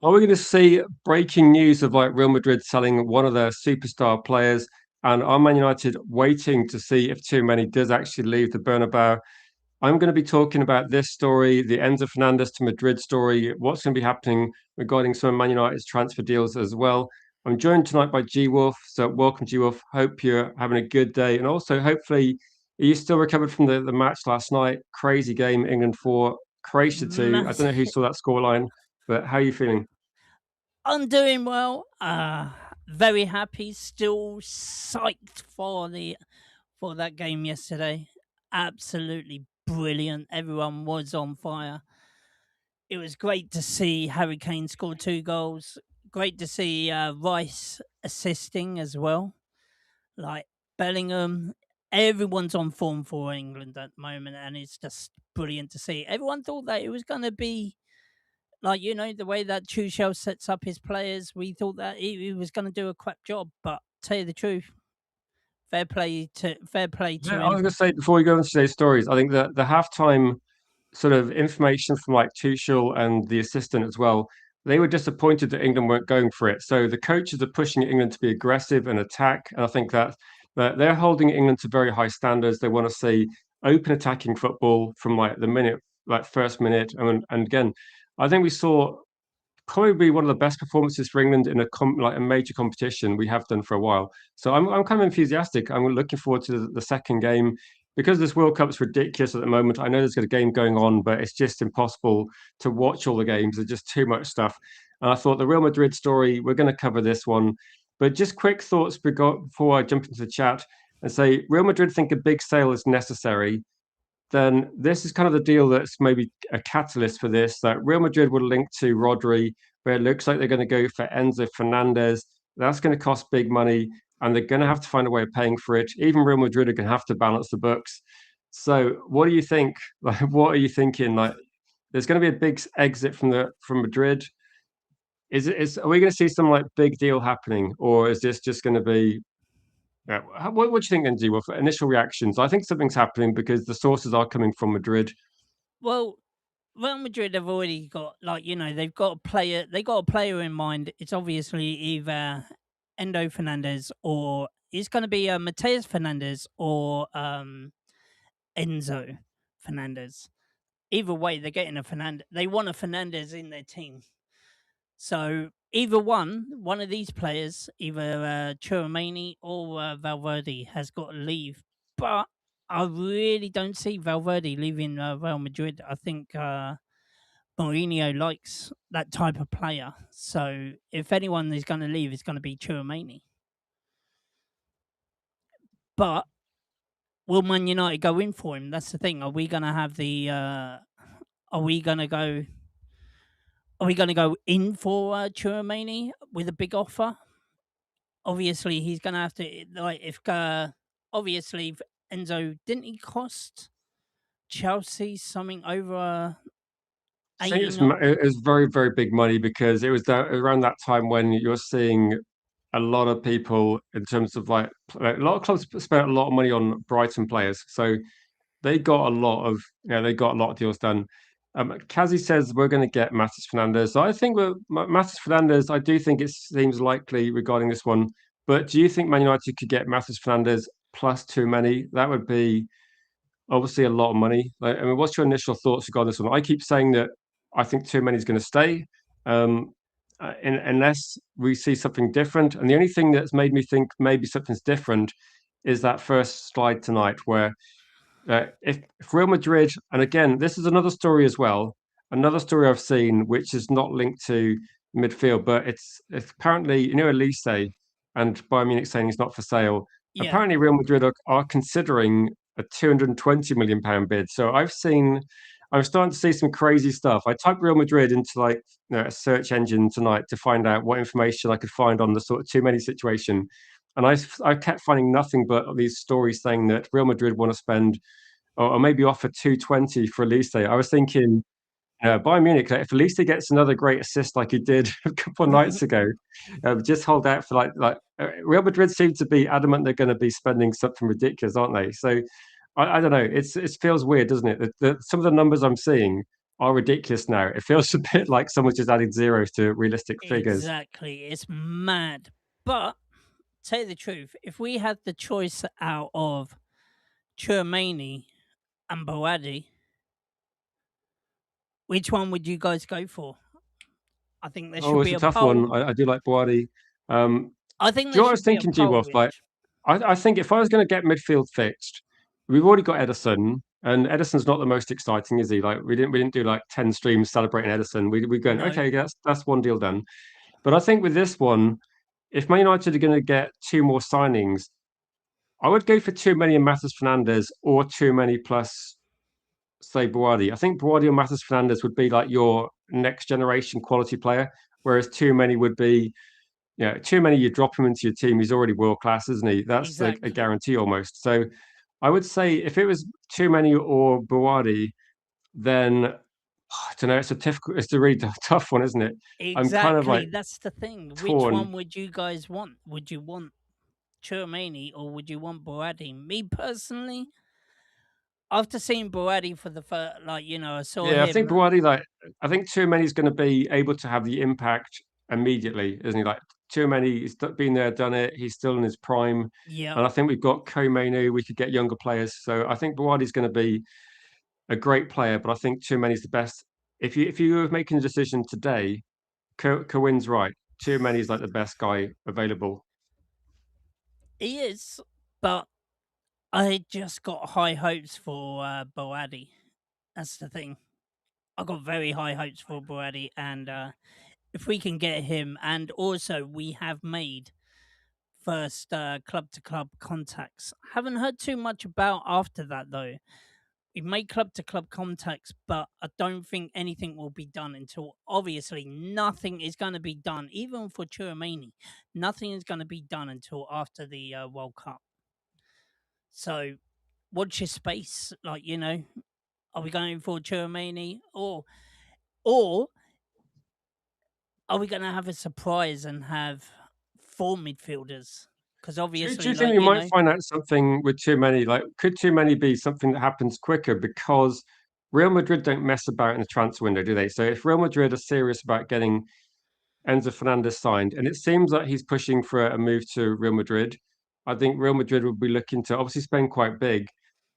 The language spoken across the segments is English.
Are we going to see breaking news of like Real Madrid selling one of their superstar players? And are Man United waiting to see if too many does actually leave the Bernabeu? I'm going to be talking about this story, the Enzo Fernandez to Madrid story, what's going to be happening regarding some of Man United's transfer deals as well. I'm joined tonight by G Wolf. So welcome, G Wolf. Hope you're having a good day. And also, hopefully, are you still recovered from the match last night? Crazy game, England 4, Croatia 2. I don't know who Massive. saw that scoreline, but how are you feeling? I'm doing well. Very happy. Still psyched for that game yesterday. Absolutely brilliant. Everyone was on fire. It was great to see Harry Kane score 2 goals. Great to see Rice assisting as well. Like Bellingham, everyone's on form for England at the moment, and it's just brilliant to see. Everyone thought that it was going to be like, the way that Tuchel sets up his players. We thought that he was going to do a crap job, but tell you the truth, fair play to Yeah, I was him. going to say before we go into today's stories, I think that the halftime sort of information from like Tuchel and the assistant as well, they were disappointed that England weren't going for it. So the coaches are pushing England to be aggressive and attack, and I think that they're holding England to very high standards. They want to see open attacking football from like the minute, like first minute, and again, I think we saw probably one of the best performances for England in like a major competition we have done for a while. So I'm kind of enthusiastic. I'm looking forward to the second game because this World Cup's ridiculous at the moment. I know there's got a game going on, but it's just impossible to watch all the games. There's just too much stuff. And I thought the Real Madrid story, we're going to cover this one. But just quick thoughts before I jump into the chat and say Real Madrid think a big sale is necessary, then this is kind of the deal that's maybe a catalyst for this. That Real Madrid would link to Rodri, but it looks like they're going to go for Enzo Fernandez. That's going to cost big money, and they're going to have to find a way of paying for it. Even Real Madrid are going to have to balance the books. So, what do you think? Like, what are you thinking? Like, there's going to be a big exit from Madrid. Are we going to see some like big deal happening, or is this just going to be yeah? What do you think, then, G? Well, for initial reactions, I think something's happening because the sources are coming from Madrid. Well, Real Madrid have already got, like, they've got a player. They got a player in mind. It's obviously either Endo Fernandez, or it's going to be Mateus Fernandez, or Enzo Fernandez. Either way, they're getting a Fernandez. They want a Fernandez in their team. So either one of these players, either Chouameni or Valverde, has got to leave. But I really don't see Valverde leaving Real Madrid. I think Mourinho likes that type of player. So if anyone is going to leave, it's going to be Chouameni. But will Man United go in for him? That's the thing. Are we going to have the? Are we going to go? Are we going to go in for Chouameni with a big offer? Obviously he's gonna have to, like, if obviously if Enzo, didn't he cost Chelsea something over I think 80 mil? it was very, very big money because it was around that time when you're seeing a lot of people in terms of like a lot of clubs spent a lot of money on Brighton players. So they got a lot of they got a lot of deals done. Kazi says we're going to get Matis Fernandez. So I think we're Matis Fernandez. I do think it seems likely regarding this one. But do you think Man United could get Matis Fernandez plus too many? That would be obviously a lot of money. Like, I mean, what's your initial thoughts regarding this one? I keep saying that I think too many is going to stay, um, unless we see something different. And the only thing that's made me think maybe something's different is that first slide tonight, where if Real Madrid, and again, this is another story as well, another story I've seen which is not linked to midfield, but it's apparently Elise and Bayern Munich saying he's not for sale. Yeah. Apparently, Real Madrid are considering a 220 million pound bid. So I'm starting to see some crazy stuff. I typed Real Madrid into like a search engine tonight to find out what information I could find on the sort of too many situation. And I kept finding nothing but these stories saying that Real Madrid want to spend or maybe offer 220 for Elise. I was thinking Bayern Munich, like, if Elise gets another great assist like he did a couple of nights ago, just hold out for Real Madrid seem to be adamant they're going to be spending something ridiculous, aren't they? So I don't know. It feels weird, doesn't it? Some of the numbers I'm seeing are ridiculous now. It feels a bit like someone's just adding zeros to realistic figures. Exactly. It's mad. But tell you the truth, if we had the choice out of Chouameni and Boadi, which one would you guys go for? I think there Oh, should it's be a a tough poll. one. I do like Boadi. I think Do you there know what I was should be a thinking, G poll, Wolf? Like, Rich. I think if I was going to get midfield fixed, we've already got Edison, and Edison's not the most exciting, is he? Like, we didn't do like 10 streams celebrating Edison. We're going, No, okay, that's one deal done. But I think with this one, if Man United are going to get two more signings, I would go for too many and Matheus Fernandes or too many plus say Buadi. I think Buadi or Matheus Fernandes would be like your next generation quality player, whereas too many would be, too many you drop him into your team. He's already world class, isn't he? That's like a exactly. guarantee almost. So I would say if it was too many or Buadi, then I don't know. It's a really tough one, isn't it? I'm kind of Exactly. like That's the thing. Which torn. one would you guys want? Would you want Chouameni or would you want Boadi? Me personally, after seeing Boadi for the first, I saw Yeah, I think him. Buadi, like, I think too many is going to be able to have the impact immediately, isn't he? Like, too many, he's been there, done it. He's still in his prime. Yep, And I think we've got Komenu, we could get younger players. So I think Buadi's going to be a great player, but I think too many is the best. If you were making a decision today, Kowin's right. Too many is like the best guy available. he is, but I just got high hopes for Boadi. That's the thing. I got very high hopes for Boadi, and if we can get him, and also we have made first club to club contacts. Haven't heard too much about after that though. We've made club to club contacts, but I don't think anything will be done until obviously nothing is going to be done, even for Chouameni. Nothing is going to be done until after the World Cup. So watch your space. Are we going for Chouameni or are we going to have a surprise and have four midfielders? Because Do obviously, you think we might find out something with too many? Like, could too many be something that happens quicker because Real Madrid don't mess about in the transfer window, do they? So if Real Madrid are serious about getting Enzo Fernandez signed, and it seems like he's pushing for a move to Real Madrid, I think Real Madrid would be looking to obviously spend quite big,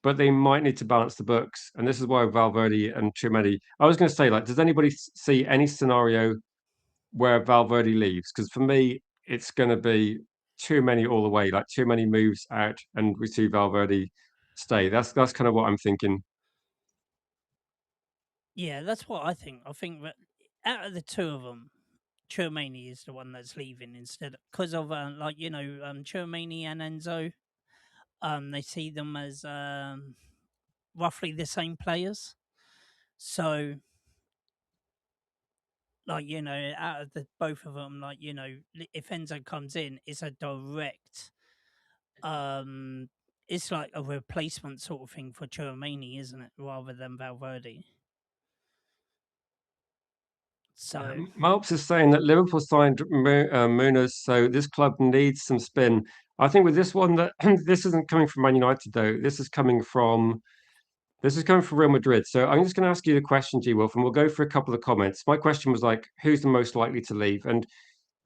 but they might need to balance the books, and this is why Valverde and Tchouaméni. I was going to say, like, does anybody see any scenario where Valverde leaves? Because for me, it's going to be too many all the way, like too many moves out, and we see Valverde stay. That's kind of what I'm thinking. yeah, that's what I think. I think that out of the two of them, Chouameni is the one that's leaving instead because of Chouameni and Enzo. They see them as roughly the same players. So, out of the both of them, if Enzo comes in, it's a direct. Um, it's like a replacement sort of thing for Chouameni, isn't it? Rather than Valverde. So, Malps is saying that Liverpool signed Munoz, so this club needs some spin. I think with this one that this isn't coming from Man United though. This is coming from Real Madrid. So I'm just going to ask you the question, G Wolf, and we'll go for a couple of comments. My question was like, who's the most likely to leave? And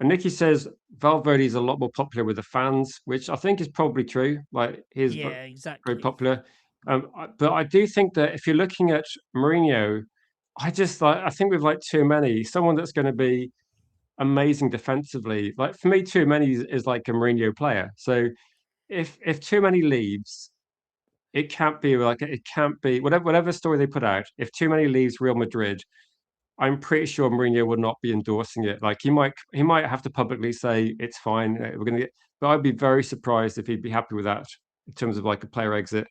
Nicky says Valverde is a lot more popular with the fans, which I think is probably true. Like he's yeah, very exactly. popular. But I do think that if you're looking at Mourinho, I think we've like too many. Someone that's going to be amazing defensively. Like for me, too many is like a Mourinho player. So if too many leaves, it can't be whatever story they put out. If too many leaves Real Madrid, I'm pretty sure Mourinho would not be endorsing it. Like he might have to publicly say it's fine. We're gonna get, but I'd be very surprised if he'd be happy with that in terms of like a player exit.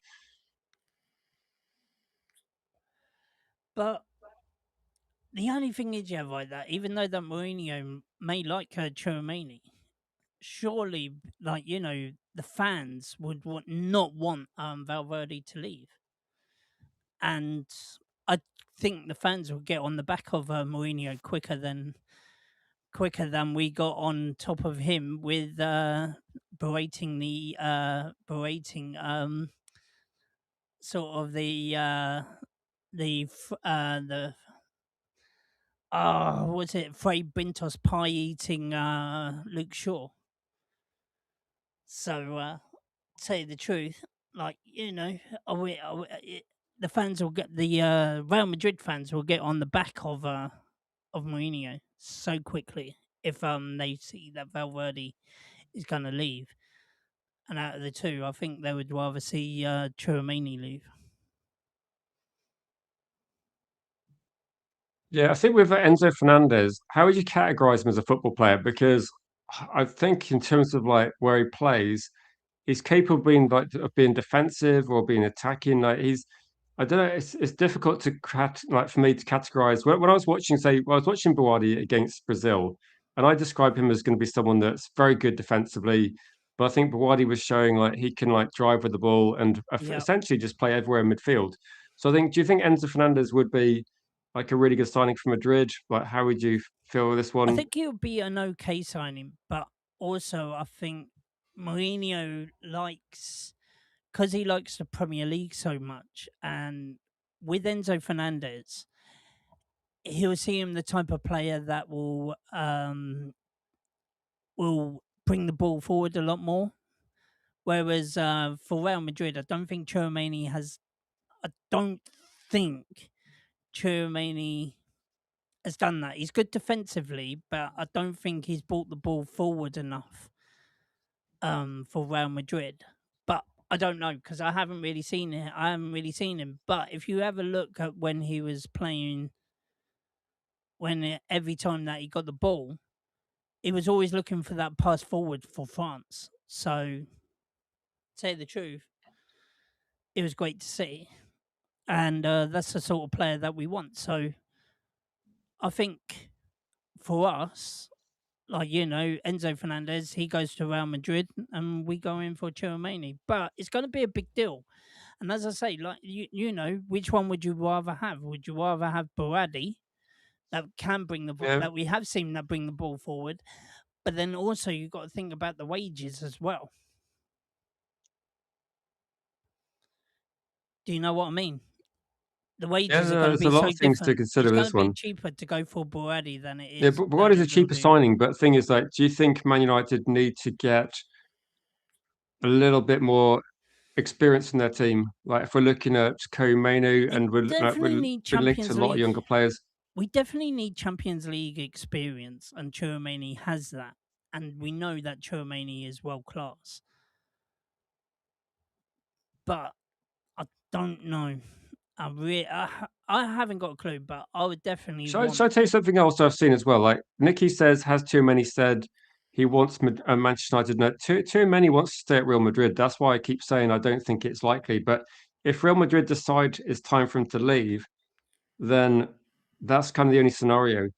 But the only thing is, yeah, like that, even though that Mourinho may like Chouameni, surely, the fans would not want Valverde to leave. And I think the fans will get on the back of Mourinho quicker than we got on top of him with berating sort of the was it Frey Bintos pie eating Luke Shaw? So, tell you the truth, like the fans will get the Real Madrid fans will get on the back of Mourinho so quickly if they see that Valverde is going to leave. And out of the two, I think they would rather see Chouameni leave. Yeah, I think with Enzo Fernandez, how would you categorize him as a football player? Because I think in terms of like where he plays, he's capable of being of being defensive or being attacking. Like he's, I don't know. It's difficult to like for me to categorize. When I was watching, I was watching Buwadi against Brazil, and I describe him as going to be someone that's very good defensively. But I think Buwadi was showing like he can like drive with the ball and Yeah, essentially just play everywhere in midfield. So I think, do you think Enzo Fernandez would be like a really good signing for Madrid? Like, how would you feel with this I one? think it would be an okay signing, but also I think Mourinho likes because he likes the Premier League so much, and with Enzo Fernandez, he'll see him the type of player that will bring the ball forward a lot more. Whereas for Real Madrid, I don't think Chouameni has. I don't think Chouameni has done that. He's good defensively, but I don't think he's brought the ball forward enough for Real Madrid. But I don't know because I haven't really seen it. I haven't really seen him. But if you have a look at when he was playing, every time that he got the ball, he was always looking for that pass forward for France. So, to tell you the truth, it was great to see, and that's the sort of player that we want. So, I think for us, like Enzo Fernandez, he goes to Real Madrid, and we go in for Chouameni. But it's going to be a big deal. And as I say, like which one would you rather have? Would you rather have Baradi that can bring the ball, Yeah, that we have seen that bring the ball forward, but then also you've got to think about the wages as well. Do you know what I mean? The yeah. wages are going to There's be a lot so of things to different. consider It's with going to this be one. cheaper to go for Baradi than it Yeah, is but what than is a Enzo cheaper doing. signing? But the thing is, like, do you think Man United need to get a little bit more experience in their team? Like, if we're looking at Koumenu They and definitely we're need been linked to a Champions lot of League. younger players. We definitely need Champions League experience, and Chouameni has that. And we know that Chouameni is world class. But I don't know. I haven't got a clue, but I would definitely Shall I want. tell you something else I've seen as well? Like Nicky says, has too many said he wants Manchester United. No, too many wants to stay at Real Madrid. That's why I keep saying I don't think it's likely. But if Real Madrid decide it's time for him to leave, then that's kind of the only scenario.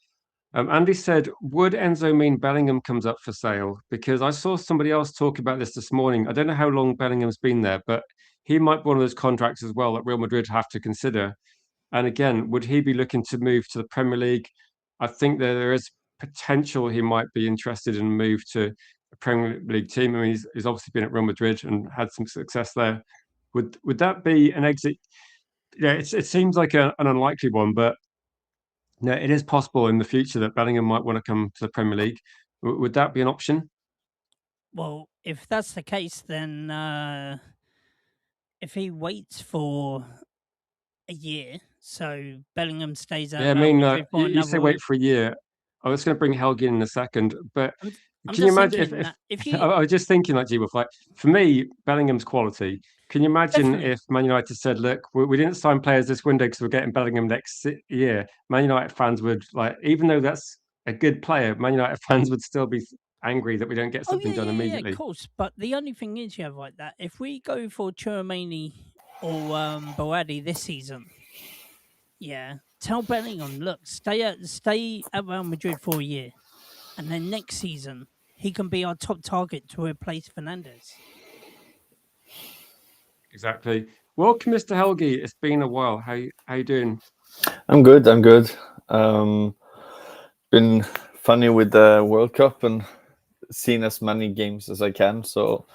Andy said, would Enzo mean Bellingham comes up for sale? Because I saw somebody else talk about this morning. I don't know how long Bellingham's been there, but he might be one of those contracts as well that Real Madrid have to consider. And again, would he be looking to move to the Premier League? I think that there is potential he might be interested in a move to a Premier League team. I mean, he's obviously been at Real Madrid and had some success there. Would that be an exit? Yeah, it seems like an unlikely one, but no, it is possible in the future that Bellingham might want to come to the Premier League. Would that be an option? Well, if that's the case, then if he waits for a year, so Bellingham stays at Yeah, I Real mean, Madrid for you say wait another. for a year. I was going to bring Helgi in a second, but I'm, I'm can you just imagine thinking if that if I you was just thinking like G like for me, Bellingham's quality. Can you imagine definitely. if Man United said, "Look, we didn't sign players this window because we're getting Bellingham next year." Man United fans would like, even though that's a good player, Man United fans would still be angry that we don't get Oh something yeah, done yeah, yeah, of immediately. course. But the only thing is, you have like that. If we go for Chouameni or Boadi this season, yeah, tell Bellingham, look, stay at Real Madrid for a year, and then next season he can be our top target to replace Fernandez. Exactly. Welcome, Mr. Helgi. It's been a while. How you doing? I'm good. I'm good. Um, been funny with the World Cup and seen as many games as I can. So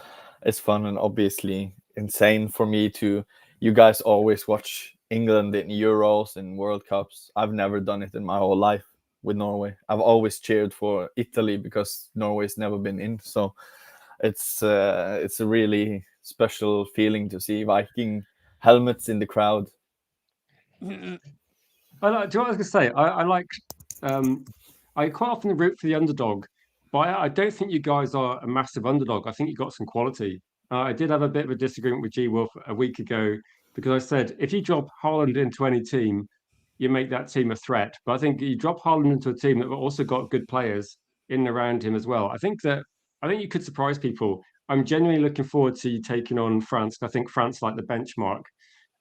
it's fun and obviously insane for me to. You guys always watch England in Euros and World Cups. I've never done it in my whole life. with Norway. I've always cheered for Italy because Norway's never been in. So it's a really special feeling to see Viking helmets in the crowd. Do you know what I was going to say? I quite often root for the underdog, but I don't think you guys are a massive underdog. I think you got some quality. I did have a bit of a disagreement with G Wolf a week ago because I said if you drop Haaland into any team, you make that team a threat. But I think you drop Haaland into a team that also got good players in and around him as well. I think you could surprise people. I'm genuinely looking forward to you taking on France. I think France like the benchmark,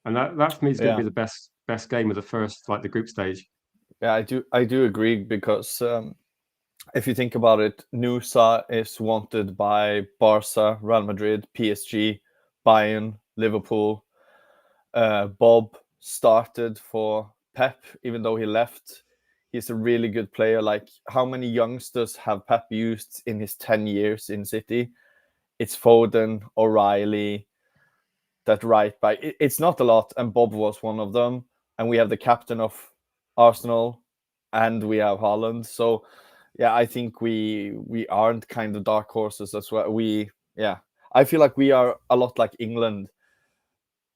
and that for me is going to be the best game of the first, like the group stage. Yeah, I do agree because if you think about it, Nusa is wanted by Barca, Real Madrid, PSG, Bayern, Liverpool. Bob started for Pep, even though he left. He's a really good player. Like, how many youngsters have Pep used in his 10 years in City? It's Foden, O'Reilly, that right back. It's not a lot, and Bob was one of them. And we have the captain of Arsenal, and we have Haaland. So, yeah, I think we aren't kind of dark horses as well. I feel like we are a lot like England.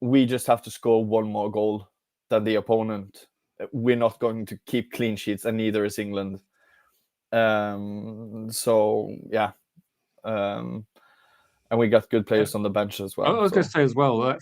We just have to score one more goal than the opponent. We're not going to keep clean sheets, and neither is England. And we got good players on the bench as well. I was going to say as well, I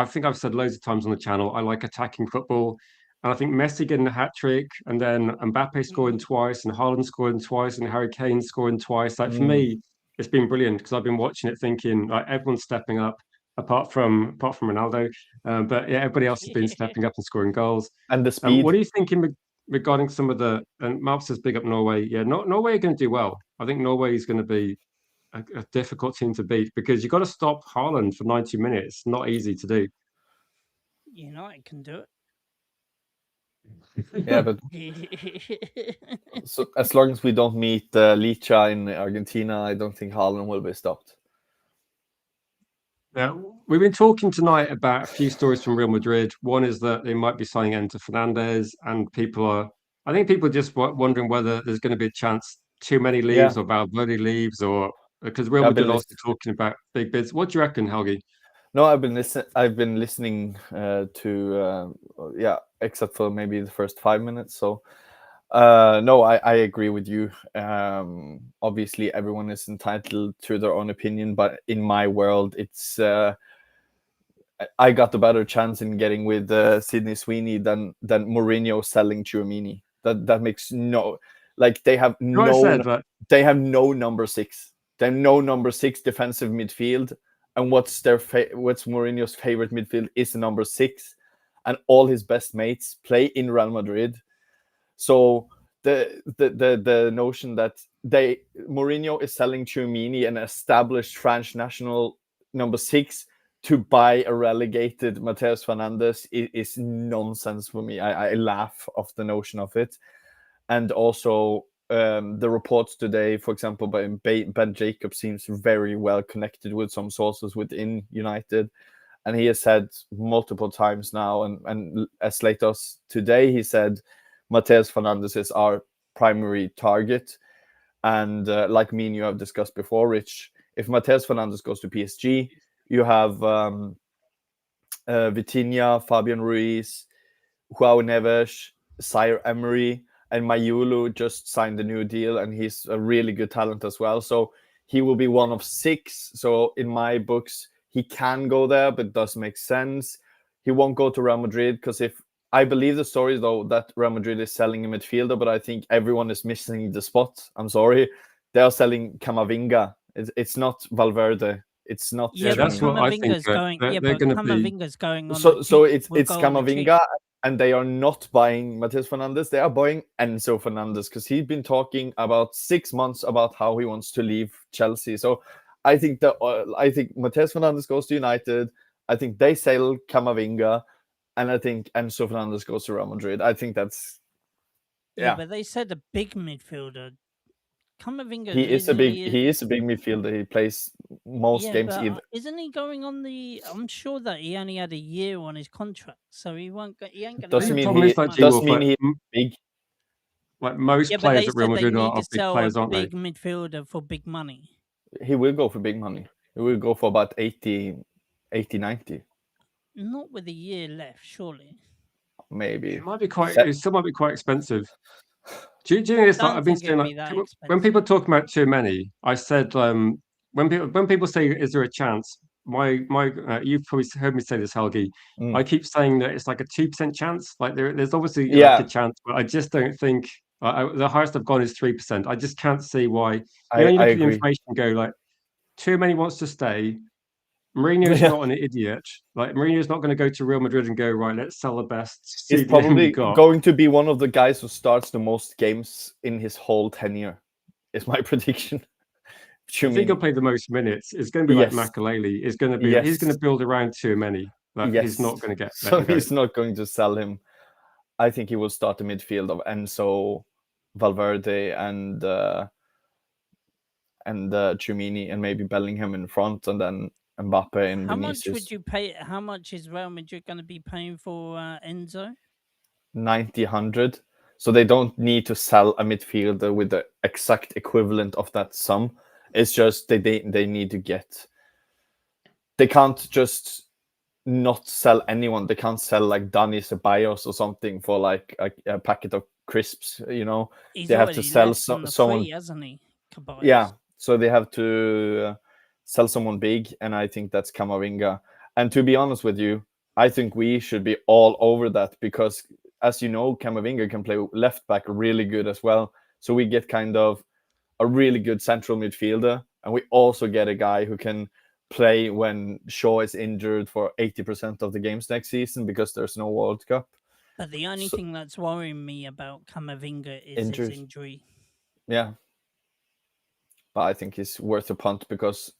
think I've said loads of times on the channel, I like attacking football. And I think Messi getting a hat trick, and then Mbappe scoring twice, and Haaland scoring twice, and Harry Kane scoring twice. Like, for me, it's been brilliant because I've been watching it thinking like everyone's stepping up, apart from Ronaldo. But yeah, everybody else has been stepping up and scoring goals. And the speed. What are you thinking regarding some of the? And Mark says big up Norway. Yeah, Norway are going to do well. I think Norway is going to be a difficult team to beat because you've got to stop Haaland for 90 minutes. Not easy to do. United can do it. Yeah, but so as long as we don't meet Licha in Argentina, I don't think Haaland will be stopped. Yeah, we've been talking tonight about a few stories from Real Madrid. One is that they might be signing Enzo Fernandez, and I think people are just wondering whether there's going to be a chance Tchouaméni leaves or Valverde leaves, or because Real Madrid are also talking about big bids. What do you reckon, Helgi? No, I've been listening to except for maybe the first 5 minutes. So no, I agree with you. Obviously, everyone is entitled to their own opinion, but in my world, it's I got the better chance in getting with Sydney Sweeney than Mourinho selling Tchouaméni. That makes no, like, they have they have no number 6. They have no number 6 defensive midfield. And what's Mourinho's favorite midfield is the number 6, and all his best mates play in Real Madrid. So the notion that Mourinho is selling Tchouaméni, an established French national number 6, to buy a relegated Matheus Fernandes is nonsense for me. I laugh off the notion of it. And also the reports today, for example, by Ben Jacobs, seems very well connected with some sources within United. And he has said multiple times now, and as late as today, he said Matheus Fernandes is our primary target. And like me and you have discussed before, Rich, if Matheus Fernandes goes to PSG, you have Vitinha, Fabian Ruiz, João Neves, Zaire Emery, and Mayulu just signed a new deal, and he's a really good talent as well. So he will be one of 6. So in my books, he can go there, but it does make sense. He won't go to Real Madrid because I believe the story, though, that Real Madrid is selling a midfielder, but I think everyone is missing the spot. I'm sorry. They are selling Camavinga. It's not Valverde. It's not. Yeah, that's what I think. They're going Camavinga's going on. So it's Camavinga, and they are not buying Matheus Fernandes. They are buying Enzo Fernandez because he's been talking about 6 months about how he wants to leave Chelsea. So I think Matheus Fernandes goes to United. I think they sell Camavinga, and I think Enzo Fernandez goes to Real Madrid. I think that's but they said a big midfielder. Camavinga. He is a big midfielder. He plays most games. Isn't he going on the? I'm sure that he only had a year on his contract, so he won't. He ain't going. Doesn't mean he's big. Like most Yeah, but players they at Real said they Madrid need are to big sell a players, aren't they? big midfielder for big money. He will go for big money. He will go for about 80, 90, Not with a year left, surely. maybe. It might be quite. It still might be quite expensive. Do you know this? Like, Don't I've been think it'd saying, like, be that when people expensive. talk about too many, I said when people say, "Is there a chance?" You've probably heard me say this, Helgi. Mm. I keep saying that it's like a 2% chance. Like there's obviously like a Yeah, chance, but I just don't think the highest I've gone is 3%. I just can't see why. You I look at the agree. information and go like, too many wants to stay. Mourinho's Yeah. not an idiot. Like Mourinho's not going to go to Real Madrid and go, right, let's sell the best He's CDM we probably got. going to be one of the guys who starts the most games in his whole tenure, is my prediction. I think he'll Tchouaméni. play the most minutes. It's going to be like Yes. Makaleli. It's going to be like, he's going Yes. to build around too many. Like he's Yes. not going to let So him go. he's not going to sell him. I think he will start the midfield of Enzo, Valverde, and Tchouaméni, and maybe Bellingham in front, and then Mbappe and How much Vinicius. would you pay? How much is Real Madrid going to be paying for Enzo? 90, 100. So they don't need to sell a midfielder with the exact equivalent of that sum. It's just they need to get. They can't just not sell anyone. They can't sell like Dani Ceballos or something for like a packet of crisps. He's They have to already sell less than the someone. free, hasn't he? Caballos. Yeah, so they have to sell someone big, and I think that's Camavinga. And to be honest with you, I think we should be all over that because, as you know, Camavinga can play left back really good as well. So we get kind of a really good central midfielder, and we also get a guy who can play when Shaw is injured for 80% of the games next season because there's no World Cup. But the only So, thing that's worrying me about Camavinga is injuries. his injury. Yeah. But I think he's worth a punt because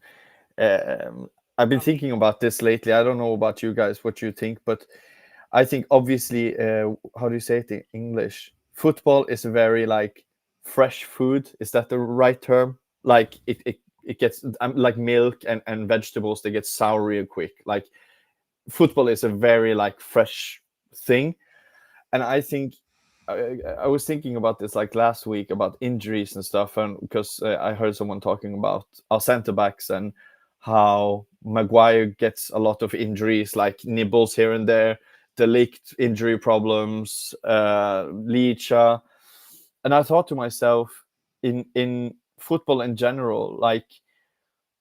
I've been thinking about this lately. I don't know about you guys, what you think, but I think obviously, how do you say it in English? Football is a very like fresh food. Is that the right term? Like it gets like milk and vegetables, they get sour real quick. Like football is a very like fresh thing. And I think I was thinking about this like last week about injuries and stuff, and because I heard someone talking about our center backs and how Maguire gets a lot of injuries, like nibbles here and there, the leaked injury problems, Licha, and I thought to myself, in football in general, like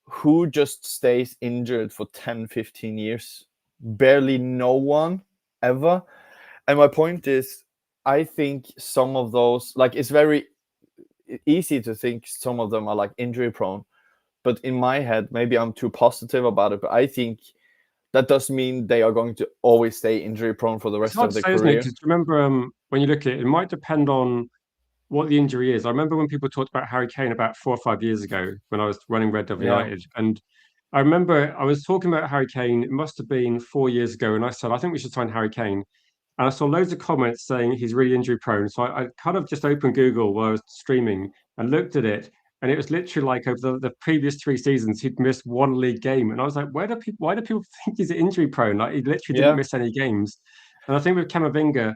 who just stays injured for 10, 15 years? Barely no one ever. And my point is, I think some of those, like, it's very easy to think some of them are like injury prone. But in my head, maybe I'm too positive about it. But I think that does mean they are going to always stay injury prone for the It's rest hard of to their say, isn't it? career. Because remember, when you look at it, it might depend on what the injury is. I remember when people talked about Harry Kane about 4 or 5 years ago when I was running Red Devil Yeah. United, and I remember I was talking about Harry Kane. It must have been 4 years ago, and I said I think we should sign Harry Kane. And I saw loads of comments saying he's really injury prone. So I kind of just opened Google while I was streaming and looked at it. And it was literally like over the previous 3 seasons, he'd missed one league game. And I was like, why do people think he's injury prone? Like he literally didn't Yeah. miss any games. And I think with Camavinga,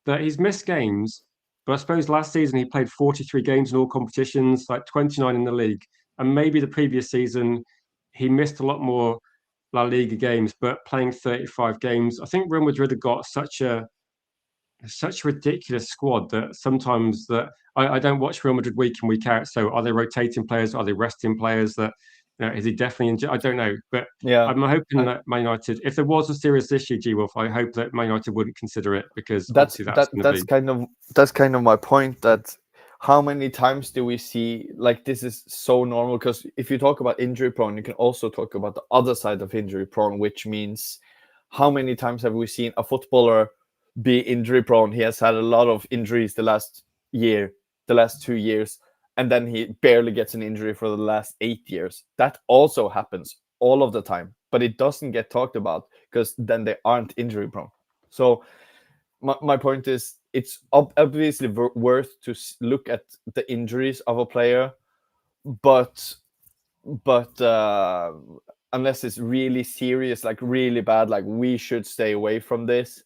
that he's missed games, but I suppose last season he played 43 games in all competitions, like 29 in the league. And maybe the previous season he missed a lot more La Liga games, but playing 35 games. I think Real Madrid have got such a ridiculous squad that sometimes that I don't watch Real Madrid week in week out. So are they rotating players? Are they resting players? That is he definitely injured? I don't know, but Yeah. I'm hoping that Man United, if there was a serious issue, G Wolf, I hope that Man United wouldn't consider it because obviously that's going to be. That's kind of my point, that how many times do we see like this is so normal? Because if you talk about injury prone, you can also talk about the other side of injury prone, which means how many times have we seen a footballer be injury prone? He has had a lot of injuries the last 2 years, and then he barely gets an injury for the last 8 years. That also happens all of the time, but it doesn't get talked about because then they aren't injury prone. So my point is, it's obviously worth to look at the injuries of a player, but unless it's really serious, like really bad, like we should stay away from this.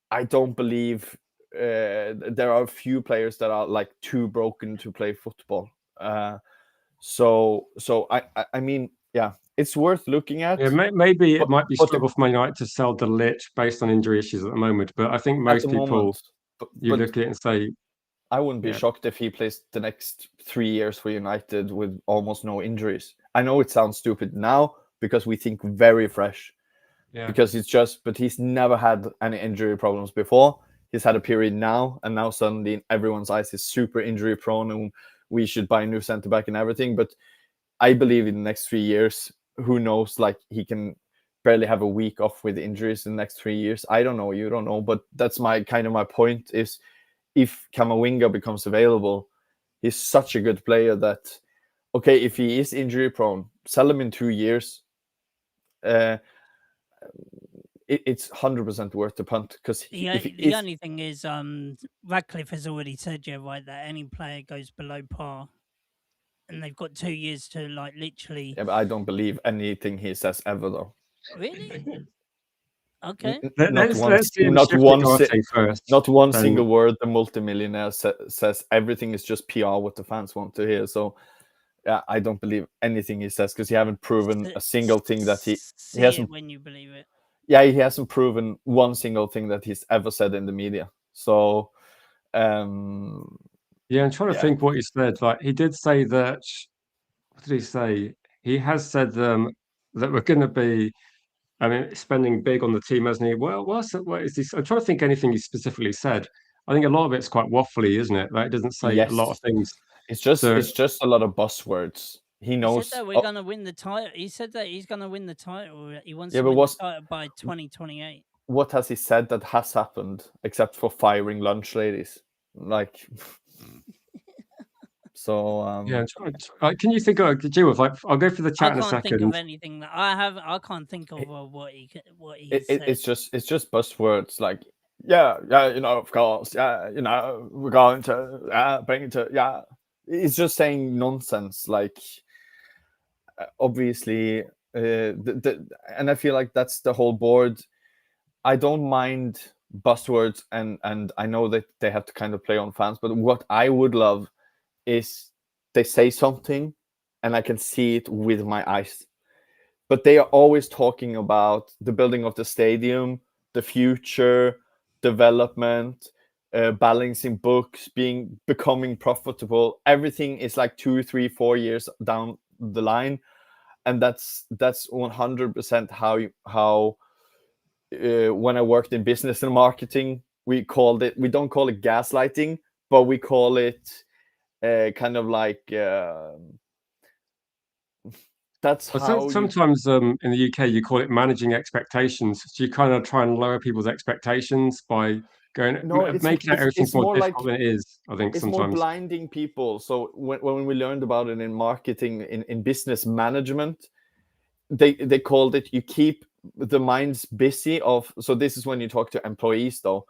I don't believe there are a few players that are like too broken to play football. So I mean, yeah, it's worth looking at. Yeah, maybe it But, might be but struggle for Man United to sell De Ligt based on injury issues at the moment. But I think at the most people, moment, you look at it and say, I wouldn't be yeah, shocked if he plays the next 3 years for United with almost no injuries. I know it sounds stupid now because we think very fresh. yeah, Because but he's never had any injury problems before. He's had a period now, and now suddenly in everyone's eyes he's super injury prone, and we should buy a new centre back and everything. But I believe in the next 3 years, who knows? Like, he can barely have a week off with injuries in the next 3 years. I don't know. You don't know. But that's my point is, if Camavinga becomes available, he's such a good player that, okay, if he is injury prone, sell him in 2 years. It's 100% worth the punt, because the only thing is, Radcliffe has already said, right, that any player goes below par, and they've got 2 years to like literally. Yeah, but I don't believe anything he says ever, though. Really? Okay. Let's see him shift Ugarte first. Not one single word the multimillionaire says. Everything is just PR, what the fans want to hear. So yeah, I don't believe anything he says, because he haven't proven a single thing that he hasn't. It when you believe it. Yeah, he hasn't proven one single thing that he's ever said in the media. So yeah, I'm trying to think what he said. Like, he did say that. What did he say? He has said that we're going to be, I mean, spending big on the team, hasn't he? Well, what is he? I'm trying to think anything he specifically said. I think a lot of it's quite waffly, isn't it? Like, it doesn't say a lot of things. It's just a lot of buzzwords. He knows. He said that we're going to win the title. He said that he's going to win the title. He wants to win the title by 2028. What has he said that has happened, except for firing lunch ladies? Like, so yeah. Can you think of like? I'll go for the chat in a second. I can't think of anything that I have. I can't think of what he said. It's just buzzwords, like, yeah, you know, of course, yeah, you know, we're going to bring it to, yeah. It's just saying nonsense, like, obviously, and I feel like that's the whole board. I don't mind buzzwords, and I know that they have to kind of play on fans, but what I would love is they say something and I can see it with my eyes. But they are always talking about the building of the stadium, the future, development, balancing books, becoming profitable. Everything is like 2, 3, 4 years down the line, and that's 100% how when I worked in business and marketing, we don't call it gaslighting, but we call it kind of like that's how. Sometimes in the UK you call it managing expectations. So you kind of try and lower people's expectations by making everything more difficult than it is. I think it's sometimes more blinding people. So when we learned about it in marketing, in business management, they called it, you keep the minds busy of. So this is when you talk to employees, though,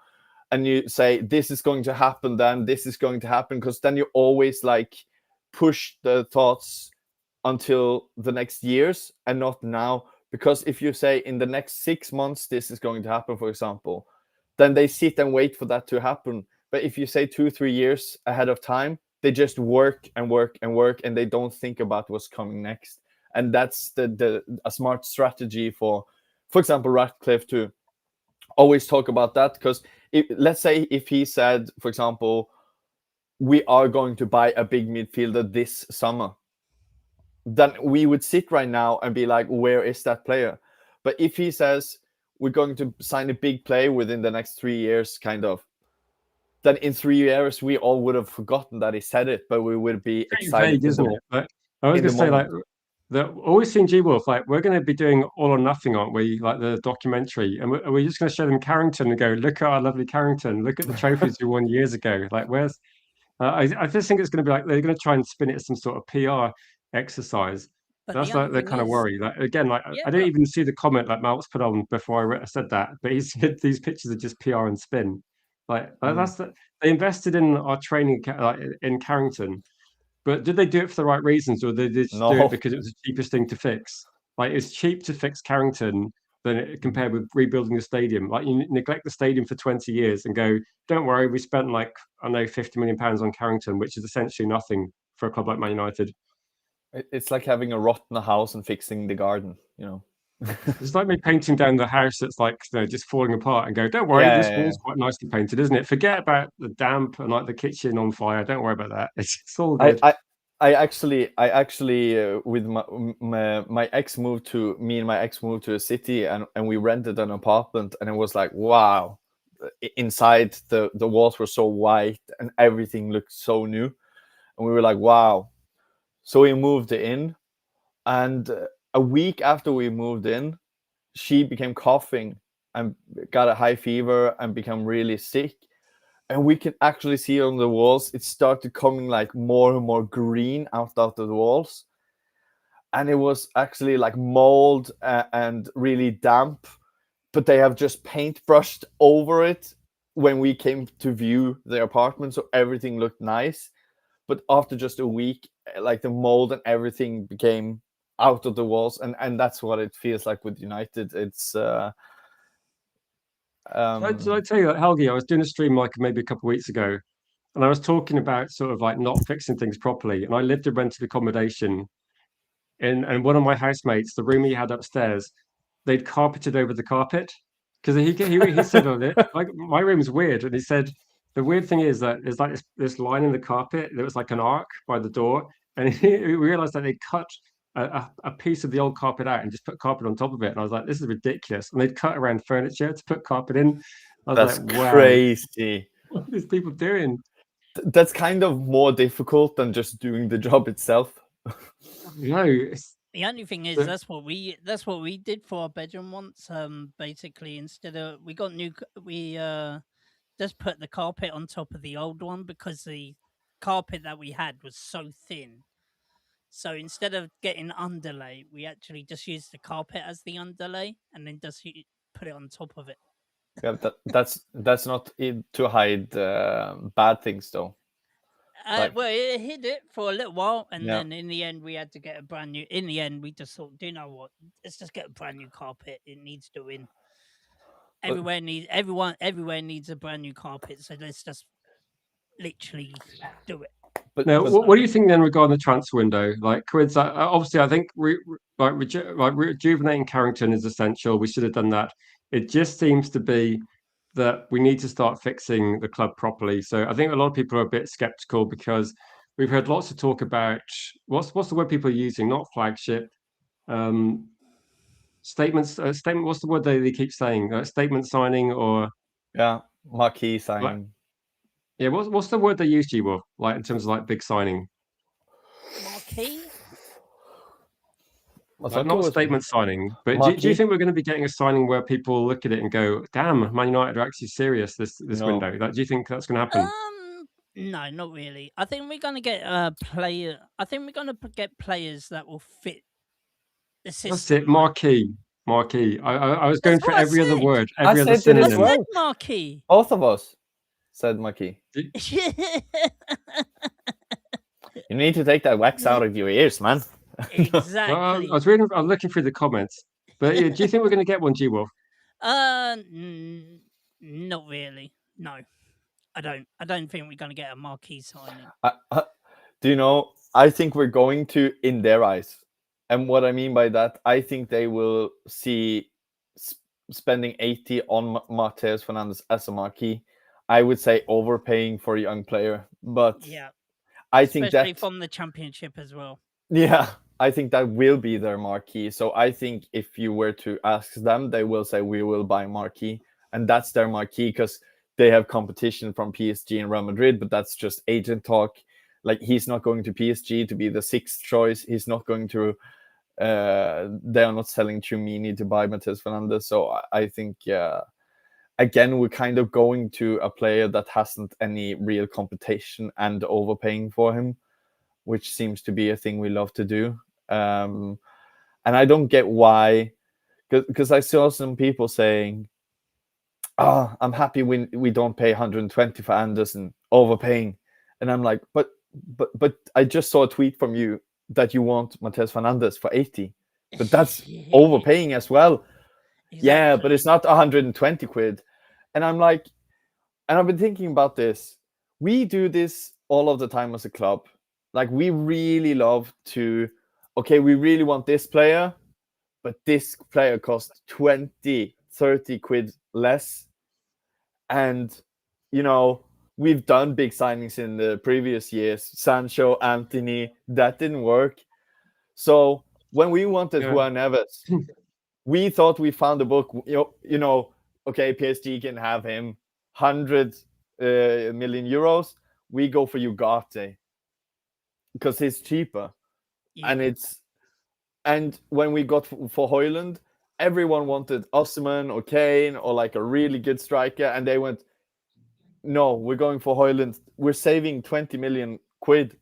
and you say this is going to happen, then this is going to happen, because then you always like push the thoughts until the next years and not now. Because if you say in the next 6 months this is going to happen, for example, then they sit and wait for that to happen. But if you say 2, 3 years ahead of time, they just work and work and work, and they don't think about what's coming next. And that's a smart strategy for example, Ratcliffe, to always talk about that. Because let's say if he said, for example, we are going to buy a big midfielder this summer, then we would sit right now and be like, where is that player? But if he says we're going to sign a big player within the next 3 years, kind of, then in 3 years we all would have forgotten that he said it, but we would be excited. Vague, isn't it? But I was going to say, like, always seen G-Wolf, like, we're going to be doing All or Nothing, aren't we? Like the documentary, and we're just going to show them Carrington and go, look at our lovely Carrington, look at the trophies we won years ago. Like, where's I just think it's going to be like they're going to try and spin it as some sort of PR exercise. But that's like the kind of worry. Like, again, like, I didn't even see the comment like Maltz put on before I said that, but he said these pictures are just PR and spin. Like, they invested in our training in Carrington, but did they do it for the right reasons, or did they just do it because it was the cheapest thing to fix? Like, it's cheap to fix Carrington, compared with rebuilding the stadium. Like, you neglect the stadium for 20 years and go, don't worry, we spent like, I know, £50 million on Carrington, which is essentially nothing for a club like Man United. It's like having a rotten house and fixing the garden, you know. It's like me painting down the house that's like, just falling apart and go, don't worry, this wall's quite nicely painted, isn't it? Forget about the damp and like the kitchen on fire. Don't worry about that. It's all good. I actually with my ex moved to me and my ex moved to a city, and we rented an apartment, and it was like, wow, inside the walls were so white and everything looked so new, and we were like, wow. So we moved in, and a week after we moved in, she became coughing and got a high fever and became really sick. And we can actually see on the walls, it started coming like more and more green out of the walls. And it was actually like mold and really damp, but they have just paint brushed over it when we came to view the apartment. So everything looked nice. But after just a week, like the mold and everything became out of the walls. And that's what it feels like with United. It's... So I tell you, Helgi, I was doing a stream like maybe a couple of weeks ago, and I was talking about sort of like not fixing things properly. And I lived in rented accommodation, and one of my housemates, the room he had upstairs, they'd carpeted over the carpet because he said on it, like, my room's weird, and he said the weird thing is that there's like this line in the carpet that was like an arc by the door, and he realized that they cut a piece of the old carpet out and just put carpet on top of it. And I was like, this is ridiculous. And they'd cut around furniture to put carpet in. I was That's like, wow, crazy. what are these people doing? That's kind of more difficult than just doing the job itself. No, the only thing is that's what we did for our bedroom once. Basically, instead of we just put the carpet on top of the old one because the carpet that we had was so thin. So instead of getting underlay, we actually just used the carpet as the underlay and then just put it on top of it. Yeah, that's not to hide bad things, though. Well, it hid it for a little while, and then in the end, we had to get a brand new. In the end, we just thought, do you know what? Let's just get a brand new carpet. It needs doing. Everywhere needs a brand new carpet, so let's just literally do it. But now, what do you think then regarding the transfer window? Like, Quids, obviously, I think rejuvenating Carrington is essential. We should have done that. It just seems to be that we need to start fixing the club properly. So I think a lot of people are a bit skeptical because we've heard lots of talk about what's the word people are using? Not flagship, statements. Statement. What's the word they keep saying? Statement signing or marquee signing. Like, yeah, what's the word they use, G-Wolf, like in terms of like big signing? Marquee? Like, not statement signing, but do you think we're going to be getting a signing where people look at it and go, damn, Man United are actually serious this window? Like, do you think that's going to happen? No, not really. I think we're going to get a player. I think we're going to get players that will fit the system. That's it, marquee. I was going for every other word, every other synonym. I said marquee. Both of us said marquee. You need to take that wax out of your ears, man. Exactly. Well, I was looking through the comments, but do you think we're going to get one, G-Wolf? Not really. No, I don't. I don't think we're going to get a marquee signing. Do you know? I think we're going to, in their eyes, and what I mean by that, I think they will see spending 80 on Matheus Fernandes as a marquee. I would say overpaying for a young player, but yeah, I think especially that from the championship as well. Yeah, I think that will be their marquee. So I think if you were to ask them, they will say we will buy marquee, and that's their marquee because they have competition from PSG and Real Madrid. But that's just agent talk. Like, he's not going to PSG to be the sixth choice. He's not going to. They are not selling Tchoumeni to buy Matheus Fernandes. So I think again, we're kind of going to a player that hasn't any real competition and overpaying for him, which seems to be a thing we love to do. And I don't get why, because I saw some people saying, I'm happy when we don't pay 120 for Anderson, overpaying. And I'm like, but I just saw a tweet from you that you want Matheus Fernandes for 80. But that's overpaying as well. Yeah, but Exactly. it's not 120 quid. And I'm like, and I've been thinking about this. We do this all of the time as a club. Like, we really love to, okay, we really want this player, but this player costs 20, 30 quid less. And, you know, we've done big signings in the previous years. Sancho, Anthony, that didn't work. So when we wanted Yeah. Juan Neves, we thought we found a book. Okay, PSG can have him 100 million euros. We go for Ugarte because he's cheaper, and Yeah. when we got for Hoyland, everyone wanted Osimhen or Kane or like a really good striker, and they went, no, we're going for Hoyland. We're saving 20 million quid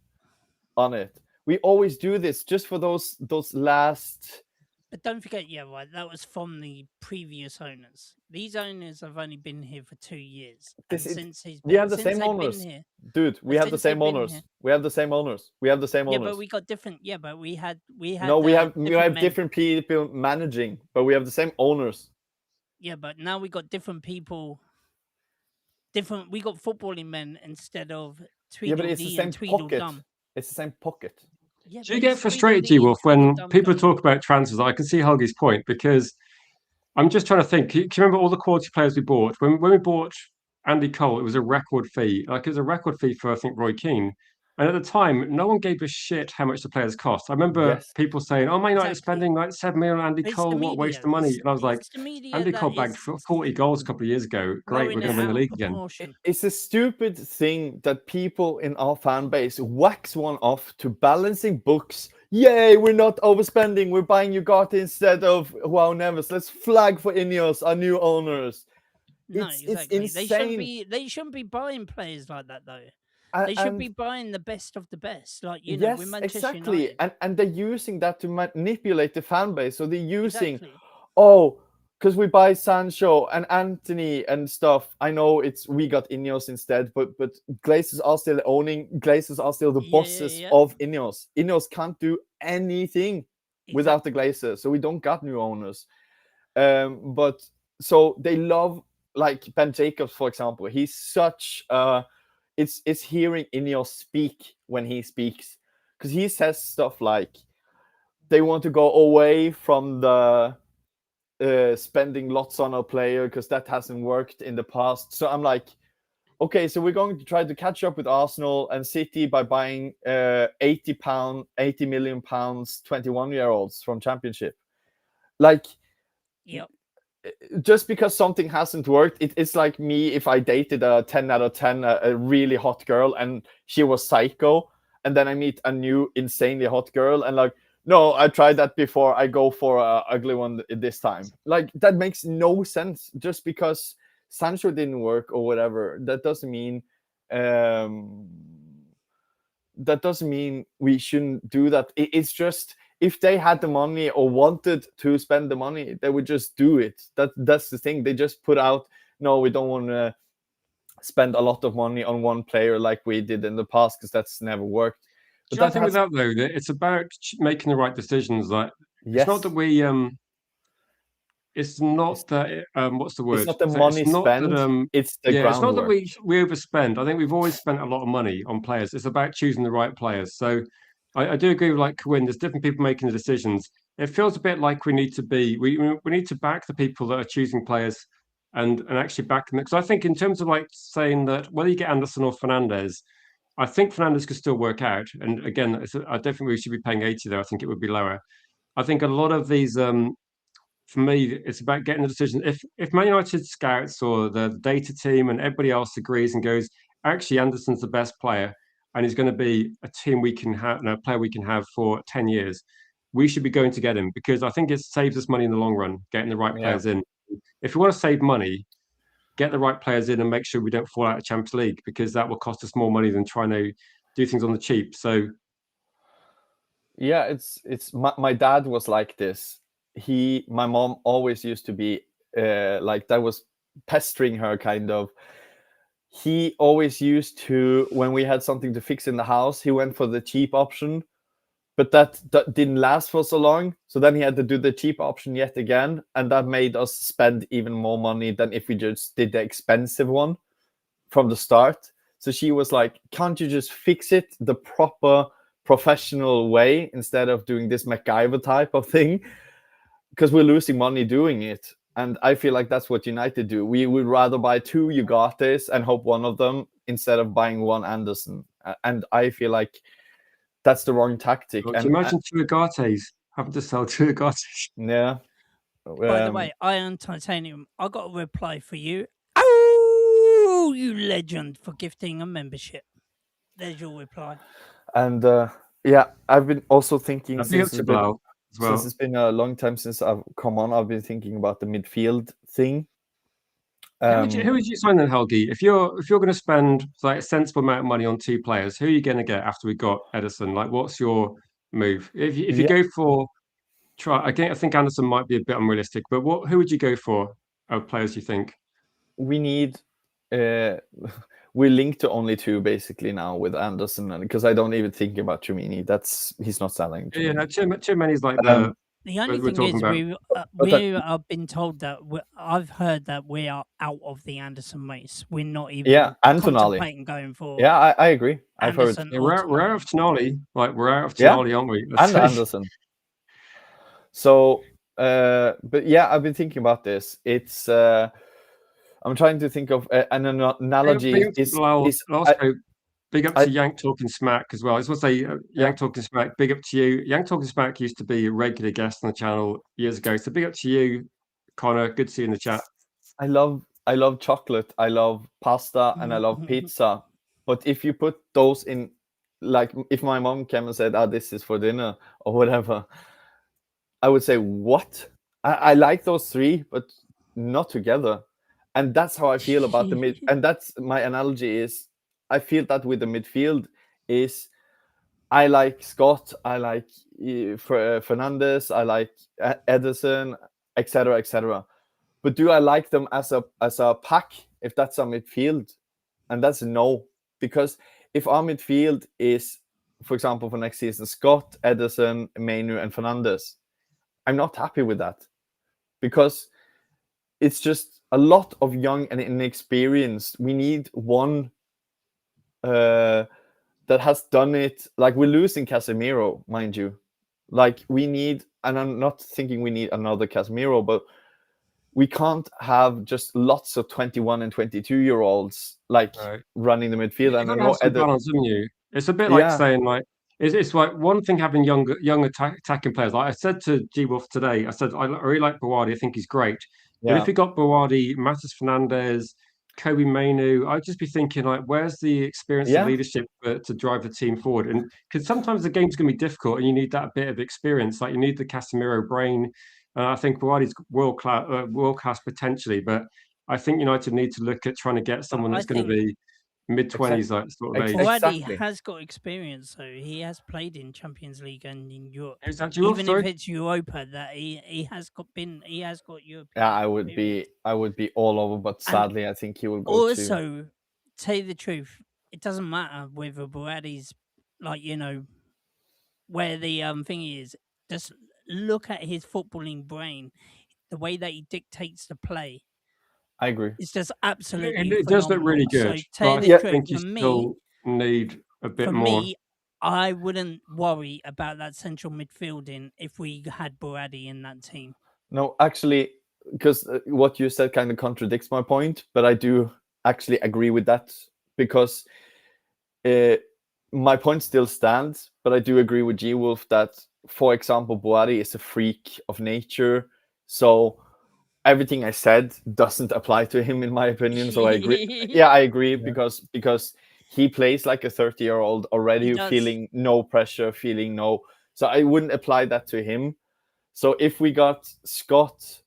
on it. We always do this just for those last. But don't forget, yeah, right, that was from the previous owners. These owners have only been here for 2 years. And We have the since same they've been owners, here, dude. We have the since they've same been owners. here. We have the same owners. We have the same Yeah, owners. but we got different. Yeah, but we had No, we have men. different people managing, but we have the same owners. Yeah, but now we got different people. Different. We got footballing men instead of Yeah, but it's the Tweedledee same and pocket. Tweedledum. It's the same pocket. Yeah, Do you but get it's frustrated, Tweedledee, Wolf, when Tweedledum, people Dum. talk about transfers? I can see Helgi's point because I'm just trying to think. Can you remember all the quality players we bought? When we bought Andy Cole, it was a record fee. Like it was a record fee for I think Roy Keane. And at the time, no one gave a shit how much the players cost. I remember Yes. people saying, "Oh, Man United are Exactly. spending like 7 million on Andy It's Cole. the What a waste media. of money!" And I was like, It's the media "Andy that Cole bagged is 40 goals a couple of years ago. Great, we're blowing going it to win the out of league again." proportion. It's a stupid thing that people in our fan base wax one off to balancing books. Yay, we're not overspending. We're buying Ugarte instead of Juan Neves. Let's flag for Ineos, our new owners. No, It's exactly. insane. They shouldn't be buying players like that though. They should And be buying the best of the best. Like, with yes, Manchester exactly. United. And they're using that to manipulate the fan base. So they're using, Exactly. because we buy Sancho and Anthony and stuff. I know we got Ineos instead, but Glazers are still the bosses Yeah. of Ineos. Ineos can't do anything without the Glazers, so we don't got new owners. But so they love, like Ben Jacobs, for example. He's such it's hearing Ineos speak when he speaks, because he says stuff like they want to go away from the spending lots on a player because that hasn't worked in the past. So I'm like, okay, so we're going to try to catch up with Arsenal and City by buying 80 million pounds 21-year-olds from Championship. Like, Yep. just because something hasn't worked, it's like me if I dated a 10 out of 10, a really hot girl, and she was psycho, and then I meet a new insanely hot girl, and like, no, I tried that before, I go for a ugly one this time. Like, that makes no sense. Just because Sancho didn't work or whatever, that doesn't mean we shouldn't do that. It's just, if they had the money or wanted to spend the money, they would just do it. That's the thing. They just put out, no, we don't want to spend a lot of money on one player like we did in the past, because that's never worked. But I think with that though, that it's about making the right decisions. Like it's not that we it's not that what's the word? It's not the So money it's not spent. that It's the yeah, it's not that groundwork. we overspend. I think we've always spent a lot of money on players. It's about choosing the right players. So I do agree with like Quinn. There's different people making the decisions. It feels a bit like we need to be we need to back the people that are choosing players and actually back them. Because I think in terms of like saying that whether you get Anderson or Fernandez, I think Fernandez could still work out. And again, I don't think we should be paying 80 there. I think it would be lower. I think a lot of these for me, it's about getting the decision. If Man United scouts or the data team and everybody else agrees and goes, actually Anderson's the best player and he's going to be a team we can have, no, a player we can have for 10 years, we should be going to get him, because I think it saves us money in the long run, getting the right players in. If we want to save money, get the right players in and make sure we don't fall out of Champions League, because that will cost us more money than trying to do things on the cheap. So yeah, it's my dad was like this. My mom always used to be like that, was pestering her kind of. He always used to, when we had something to fix in the house, he went for the cheap option, but that didn't last for so long. So then he had to do the cheap option yet again, and that made us spend even more money than if we just did the expensive one from the start. So she was like, can't you just fix it the proper professional way instead of doing this MacGyver type of thing? Because we're losing money doing it. And I feel like that's what United do. We would rather buy 2 Ugates and hope one of them instead of buying 1 Anderson. And I feel like that's the wrong tactic. Can you imagine 2 Agates having to sell 2 Agates? Yeah. By the way, Iron Titanium, I got a reply for you. Oh, you legend, for gifting a membership. There's your reply. And yeah, I've been also thinking since it's been a long time since I've come on, I've been thinking about the midfield thing. Who would you sign then, Helgi? If you're going to spend like a sensible amount of money on 2 players, who are you going to get after we got Ederson? Like, what's your move? If you go for again, I think Anderson might be a bit unrealistic, but who would you go for of players you think? We need we're linked to only 2 basically now with Anderson, because I don't even think about Tchouaméni. He's not selling. Yeah, no, Tchouaméni's like the only thing is we have been told that I've heard that we are out of the Anderson race. We're not even contemplating going for. Yeah, I agree. I've heard. Yeah, we're out of Tonali. Like we're out of Tonali, aren't we? And Anderson. So, but yeah, I've been thinking about this. It's I'm trying to think of an analogy. Big up to Yank Talking Smack as well. I just want to say, Yank Talking Smack, big up to you. Yank Talking Smack used to be a regular guest on the channel years ago. So big up to you, Connor. Good to see you in the chat. I love chocolate. I love pasta and I love pizza. But if you put those in, like if my mom came and said, this is for dinner or whatever, I would say, what? I like those 3, but not together. And that's how I feel about the mid. And that's my analogy is, I feel that with the midfield is, I like Scott, I like Fernandes, I like Ederson, etc., etc. But do I like them as a pack? If that's a midfield, and that's no, because if our midfield is, for example, for next season, Scott, Ederson, Menu, and Fernandes, I'm not happy with that, because it's just a lot of young and inexperienced. We need one that has done it. Like, we're losing Casemiro, mind you. Like, we need, and I'm not thinking we need another Casemiro, but we can't have just lots of 21 and 22-year-olds running the midfield. And have some balance, haven't you? It's a bit like saying like it's like one thing having young attacking players. Like I said to G Wolf today, I said I really like Bawadi. I think he's great. But if we got Bawadi, Matheus Fernandes, Kobe Mainu, I'd just be thinking like, where's the experience and leadership to drive the team forward? And because sometimes the game's going to be difficult, and you need that bit of experience. Like you need the Casemiro brain. I think Bawadi's world class potentially, but I think United need to look at trying to get someone that's going to be mid-20s, like sort of age. Bawadi has got experience, so he has played in Champions League and in Europe. Even if it's Europa, that he has got European. Yeah, I would be all over, but sadly, I think he will go. Also, tell you the truth, it doesn't matter whether Bawadi's where the thing is. Just look at his footballing brain, the way that he dictates the play. I agree. It's just absolutely. It does look really good. So, I think you still need a bit more. For me, I wouldn't worry about that central midfielding if we had Bawadi in that team. No, actually, because what you said kind of contradicts my point, but I do actually agree with that, because my point still stands, but I do agree with G Wolf that, for example, Bawadi is a freak of nature, so everything I said doesn't apply to him, in my opinion. So I agree. Yeah, I agree, because he plays like a 30-year-old already, feeling no pressure, feeling no. So I wouldn't apply that to him. So if we got Scott,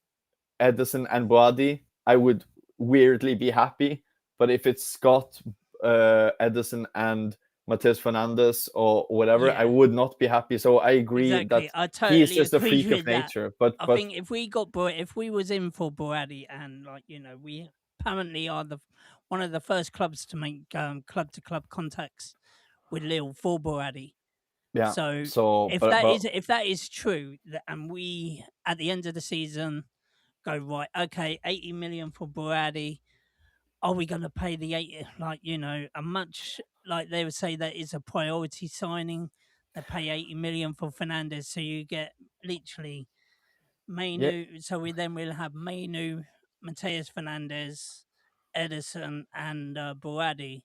Ederson, and Bawadi, I would weirdly be happy. But if it's Scott, Ederson, and Matheus Fernandes or whatever, I would not be happy. So I agree that he's just a freak of nature. But I think if we was in for Bawadi, and we apparently are one of the first clubs to make club-to-club contacts with Lille for Bawadi. Yeah. So if but that is true, and we at the end of the season go right, okay, 80 million for Brady. Are we going to pay the 80? Like a much like they would say that is a priority signing. They pay 80 million for Fernandez, so you get literally Mainu. So we'll have Mainu, Mateus Fernandez, Edison, and Brady.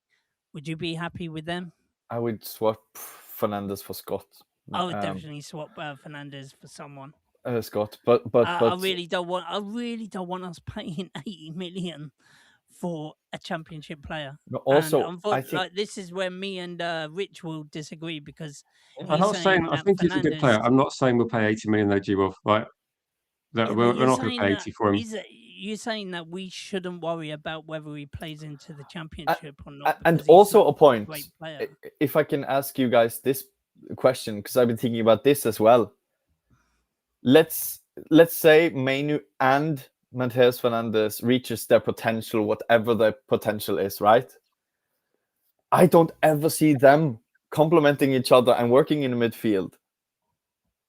Would you be happy with them? I would swap Fernandez for Scott. I would definitely swap Fernandez for someone. Scott, but I really don't want. I really don't want us paying 80 million for a championship player. But also, and I think like this is where me and Rich will disagree because I'm not saying I think he's a good player. I'm not saying we'll pay 80 million though, G-Wolf. Like that, we're not going to pay 80 for him. You're saying that we shouldn't worry about whether he plays into the championship or not. And also a point, if I can ask you guys this question, because I've been thinking about this as well. Let's say Mainu and Mateus Fernandez reaches their potential, whatever their potential is, right? I don't ever see them complementing each other and working in the midfield.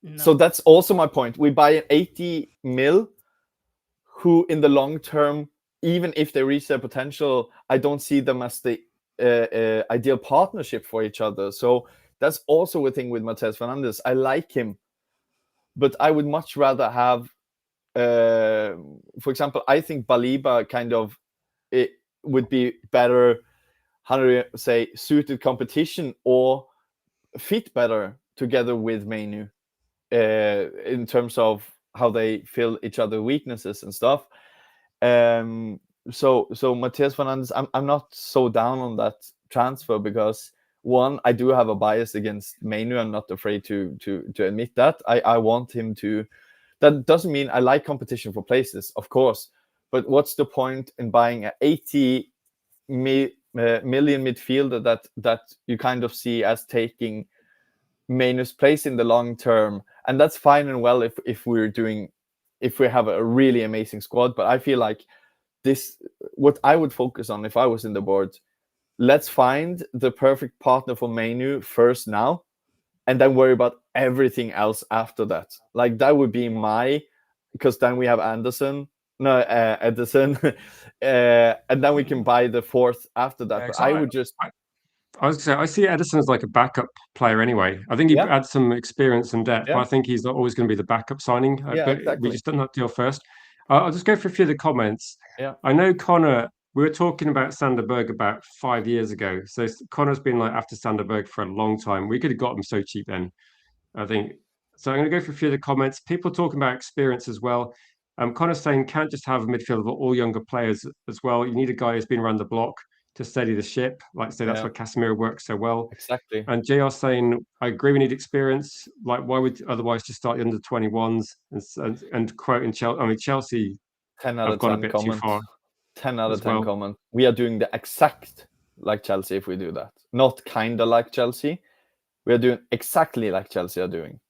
No. So that's also my point. We buy an 80 mil who in the long term, even if they reach their potential, I don't see them as the ideal partnership for each other. So that's also a thing with Mateus Fernandez. I like him, but I would much rather have, for example, I think Baliba kind of it would be better, how do you say, suited competition or fit better together with Mainu in terms of how they fill each other's weaknesses and stuff. So Mateus Fernandez, I'm not so down on that transfer because one, I do have a bias against Mainu. I'm not afraid to admit that. I want him to. That doesn't mean I like competition for places, of course. But what's the point in buying an 80 million midfielder that you kind of see as taking Mainu's place in the long term? And that's fine and well if we have a really amazing squad. But I feel like this, what I would focus on if I was in the board, let's find the perfect partner for Mainu first now, and then worry about everything else after that. Like that would be because then we have Edison, and then we can buy the fourth after that. Yeah, but I would just. I was going to say, I see Edison as like a backup player anyway. I think he adds some experience and depth, but I think he's always going to be the backup signing. But exactly. We just done that deal first. I'll just go for a few of the comments. Yeah. I know Connor, we were talking about Sanderberg about 5 years ago. So Connor's been like after Sanderberg for a long time. We could have got him so cheap then, I think. So I'm going to go for a few of the comments. People talking about experience as well. Connor's saying can't just have a midfield of all younger players as well. You need a guy who's been around the block to steady the ship. Like say, that's why Casemiro works so well. Exactly. And JR saying, I agree, we need experience. Like, why would otherwise just start the under 21s and quoting Chelsea? I mean, Chelsea 10 out of 10 gone a bit comment. too far. 10 out of 10 comment. We are doing the exact like Chelsea if we do that. Not kind of like Chelsea. We are doing exactly like Chelsea are doing.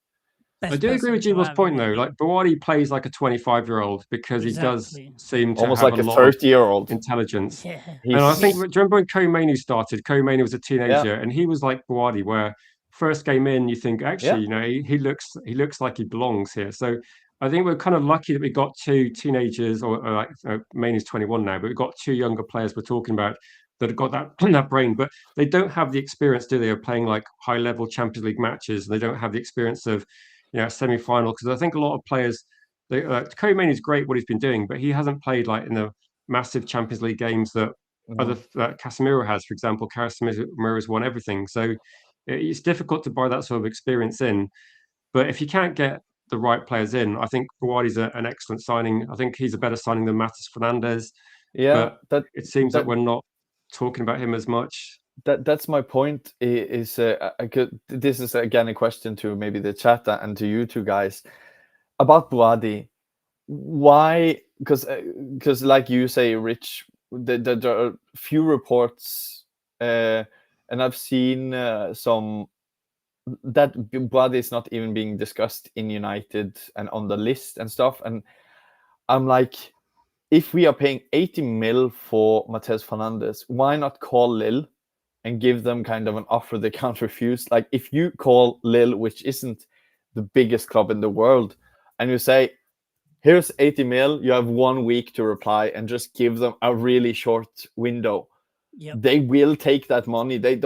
I do agree with Jibo's point though. Like Bawadi plays like a 25-year-old because he does seem to almost have like a lot 30-year-old intelligence. Yeah. And I think, do you remember when Koumeni started? Koumeni was a teenager, and he was like Bawadi, where first game in, you think actually, you know, he looks like he belongs here. So I think we're kind of lucky that we got two teenagers, or like Mainie's 21 now, but we've got two younger players we're talking about that have got that brain, but they don't have the experience, do they, of playing like high-level Champions League matches. They don't have the experience of semi-final, because I think a lot of players, Koumeni is great what he's been doing, but he hasn't played like in the massive Champions League games that Casemiro has. For example, Casemiro has won everything, so it's difficult to buy that sort of experience in. But if you can't get the right players in, I think Bawadi's an excellent signing. I think he's a better signing than Matheus Fernandez. Yeah, but it seems that we're not talking about him as much. That's my point. This is again a question to maybe the chat and to you two guys about Bawadi. Why? Because like you say, Rich, there are few reports, and I've seen some that Bawadi is not even being discussed in United and on the list and stuff. And I'm like, if we are paying 80 mil for Mateus Fernandez, why not call Lille and give them kind of an offer they can't refuse. Like if you call Lille, which isn't the biggest club in the world, and you say, here's 80 mil, you have 1 week to reply, and just give them a really short window. Yep. They will take that money. They're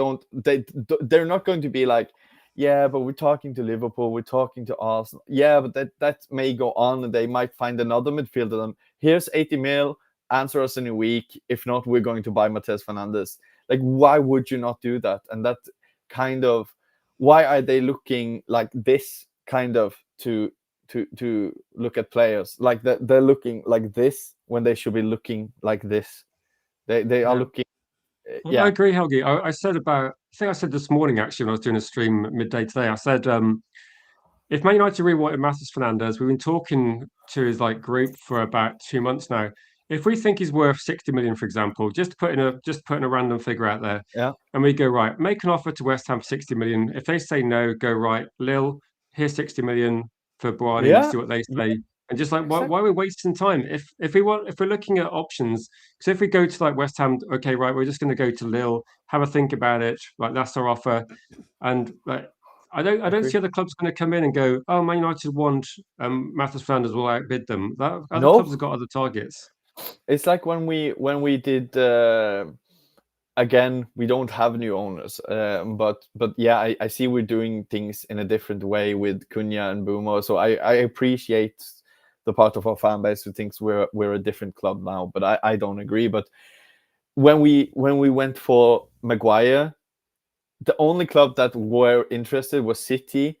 not going to be like, yeah, but we're talking to Liverpool, we're talking to Arsenal. Yeah, but that may go on, and they might find another midfielder. Then here's 80 mil, answer us in a week. If not, we're going to buy Matheus Fernandes. Like, why would you not do that? And that kind of, why are they looking like this kind of to look at players? Like they're looking like this when they should be looking like this. They are looking. Well, I agree, Helgi. I think I said this morning actually when I was doing a stream midday today. I said if Man United really wanted Matheus Fernandes, we've been talking to his like group for about 2 months now. If we think he's worth 60 million, for example, just putting a random figure out there, and we go right, make an offer to West Ham for 60 million. If they say no, go right, Lille, here's 60 million for Boadi, see what they say. And just like why are we wasting time? If we're looking at options, because if we go to like West Ham, okay, right, we're just going to go to Lille, have a think about it, like that's our offer, and like I don't see other clubs going to come in and go, oh, Man United want Matheus Fernandes, will outbid them. Other clubs have got other targets. It's like when we did. Again, we don't have new owners, but yeah, I see we're doing things in a different way with Cunha and Bumo. So I appreciate the part of our fan base who thinks we're a different club now, but I don't agree. But when we went for Maguire, the only club that were interested was City,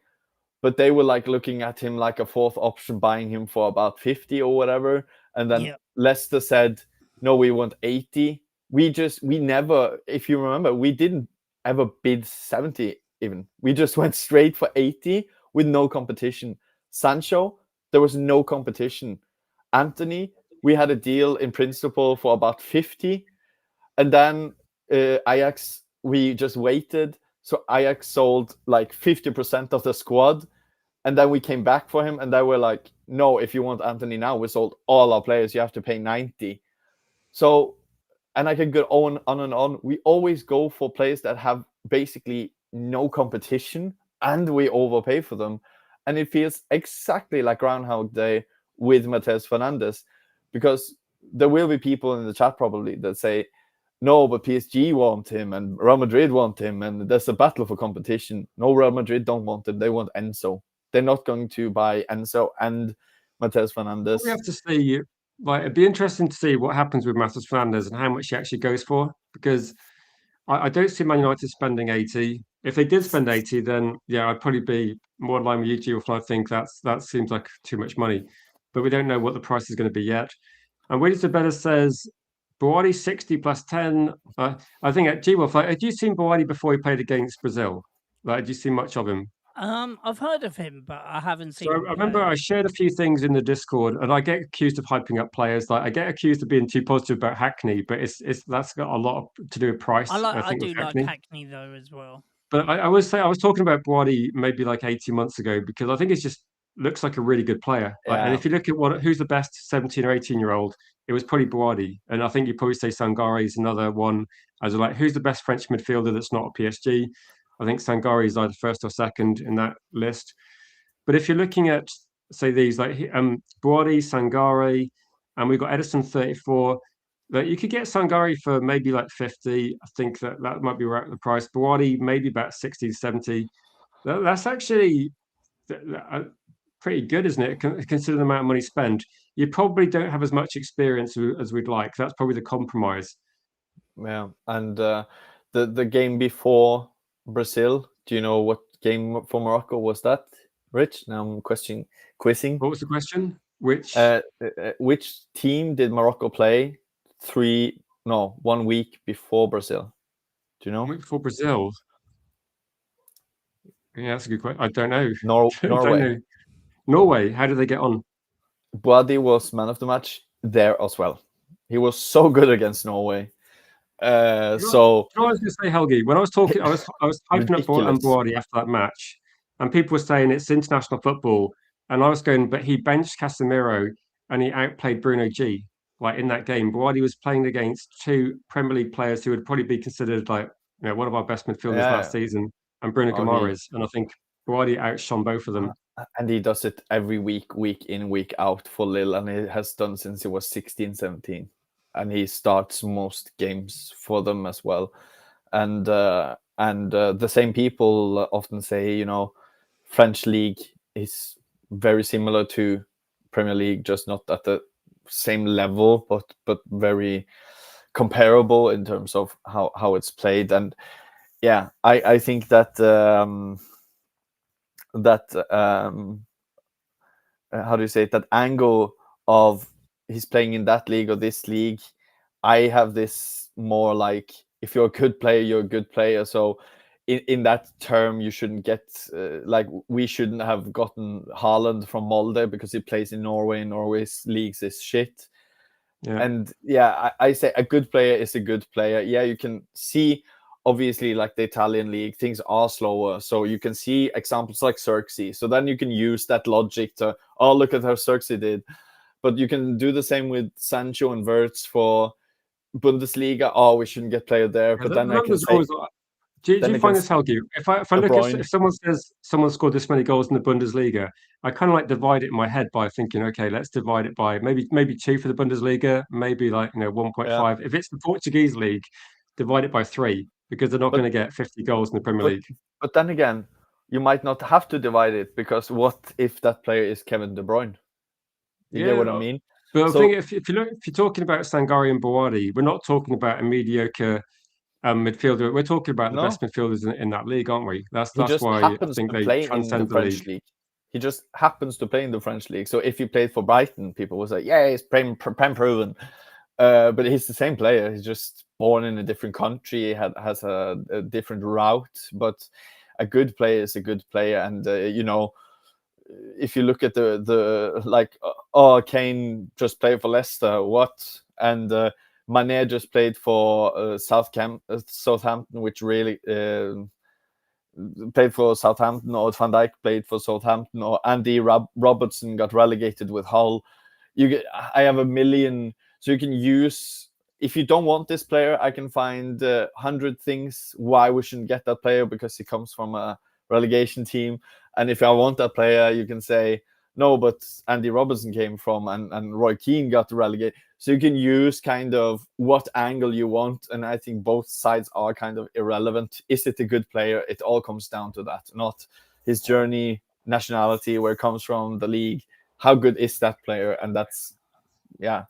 but they were like looking at him like a fourth option, buying him for about 50 or whatever. And then Leicester said, no, we want 80. We never, if you remember, we didn't ever bid 70 even. We just went straight for 80 with no competition. Sancho, there was no competition. Anthony, we had a deal in principle for about 50. And then Ajax, we just waited. So Ajax sold like 50% of the squad. And then we came back for him, and they were like, no, if you want Anthony now, we sold all our players. You have to pay 90. So, and I can go on and on. We always go for players that have basically no competition, and we overpay for them. And it feels exactly like Groundhog Day with Matheus Fernandes, because there will be people in the chat probably that say, no, but PSG want him and Real Madrid want him, and there's a battle for competition. No, Real Madrid don't want him. They want Enzo. They're not going to buy Enzo and Matheus Fernandes. We have to see. Like, it'd be interesting to see what happens with Matheus Fernandes and how much he actually goes for, because I don't see Man United spending 80. If they did spend 80, then yeah, I'd probably be more in line with you, Gio, if I think that seems like too much money. But we don't know what the price is going to be yet. And Willis Better says Boadi 60 plus 10. I think at G-Wolf, like, had you seen Boadi before he played against Brazil? Like, had you seen much of him? I've heard of him, but I haven't seen. So I remember I shared a few things in the Discord, and I get accused of hyping up players. Like I get accused of being too positive about Hackney, but it's that's got a lot to do with price. I do like Hackney though as well. But I would say I was talking about Boadi maybe like 18 months ago, because I think it just looks like a really good player. Like, and if you look at who's the best 17 or 18-year-old, it was probably Boadi. And I think you probably say Sangare is another one. As like, who's the best French midfielder that's not a PSG? I think Sangare is either first or second in that list. But if you're looking at, say, these like Boadi, Sangare, and we've got Edison 34, that you could get Sangare for maybe like 50. I think that might be right at the price. Boadi maybe about 60 to 70. That's actually pretty good, isn't it? Considering the amount of money spent. You probably don't have as much experience as we'd like. That's probably the compromise. Yeah, and the game before Brazil, do you know what game for Morocco was that, Rich? Now I'm quizzing. What was the question? Which team did Morocco play 1 week before Brazil? Do you know? 1 week before Brazil? Yeah, that's a good question. I don't know. Norway. Don't know. Norway. How did they get on? Boadi was man of the match there as well. He was so good against Norway. I was going to say, Helgi, when I was talking, I was hyping up Boadi after that match, and people were saying it's international football, and I was going, but he benched Casemiro and he outplayed Bruno G. Like in that game, Boadi was playing against two Premier League players who would probably be considered like one of our best midfielders last season, and Bruno Guimaraes. And I think Boadi outshone both of them. And he does it every week in, week out for Lille, and he has done since he was 16, 17. And he starts most games for them as well. And the same people often say, French league is very similar to Premier League, just not at the same level, but very comparable in terms of how it's played. And yeah, I think that how do you say it, that angle of he's playing in that league or this league, I have this more like, if you're a good player, you're a good player. So in that term, you shouldn't get like, we shouldn't have gotten Haaland from Molde because he plays in Norway, and Norway's leagues is shit. Yeah. And yeah, I say a good player is a good player. Yeah, you can see, obviously, like the Italian league, things are slower. So you can see examples like Xerxes. So then you can use that logic to, oh, look at how Xerxes did. But you can do the same with Sancho and Wirtz for Bundesliga. Oh, we shouldn't get player there. But then I can say... Do you find this, Helgi? If I look at, if someone says someone scored this many goals in the Bundesliga, I kind of like divide it in my head by thinking, okay, let's divide it by maybe 2 for the Bundesliga, maybe 1.5. Yeah. If it's the Portuguese league, divide it by 3, because they're not going to get 50 goals in the Premier League. But then again, you might not have to divide it, because what if that player is Kevin De Bruyne? You get what I mean? But I think if you're talking about Sangare and Boadi, we're not talking about a mediocre midfielder. We're talking about the best midfielders in that league, aren't we? That's why I think they transcend the French league. He just happens to play in the French league. So if he played for Brighton, people would say, yeah, he's prem proven. But he's the same player. He's just born in a different country. He has a different route. But a good player is a good player. And, if you look at Kane just played for Leicester, what? And Mané just played for Southampton, which really played for Southampton, or Van Dijk played for Southampton, or Andy Robertson got relegated with Hull. I have a million, so you can use. If you don't want this player, I can find 100 things why we shouldn't get that player, because he comes from a relegation team. And if I want that player, you can say, no, but Andy Robertson came from, and Roy Keane got relegated. So you can use kind of what angle you want. And I think both sides are kind of irrelevant. Is it a good player? It all comes down to that, not his journey, nationality, where it comes from, the league. How good is that player? And that's, yeah.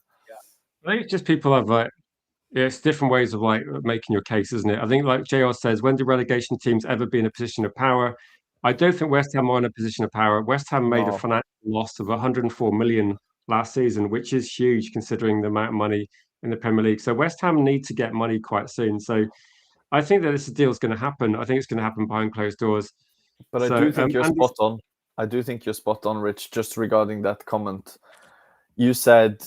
I think it's just people have it's different ways of making your case, isn't it? I think, like JR says, when do relegation teams ever be in a position of power? I don't think West Ham are in a position of power. West Ham made a financial loss of 104 million last season, which is huge considering the amount of money in the Premier League. So West Ham need to get money quite soon. So I think that this deal is going to happen. I think it's going to happen behind closed doors. But I do think you're spot on. I do think you're spot on, Rich, just regarding that comment. You said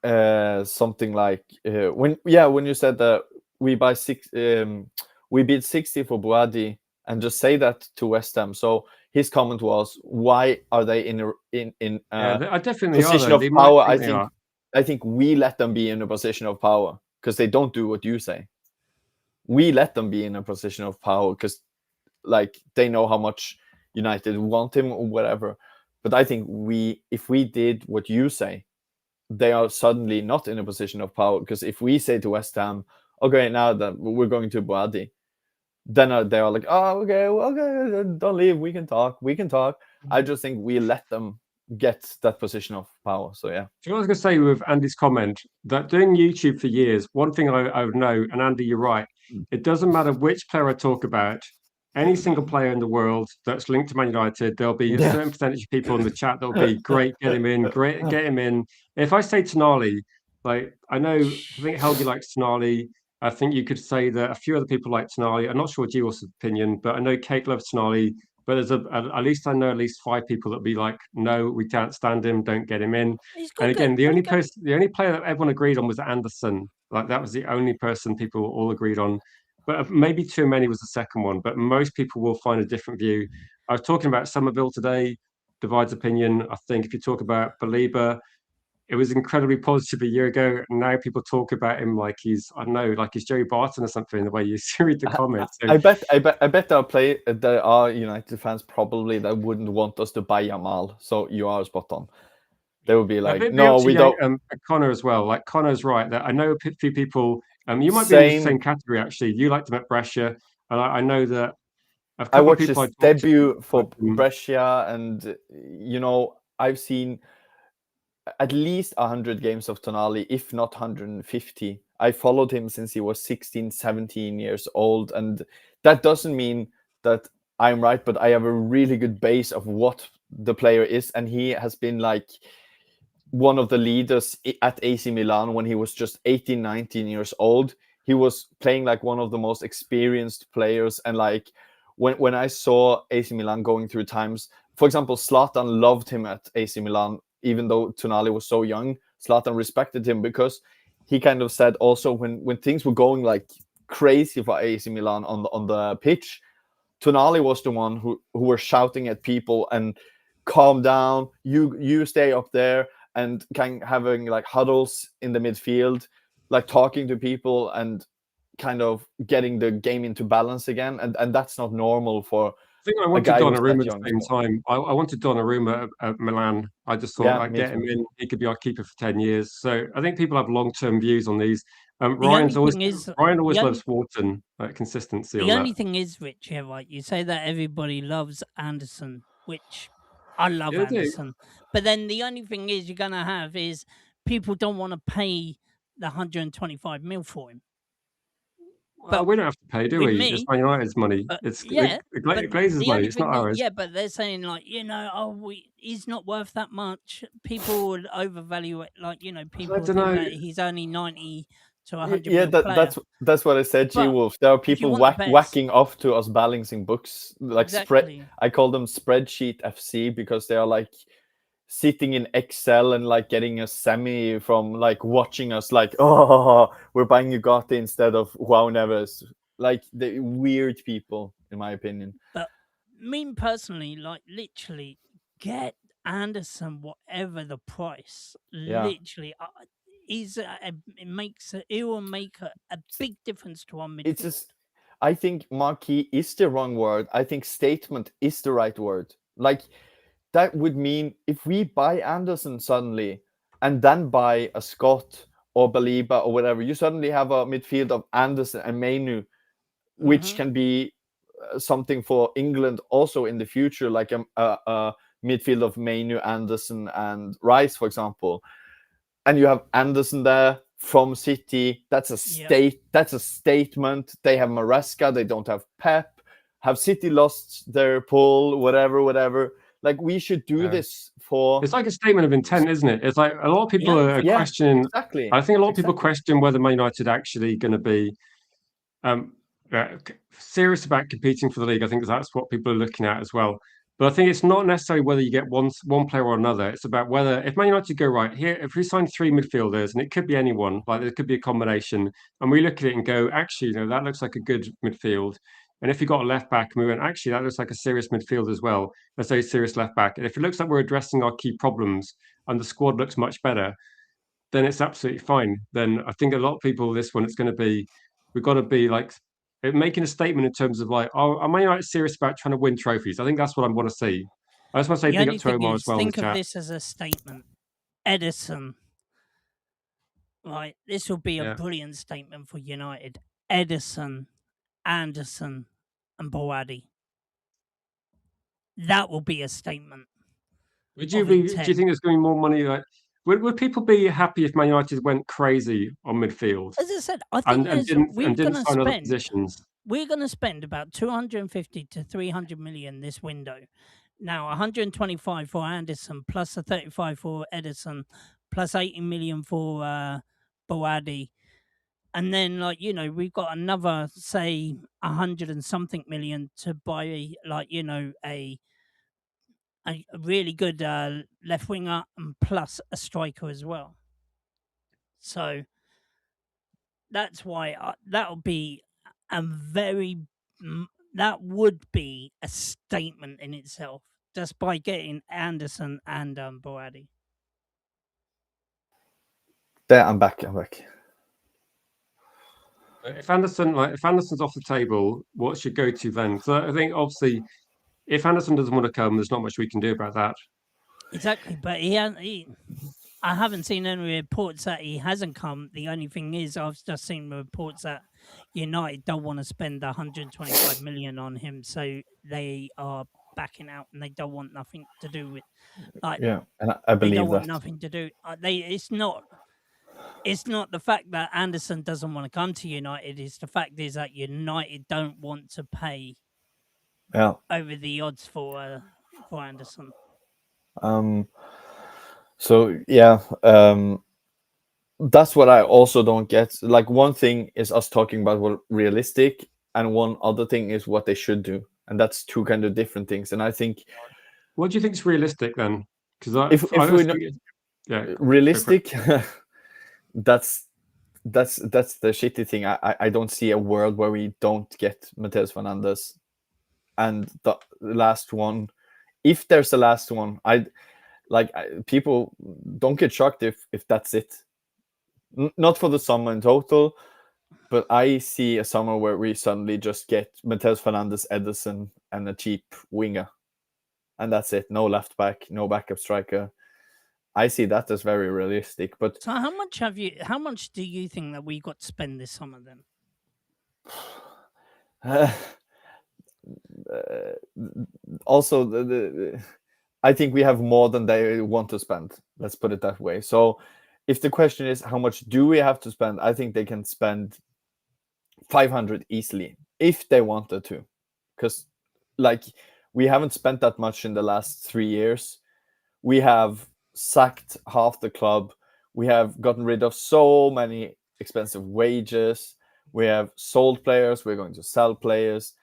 something like when you said that we bid 60 for Boadi, and just say that to West Ham. So his comment was, why are they in I definitely position of power? I think we let them be in a position of power because they don't do what you say. We let them be in a position of power because they know how much United want him or whatever. But I think if we did what you say, they are suddenly not in a position of power, because if we say to West Ham, okay, now that we're going to Boadi, then they are like, oh, okay, don't leave. We can talk. I just think we let them get that position of power. So, yeah. So I was going to say with Andy's comment that doing YouTube for years, one thing I would know, and Andy, you're right, it doesn't matter which player I talk about, any single player in the world that's linked to Man United, there'll be a certain percentage of people in the chat that'll be great, get him in, great, get him in. If I say Tonali, I think Helgi likes Tonali. I think you could say that a few other people like Tonali. I'm not sure Gios' opinion, but I know Kate loves Tonali. But there's at least 5 people that'll be like, no, we can't stand him, don't get him in. And again, the only player that everyone agreed on was Anderson. That was the only person people all agreed on. But maybe Tchouaméni was the second one. But most people will find a different view. I was talking about Somerville today, divides opinion. I think if you talk about Baliba, it was incredibly positive a year ago. And now people talk about him like he's, I don't know, like he's Joey Barton or something, the way you read the comments. So, I bet there are United fans probably that wouldn't want us to buy Yamal. So you are spot on. They would be like, no, we don't. Connor as well. Like Connor's right. That I know a few people. You might be in the Same. same category actually. You liked him at Brescia, and I know that a I couple of watched people I his talked to debut for liked him. Brescia, and I've seen at least 100 games of Tonali, if not 150. I followed him since he was 16, 17 years old. And that doesn't mean that I'm right, but I have a really good base of what the player is. And he has been like one of the leaders at AC Milan when he was just 18, 19 years old. He was playing like one of the most experienced players. And like when I saw AC Milan going through times, for example, Zlatan loved him at AC Milan, even though Tonali was so young. Zlatan respected him because he kind of said also when things were going like crazy for AC Milan on the pitch, Tonali was the one who were shouting at people and calm down, you stay up there, and kind of having like huddles in the midfield, like talking to people and kind of getting the game into balance again. And that's not normal for I think I a wanted guy who's Donnarumma that at young. the same time. I wanted Donnarumma at Milan. I just thought I'd Me get him too. in. He could be our keeper for 10 years. So I think people have long-term views on these. The only thing is, Ryan always loves Wharton, like consistency on the that. only thing is, Rich, yeah, right. You say that everybody loves Anderson, which I love Yeah, they do. Anderson. But then the only thing is you're gonna have is people don't want to pay the 125 mil for him. Well, we don't have to pay, do with we? me, It's Man United's money. It's yeah, the but Glazers' the money. only It's not thing is, ours. yeah, but they're saying like, he's not worth that much. People would overvalue it, like people I would don't think know. that he's only 90 to 100 Yeah, mil player. that's what I said, G But Wolf. There are if you people want the best, whacking off to us balancing books, like exactly. I call them spreadsheet FC because they are like sitting in Excel and like getting a semi from like watching us like, oh, we're buying Ugarte instead of Joao Neves. Like the weird people, in my opinion. But me personally, like literally, get Anderson whatever the price. Yeah. Literally, it will make a big difference to our midfield. It's just, I think marquee is the wrong word. I think statement is the right word. Like that would mean if we buy Anderson suddenly and then buy a Scott or Baliba or whatever, you suddenly have a midfield of Anderson and Mainu, which can be something for England also in the future, like a midfield of Mainu, Anderson, and Rice, for example. And you have Anderson there from City. That's a That's a statement. They have Maresca. They don't have Pep. Have City lost their pull? Whatever. Like we should do this for. It's like a statement of intent, isn't it? It's like a lot of people are questioning. Exactly. I think a lot of people question whether Man United actually going to be serious about competing for the league. I think that's what people are looking at as well. But I think it's not necessarily whether you get one player or another. It's about whether if Man United go right here, if we sign 3 midfielders, and it could be anyone, like there could be a combination, and we look at it and go, actually, that looks like a good midfield. And if you got a left back, and we went, actually, that looks like a serious midfield as well. Let's say serious left back. And if it looks like we're addressing our key problems and the squad looks much better, then it's absolutely fine. Then I think a lot of people, this one, it's going to be, we've got to be like making a statement in terms of like, oh, am I like serious about trying to win trophies? I think that's what I want to see. I just want to say big up to Omar as well. Think of this as a statement. Edison. Right, this will be a brilliant statement for United. Edison, Anderson, and Boadi. That will be a statement. Do you think there's going to be more money? Like, would people be happy if Man United went crazy on midfield? As I said, I think we're going to spend. We're going to spend about 250 to 300 million this window. Now, 125 for Anderson, plus a 35 for Edison, plus 80 million for Boadi. And then, we've got another, say, 100 and something million to buy, a really good left winger and plus a striker as well. So that's why that would be a statement in itself, just by getting Anderson and Boadi. There, I'm back. If Anderson's off the table, what's your go-to then? So I think obviously, if Anderson doesn't want to come, there's not much we can do about that. Exactly, but I haven't seen any reports that he hasn't come. The only thing is, I've just seen reports that United don't want to spend 125 million on him, so they are backing out and they don't want nothing to do with. Yeah, and I They believe don't want that. nothing to do. It's not the fact that Anderson doesn't want to come to United. It's the fact is that United don't want to pay over the odds for Anderson. So yeah, that's what I also don't get. Like, one thing is us talking about what realistic, and one other thing is what they should do, and that's two kind of different things. And I think, what do you think is realistic then? Because if we know, realistic, that's the shitty thing. I don't see a world where we don't get Mateus Fernandes, and the last one, if there's a last one, people don't get shocked if that's it. Not for the summer in total, but I see a summer where we suddenly just get Mateus Fernandes, Ederson, and a cheap winger, and that's it. No left back, no backup striker. I see that as very realistic. But so how much do you think that we got to spend this summer then? Also, I think we have more than they want to spend. Let's put it that way. So if the question is how much do we have to spend, I think they can spend 500 easily if they wanted to, because we haven't spent that much in the last 3 years. We have sacked half the club. We have gotten rid of so many expensive wages. We have sold players. We're going to sell players.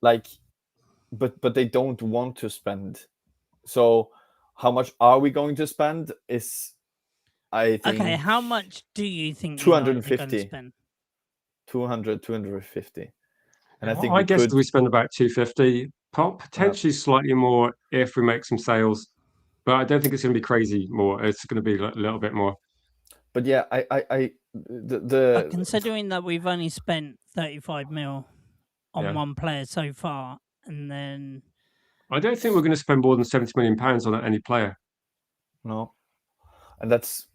But they don't want to spend. So how much are we going to spend is, I think... Okay, how much do you think 250. United are going to spend? 200, 250. And I think I guess we spend about 250, potentially slightly more if we make some sales, but I don't think it's going to be crazy more. It's going to be a little bit more. But yeah, But considering that we've only spent 35 mil on one player so far, and then I don't think we're going to spend more than £70 million on any player. No, and that's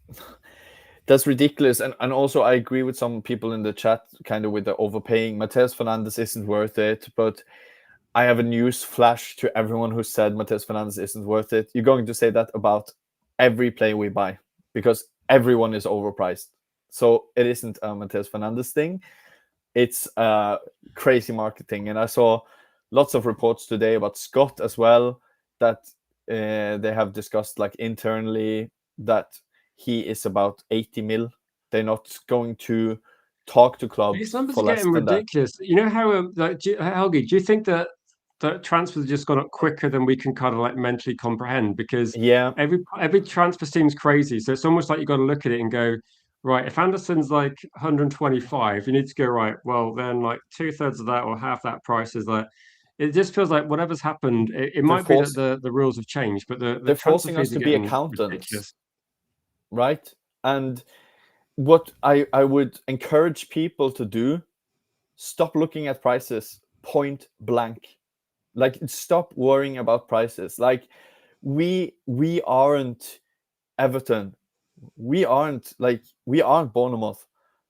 ridiculous. And also, I agree with some people in the chat, kind of with the overpaying. Mateus Fernandes isn't worth it, but I have a news flash to everyone who said Mateus Fernandes isn't worth it. You're going to say that about every player we buy, because everyone is overpriced. So it isn't a Mateus Fernandes thing. It's a crazy marketing. And I saw lots of reports today about Scott as well, that they have discussed internally that he is about 80 mil. They're not going to talk to clubs. These numbers are getting ridiculous. You know how, Helgi, do you think that transfers have just gone up quicker than we can kind of mentally comprehend? Because every transfer seems crazy. So it's almost like you've got to look at it and go, right, if Anderson's 125, you need to go, right, well, then 2/3 of that or half that price is it just feels like whatever's happened, it might be that the rules have changed, but the transfer fees are getting ridiculous. Right? And what I would encourage people to do, stop looking at prices point blank. Stop worrying about prices. We aren't Everton. We aren't Bournemouth.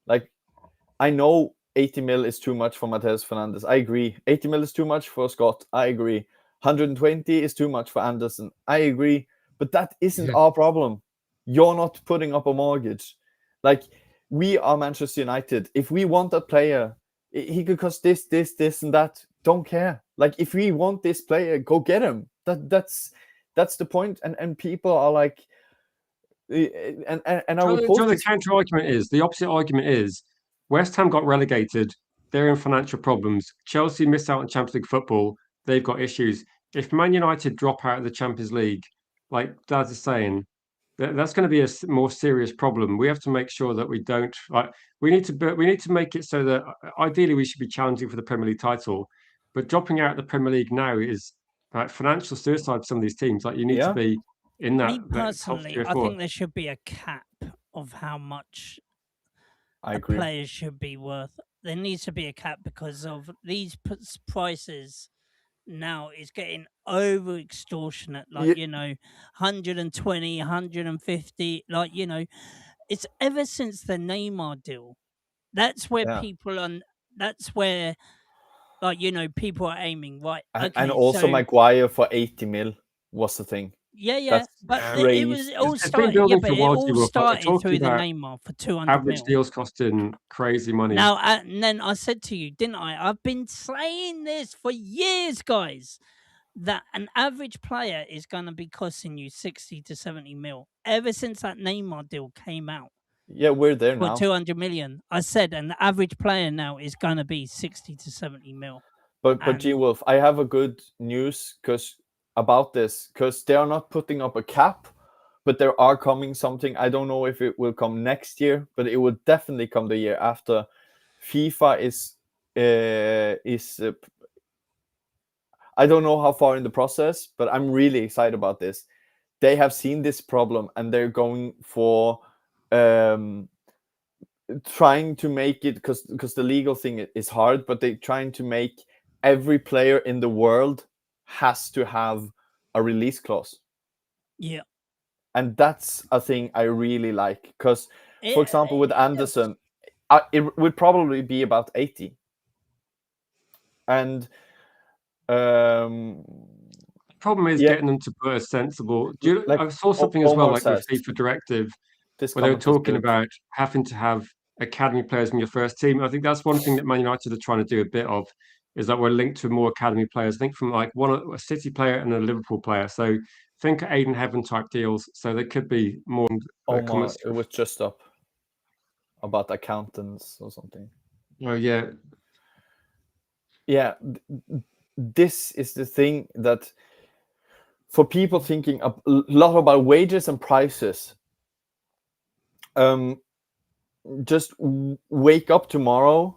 I know 80 mil is too much for Mateus Fernandes. I agree. 80 mil is too much for Scott. I agree. 120 is too much for Anderson. I agree. But that isn't our problem. You're not putting up a mortgage. We are Manchester United. If we want a player, he could cost this, and that. Don't care. If we want this player, go get him. That's the point. And people are and I would post the counter argument is, the opposite argument is, West Ham got relegated. They're in financial problems. Chelsea missed out on Champions League football. They've got issues. If Man United drop out of the Champions League, like Daz is saying, that's going to be a more serious problem. We have to make sure that we don't. We need to make it so that ideally we should be challenging for the Premier League title, but dropping out of the Premier League now is financial suicide for some of these teams. You need to be in that. Me personally, I think there should be a cap of how much I a agree. player should be worth. There needs to be a cap because of these prices now is getting over extortionate, like, Ye- 120, 150, like, it's ever since the Neymar deal. That's where Yeah. people on that's where, like, people are aiming, right? And Okay, also so Maguire for 80 mil was the thing. yeah, That's but crazy. it all It's been started, yeah, building but for a it while, all G-Wolf, but we're started talking through the about Neymar for 200 average mil. deals costing crazy money. Now, and then I said to you, didn't I? I've been saying this for years, guys, that an average player is going to be costing you 60 to 70 mil. Ever since that Neymar deal came out Yeah, we're there for now. 200 million, I said an average player now is going to be 60 to 70 mil. But And G Wolf, I have a good news about this because they are not putting up a cap, but there are coming something. I don't know if it will come next year, but it will definitely come the year after. FIFA is I don't know how far in the process, but I'm really excited about this. They have seen this problem and they're going for trying to make it because the legal thing is hard, but they're trying to make every player in the world has to have a release clause. yeah, And that's a thing I really like because, for example, with it does. Anderson, it would probably be about 80. And um, Problem is yeah, getting them to put a sensible. like I saw something as well, Omar like with says, FIFA Directive, this where they were comment was talking good. about having to have academy players in your first team. I think that's one thing that Man United are trying to do a bit of, is that we're linked to more academy players. I think from like a City player and a Liverpool player. So think Aiden Heaven type deals. So there could be more Omar, comments. it was just up about accountants or something. Oh yeah, Yeah, this is the thing that for people thinking a lot about wages and prices, just wake up tomorrow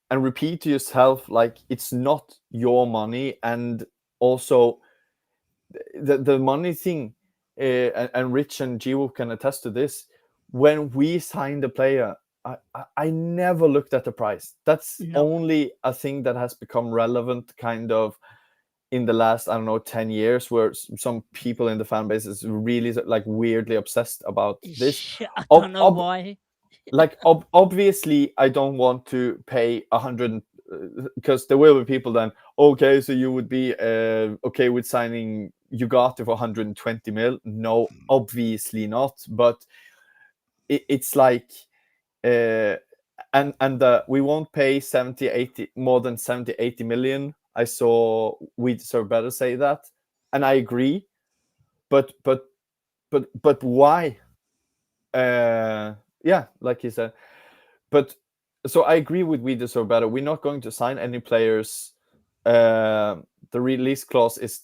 and repeat to yourself like it's not your money. And also the money thing, and Rich and Jiwo can attest to this. When we signed a player, I never looked at the price. That's No, only a thing that has become relevant kind of in the last, I don't know, 10 years, where some people in the fan base is really like weirdly obsessed about this. I don't know why. Obviously I don't want to pay 100, because there will be people then, okay, so you would be okay with signing Ugarte for 120 mil. No, obviously not, but it's like we won't pay 70 80 more than 70 80 million. I saw We Deserve Better say that, and I agree, but why? Yeah, like you said. But so I agree with We Deserve Better. We're not going to sign any players. The release clause is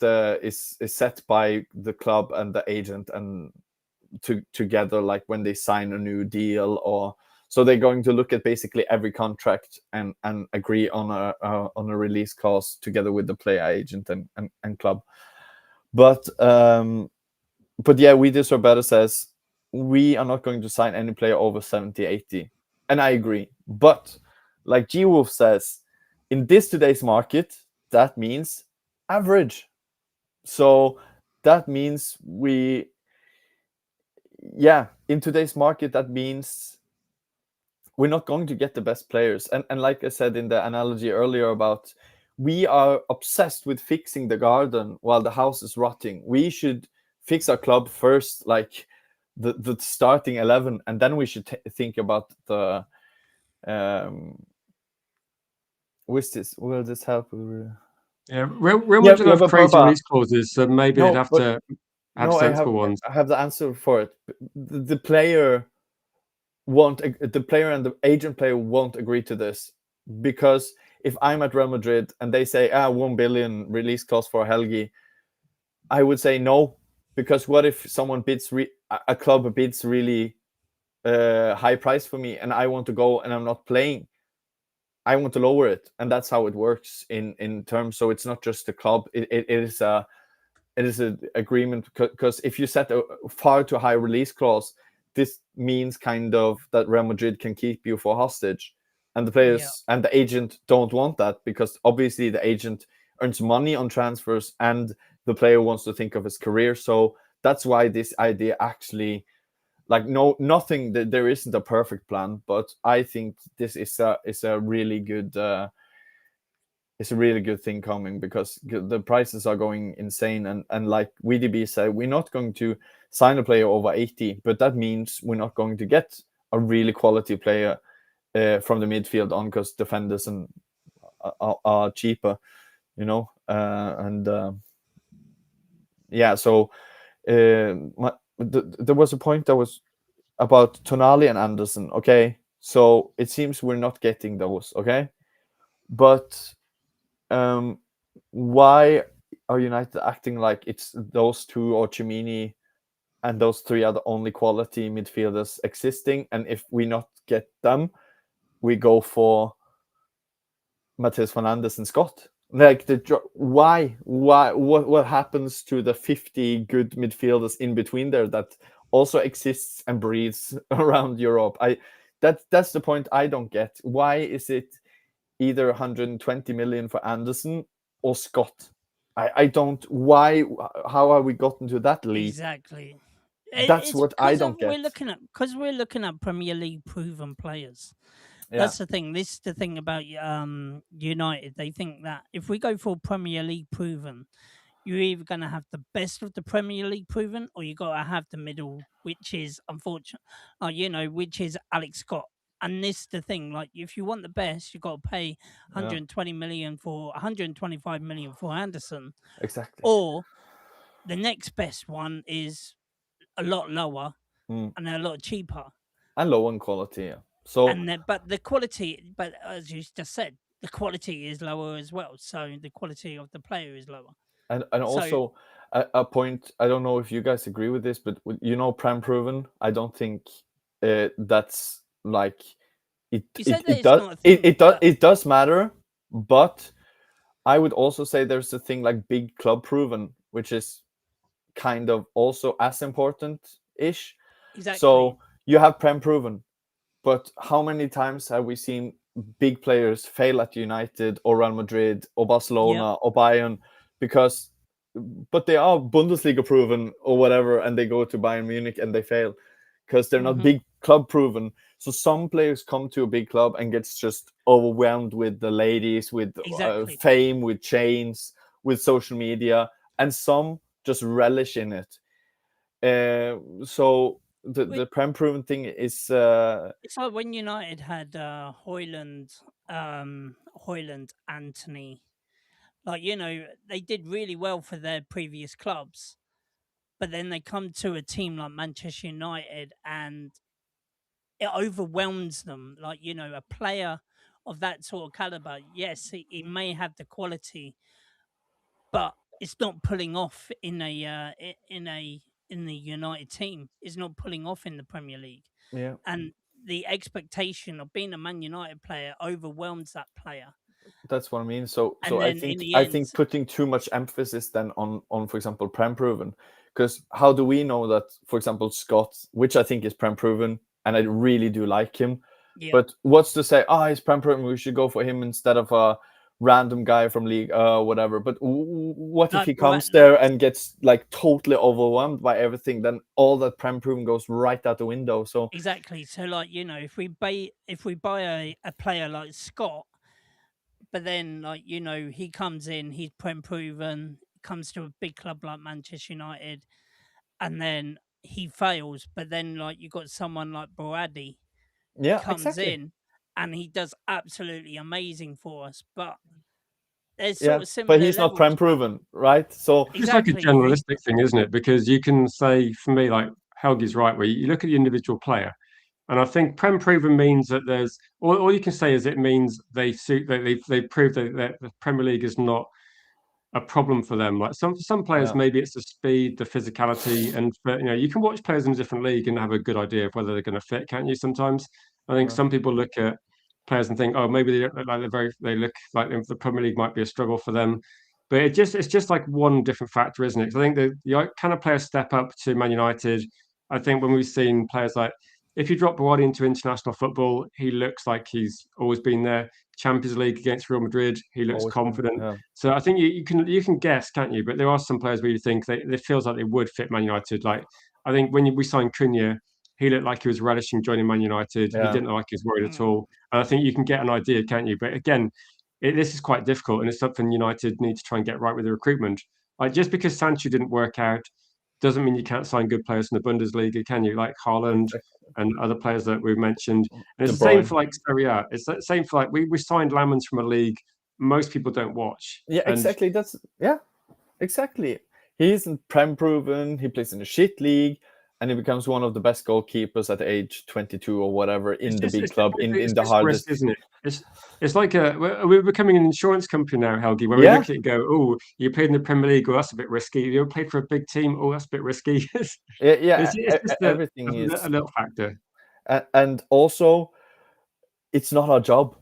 set by the club and the agent, and together, like when they sign a new deal, or so they're going to look at basically every contract and agree on a release clause together with the player agent and club. But yeah, We Deserve Better says we are not going to sign any player over 70 80, and I agree. But like G Wolf says, in today's market, that means average. So that means in today's market, that means we're not going to get the best players. And like I said in the analogy earlier about, we are obsessed with fixing the garden while the house is rotting. We should fix our club first, like the starting 11, and then we should think about the will this help? yeah. Real Madrid have crazy But release clauses, so maybe they'd no, have but to have no, sensible ones. I have the answer for it. The player the player and the agent player won't agree to this, because if I'm at Real Madrid and they say 1 billion release clause for Helgi, I would say no, because what if someone bids a club bids really high price for me and I want to go and I'm not playing? I want to lower it, and that's how it works in terms. So it's not just the club; it is an agreement, because if you set a far too high release clause, this means kind of that Real Madrid can keep you for hostage, and the players and the agent don't want that, because obviously the agent earns money on transfers and the player wants to think of his career. So that's why this idea actually, like, nothing, that there isn't a perfect plan, but I think this is a really good it's a really good thing coming, because the prices are going insane, and like VDB said, we're not going to sign a player over 80, but that means we're not going to get a really quality player from the midfield on, because defenders and are cheaper, you know. So there was a point that was about Tonali and Anderson. Okay, so it seems we're not getting those. Okay, but why are United acting like it's those two, or Chimini, and those three are the only quality midfielders existing? And if we not get them, we go for Matheus Fernandes and Scott. Like, why? What happens to the 50 good midfielders in between there that also exists and breathes around Europe? That's the point I don't get. Why is it either 120 million for Anderson or Scott? I don't. Why? How are we gotten to that league? Exactly. That's It's what I because don't get. we're looking at Premier League proven players. Yeah, That's the thing. This is the thing about United. They think that if we go for Premier League proven, you're either going to have the best of the Premier League proven, or you got to have the middle, which is unfortunate. Which is Alex Scott. And this is the thing. Like, if you want the best, you got to pay 120 million for 125 million for Anderson, exactly. or the next best one is a lot lower and a lot cheaper and low in quality. Yeah. So, but the quality, but as you just said, the quality is lower as well. So the quality of the player is lower. And also a point, I don't know if you guys agree with this, but Prem proven, I don't think that's like it. It does matter, but I would also say there's a thing like big club proven, which is kind of also as important ish. Exactly. So you have Prem proven, but how many times have we seen big players fail at United or Real Madrid or Barcelona or Bayern, but they are Bundesliga proven or whatever, and they go to Bayern Munich and they fail because they're not big club proven. So some players come to a big club and gets just overwhelmed with the ladies, with fame, with chains, with social media, and some just relish in it. So the Prem proven thing is it's like when United had Højlund, Anthony. Like, they did really well for their previous clubs, but then they come to a team like Manchester United and it overwhelms them. Like, a player of that sort of caliber, yes, he may have the quality, but it's not pulling off in the United team. It's not pulling off in the Premier League. Yeah. And the expectation of being a Man United player overwhelms that player. That's what I mean. So I think putting too much emphasis then on for example Prem proven, because how do we know that, for example, Scott, which I think is Prem proven, and I really do like him, but what's to say, he's Prem proven, we should go for him instead of a random guy from league whatever. But what if he comes there and gets like totally overwhelmed by everything? Then all that Prem proven goes right out the window. So exactly. So like, if we buy a player like Scott, but then, like, he comes in, he's Prem proven, comes to a big club like Manchester United, and then he fails. But then, like, you got someone like Boradi, comes in, and he does absolutely amazing for us. But there's sort of similar. But he's not Prem proven, right? So it's like a generalistic thing, isn't it? Because you can say, for me, like Helgi's right, where you look at the individual player. And I think Prem proven means that there's all you can say is it means they prove that the Premier League is not a problem for them. Like some players, maybe it's the speed, the physicality, and you can watch players in a different league and have a good idea of whether they're going to fit, can't you? Sometimes I think some people look at players and think, oh, maybe they don't look like they look like the Premier League might be a struggle for them. But it's just like one different factor, isn't it? Because I think the kind of players step up to Man United. I think when we've seen players like, if you drop Bardi into international football, he looks like he's always been there. Champions League against Real Madrid, he looks Always confident. yeah. So I think you can guess, can't you? But there are some players where you think it feels like they would fit Man United. Like I think when we signed Cunha, he looked like he was relishing joining Man United. He didn't look like he was worried at all. And I think you can get an idea, can't you? But again, this is quite difficult, and it's something United need to try and get right with the recruitment. Like just because Sancho didn't work out doesn't mean you can't sign good players from the Bundesliga, can you? Like Haaland and other players that we've mentioned. And it's the same for like Serie A. It's the same for like we signed Lamens from a league most people don't watch. Yeah, exactly. Exactly. He isn't prem proven. He plays in a shit league, and he becomes one of the best goalkeepers at age 22 or whatever in the big club in the hardest, risk, isn't it? It's like we're becoming an insurance company now, Helgi, where we look at it and go, oh, you played in the Premier League, oh, that's a bit risky. You played for a big team, oh, that's a bit risky. It's just everything is a little factor. And also, it's not our job.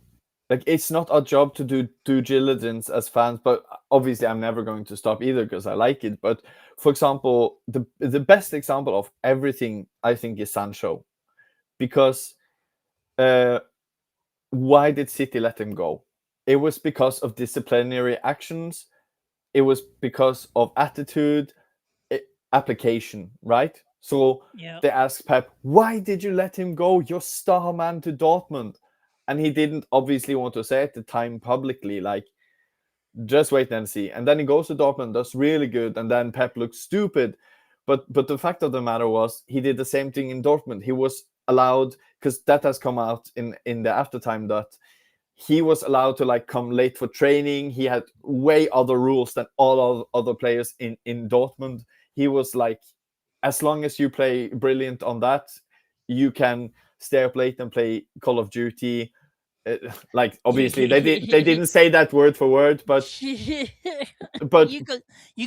Like, it's not our job to do due diligence as fans, but obviously I'm never going to stop either because I like it. But for example, the best example of everything, I think, is Sancho. Because why did City let him go? It was because of disciplinary actions. It was because of attitude, application, right? So they asked Pep, why did you let him go? Your star man to Dortmund. And he didn't obviously want to say at the time publicly, like, just wait and see. And then he goes to Dortmund, does really good, and then Pep looks stupid. But the fact of the matter was, he did the same thing in Dortmund. He was allowed, because that has come out in the aftertime, that he was allowed to like come late for training. He had way other rules than all other players in Dortmund. He was like, as long as you play brilliant on that, you can stay up late and play Call of Duty. Like, obviously they didn't say that word for word, but you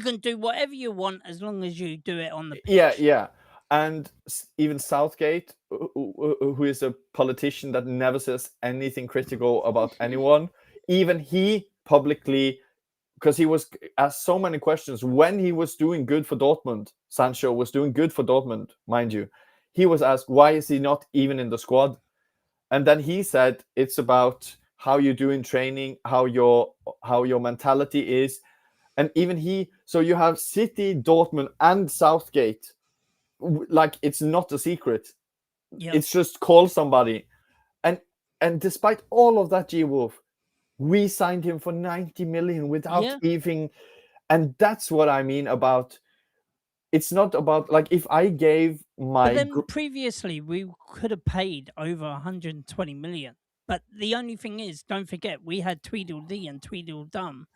can do whatever you want as long as you do it on the pitch. Yeah. And even Southgate, who is a politician that never says anything critical about anyone, even he publicly, because he was asked so many questions when he was doing good for Dortmund. Sancho was doing good for Dortmund, mind you. He was asked, why is he not even in the squad? And then he said, it's about how you do in training, how your mentality is. And even so you have City, Dortmund, and Southgate. Like, it's not a secret. Yep. It's just call somebody. And despite all of that, G-Wolf, we signed him for 90 million without even... And that's what I mean about... It's not about, like, if I gave my... But then previously, we could have paid over 120 million. But the only thing is, don't forget, we had Tweedledee and Tweedledum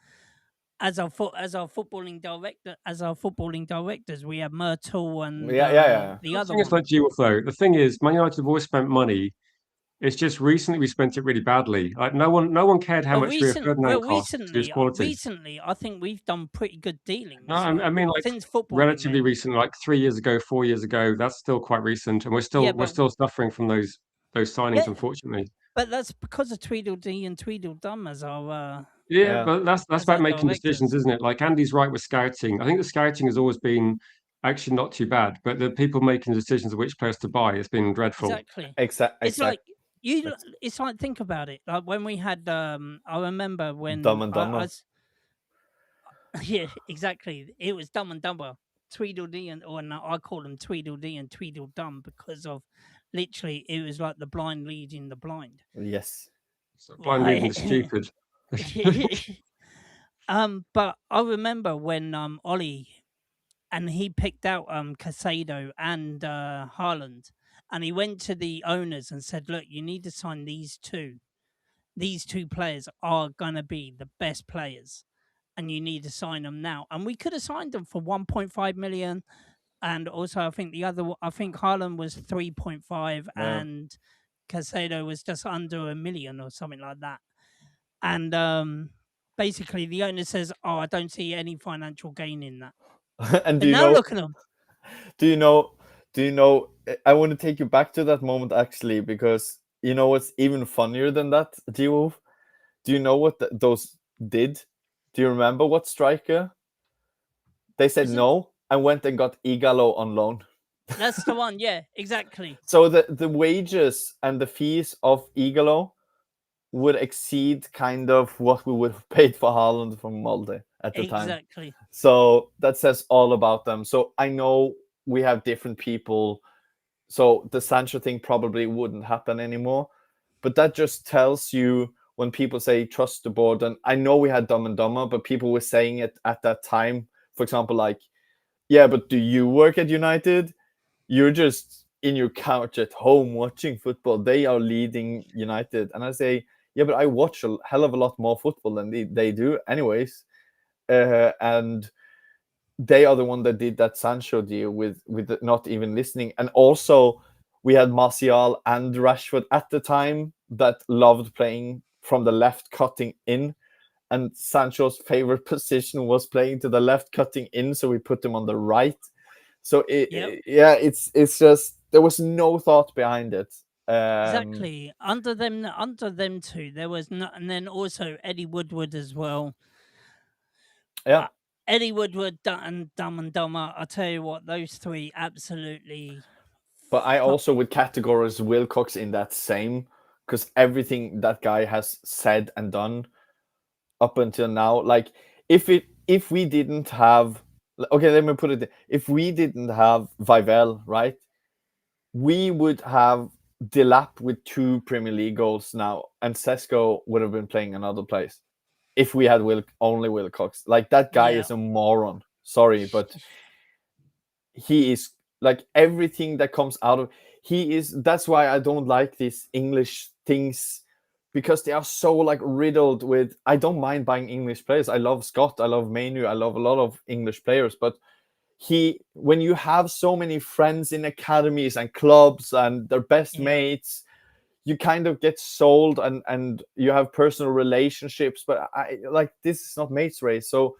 as our footballing directors. We had Myrtle and the other one. It's like G-Wolf, though. The thing is, Man United have always spent money. It's just recently we spent it really badly. Like no one cared how much Rio Ferdinand cost to his quality. Recently, I think we've done pretty good dealings. No, I mean, like, since football, relatively recent, like 3 years ago, 4 years ago. That's still quite recent, and we're still suffering from those signings, unfortunately. But that's because of Tweedledee and Tweedledum as our. But that's about making decisions, isn't it? Like Andy's right with scouting. I think the scouting has always been actually not too bad, but the people making decisions of which players to buy has been dreadful. Exactly. It's like it's like, think about it. Like when we had, I remember when Dumb and Dumber. Yeah, exactly. It was Dumb and Dumber. Tweedledee I call them Tweedledee and Tweedledum because of literally it was like the blind leading the blind. Yes. So blind leading the stupid. But I remember when Ollie and he picked out Casado and Haaland, and he went to the owners and said, look, you need to sign these two. These two players are gonna be the best players, and you need to sign them now. And we could have signed them for 1.5 million. And also, I think Haaland was 3.5 and Casado was just under $1 million or something like that. And basically, the owner says, "Oh, I don't see any financial gain in that." And look at them. Do you know? I want to take you back to that moment actually, because you know what's even funnier than that, G-Wolf? Do you know what those did? Do you remember what striker? They said no and went and got Igalo on loan. That's the one. Yeah, exactly. So the wages and the fees of Igalo would exceed kind of what we would have paid for Haaland from Molde at the time. Exactly. So that says all about them. So I know we have different people. So the Sancho thing probably wouldn't happen anymore. But that just tells you when people say trust the board. And I know we had Dumb and Dumber, but people were saying it at that time. For example, like, yeah, but do you work at United? You're just in your couch at home watching football. They are leading United. And I say, yeah, but I watch a hell of a lot more football than they do anyways. And they are the one that did that Sancho deal with not even listening. And also we had Martial and Rashford at the time that loved playing from the left, cutting in. And Sancho's favorite position was playing to the left, cutting in. So we put him on the right. So it's just there was no thought behind it. Exactly. Under them two, there was not, and then also Eddie Woodward as well. Yeah. Eddie Woodward and Dumb and Dumber. I'll tell you what, those three absolutely. But I also would categorize Wilcox in that same, because everything that guy has said and done up until now, like if we didn't have, okay, let me put it, if we didn't have Vivel, right, we would have Delap with 2 Premier League goals now, and Sesko would have been playing another place if we had only Wilcox. Like, that guy is a moron. Sorry, but he is, like, everything that comes out of that's why I don't like these English things, because they are so, like, riddled with, I don't mind buying English players. I love Scott, I love Manu, I love a lot of English players, but when you have so many friends in academies and clubs and their best mates, you kind of get sold, and you have personal relationships. But this is not mates race. So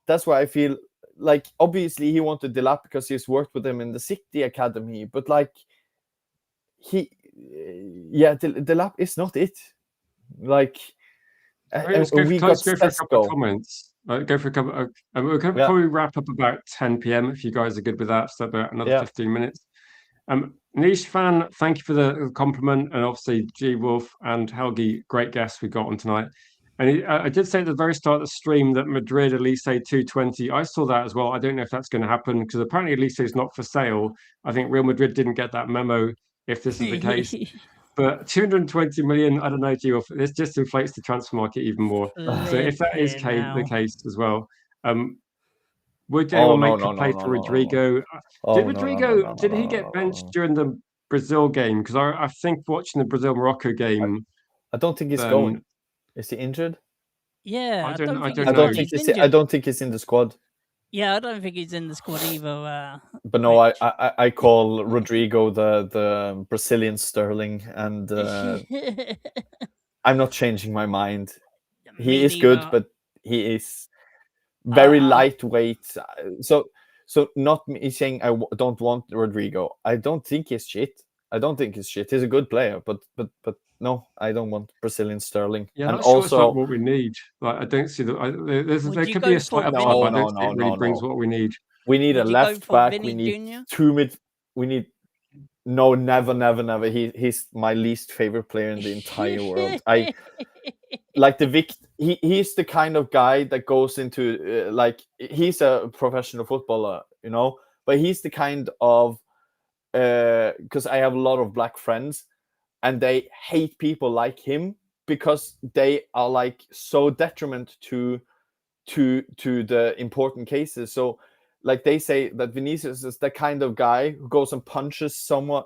that's why I feel like, obviously he wanted Delap because he's worked with him in the City Academy, but like Delap is not it. Like, Let's go for a couple of comments. Go for a couple. We'll probably wrap up about 10 p.m. if you guys are good with that. So about another 15 minutes. Niche fan, thank you for the compliment, and obviously G Wolf and Helgi, great guests we got on tonight. And I did say at the very start of the stream that Madrid Elise 220. I saw that as well. I don't know if that's going to happen, because apparently Elise is not for sale. I think Real Madrid didn't get that memo, if this is the case. But 220 million, I don't know, G Wolf, this just inflates the transfer market even more. So if that is the case as well, would anyone make a play for Rodrigo? Did Rodrigo, did he get benched during the Brazil game? Because I think watching the Brazil-Morocco game, I don't think he's going. Is he injured? Yeah, I don't know. I don't think he's in the squad. Yeah, I don't think he's in the squad either. But no, I call Rodrigo the Brazilian Sterling, and I'm not changing my mind. He is good, but he is very lightweight. So not me saying I don't want Rodrigo. I don't think he's shit. He's a good player, but no, I don't want Brazilian Sterling. Yeah, and I'm also, also, it's not what we need. Like, I don't see that. There could be a slight upside, but I don't think it really brings what we need. We need a left back. We need 2 mid. We need never. He's my least favorite player in the entire world. I like the Vic. He's the kind of guy that goes into he's a professional footballer, but he's the kind of because I have a lot of black friends, and they hate people like him because they are like so detriment to the important cases. So like they say that Vinicius is the kind of guy who goes and punches someone,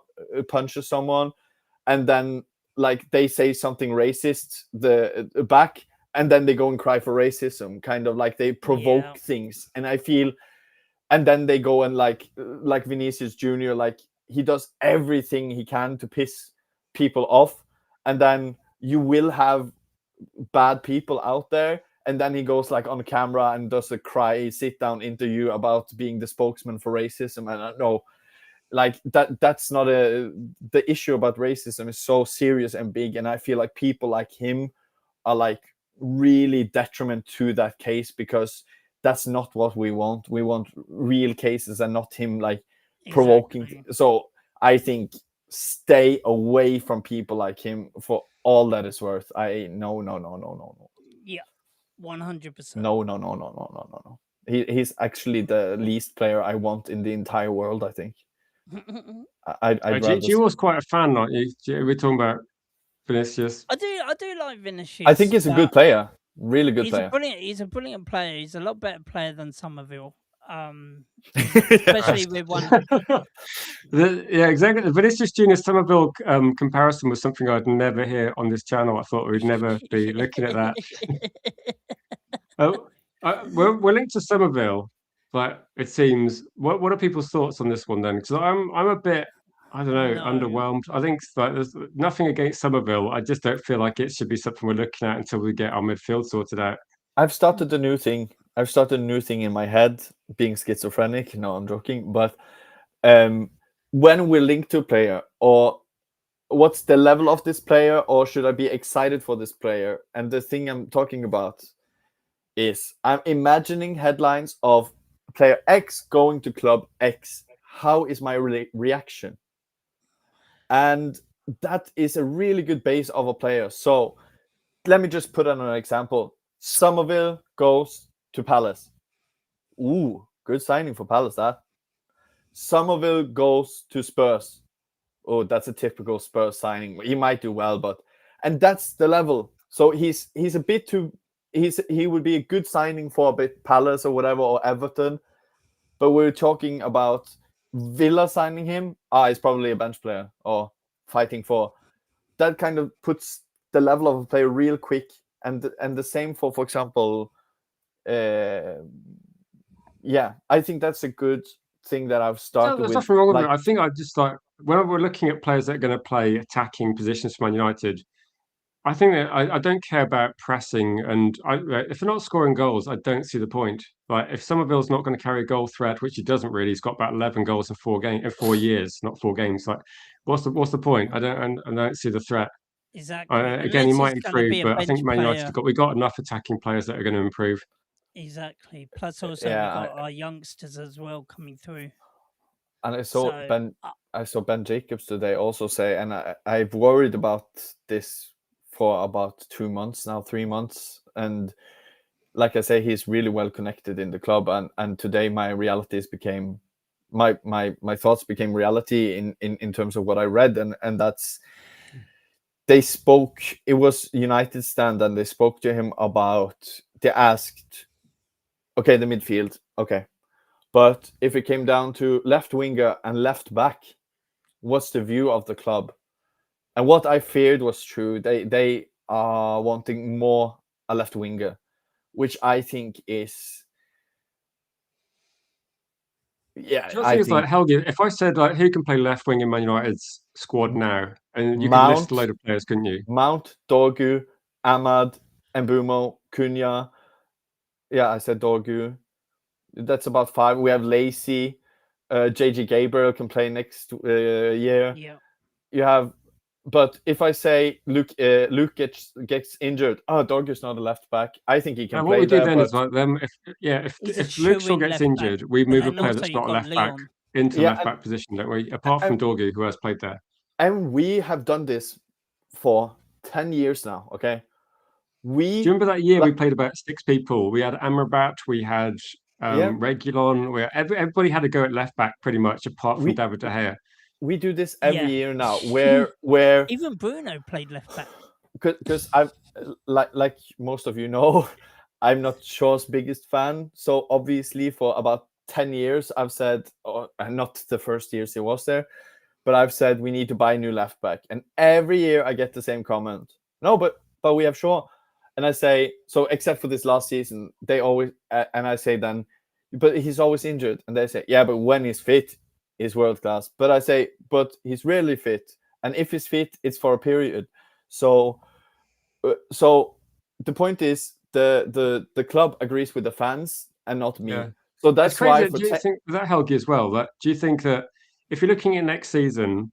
and then like they say something racist the back, and then they go and cry for racism, kind of like they provoke things. And I feel, and then they go and like Vinicius Jr., like he does everything he can to piss people off, and then you will have bad people out there, and then he goes like on camera and does a sit down interview about being the spokesman for racism. And I know like that's not the issue about racism is so serious and big, and I feel like people like him are like really detriment to that case, because that's not what we want. We want real cases, and not him like provoking. Exactly. So I think stay away from people like him for all that is worth. No. Yeah, 100%. No. He's actually the least player I want in the entire world, I think. I'd rather. You was quite a fan, aren't you? We're talking about Vinicius. I do like Vinicius. I think he's a good player. Really good He's player. He's a brilliant player. He's a lot better player than Somerville. Especially with one. Yeah, exactly. The Vinicius Junior Somerville comparison was something I'd never hear on this channel. I thought we'd never be looking at that. We're linked to Somerville, but it seems. What are people's thoughts on this one then? Because I'm a bit, I don't know, No. underwhelmed. I think like there's nothing against Somerville. I just don't feel like it should be something we're looking at until we get our midfield sorted out. I've started a new thing in my head, being schizophrenic. No, I'm joking. But when we're linked to a player, or what's the level of this player, or should I be excited for this player? And the thing I'm talking about is I'm imagining headlines of player X going to club X. How is my reaction? And that is a really good base of a player. So let me just put on an example. Somerville goes to Palace. Ooh, good signing for Palace, that. Somerville goes to Spurs. Oh, that's a typical Spurs signing. He might do well, and that's the level. So he's a bit too. He would be a good signing for a bit Palace or whatever, or Everton. But we're talking about Villa signing him. He's probably a bench player or fighting for. That kind of puts the level of a player real quick. And the same for example, I think that's a good thing that I've started with. There's nothing wrong with it. I think I just like when we're looking at players that are going to play attacking positions for Man United. I think that I don't care about pressing, and if they're not scoring goals, I don't see the point. Like if Somerville's not going to carry a goal threat, which he doesn't really, he's got about 11 goals in 4 years, not 4 games. Like, what's the point? I don't see the threat. Exactly. Again, he might improve, but I think Man United we got enough attacking players that are going to improve. Exactly. Plus, also we've got our youngsters as well coming through. And I saw Ben Jacobs today also say, and I've worried about this for about 2 months now, 3 months, and like I say, he's really well connected in the club. And today my realities became my thoughts became reality in terms of what I read, and that's they spoke. It was United stand, and they spoke to him about. They asked, okay, the midfield, okay. But if it came down to left winger and left back, what's the view of the club? And what I feared was true. They are wanting more a left winger, which I think is, I think like Helgi. If I said like who can play left wing in Man United's squad now, and you could list a load of players, couldn't you? Mount, Dorgu, Ahmad, Mbumo, Cunha. Yeah, I said Dorgu. That's about 5. We have Lacey, JG Gabriel can play next year. Yeah. You have, but if I say Luke gets injured, Dorgu's not a left back. I think he can play. What we do there, then but... is like them. If Luke Shaw gets injured, we move a player that's not a left back into left back position, don't we? Apart from Dorgu, who has played there. And we have done this for 10 years now. Okay. Do you remember that year we played about 6 people? We had Amrabat, we had Reguilon. Everybody had to go at left back pretty much, apart from David De Gea. We do this every year now, where even Bruno played left back. Because I've like most of you know, I'm not Shaw's biggest fan. So obviously, for about 10 years, I've said, not the first years he was there, but I've said we need to buy a new left back, and every year I get the same comment. No, but we have Shaw. And I say, so except for this last season, they always, and I say then, but he's always injured. And they say, yeah, but when he's fit, he's world class. But I say, but he's rarely fit. And if he's fit, it's for a period. So the point is, the club agrees with the fans and not me. Yeah. So that's why. Do you think that Helgi as well? Do you think that if you're looking at next season,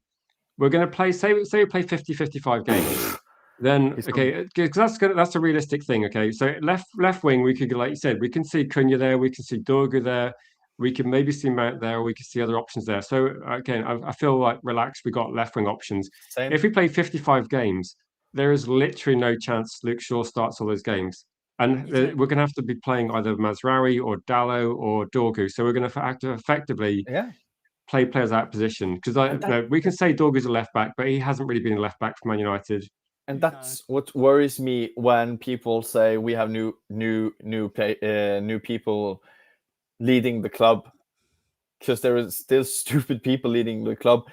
we're going to play, say we play 50-55 games? Then because that's a realistic thing. Okay, so left wing, we could, like you said, we can see Cunha there, we can see Dorgu there. we could maybe see Mount there, or we could see other options there. So again, I feel like relaxed. We got left wing options. Same. If we play 55 games, there is literally no chance Luke Shaw starts all those games. And Exactly. we're going to have to be playing either Mazraoui or Dallo or Dorgu. So we're going to have to effectively play players out of position. Because we can say Dorgu's a left back, but he hasn't really been a left back for Man United. And that's what worries me when people say we have new people leading the club, because there is still stupid people leading the club.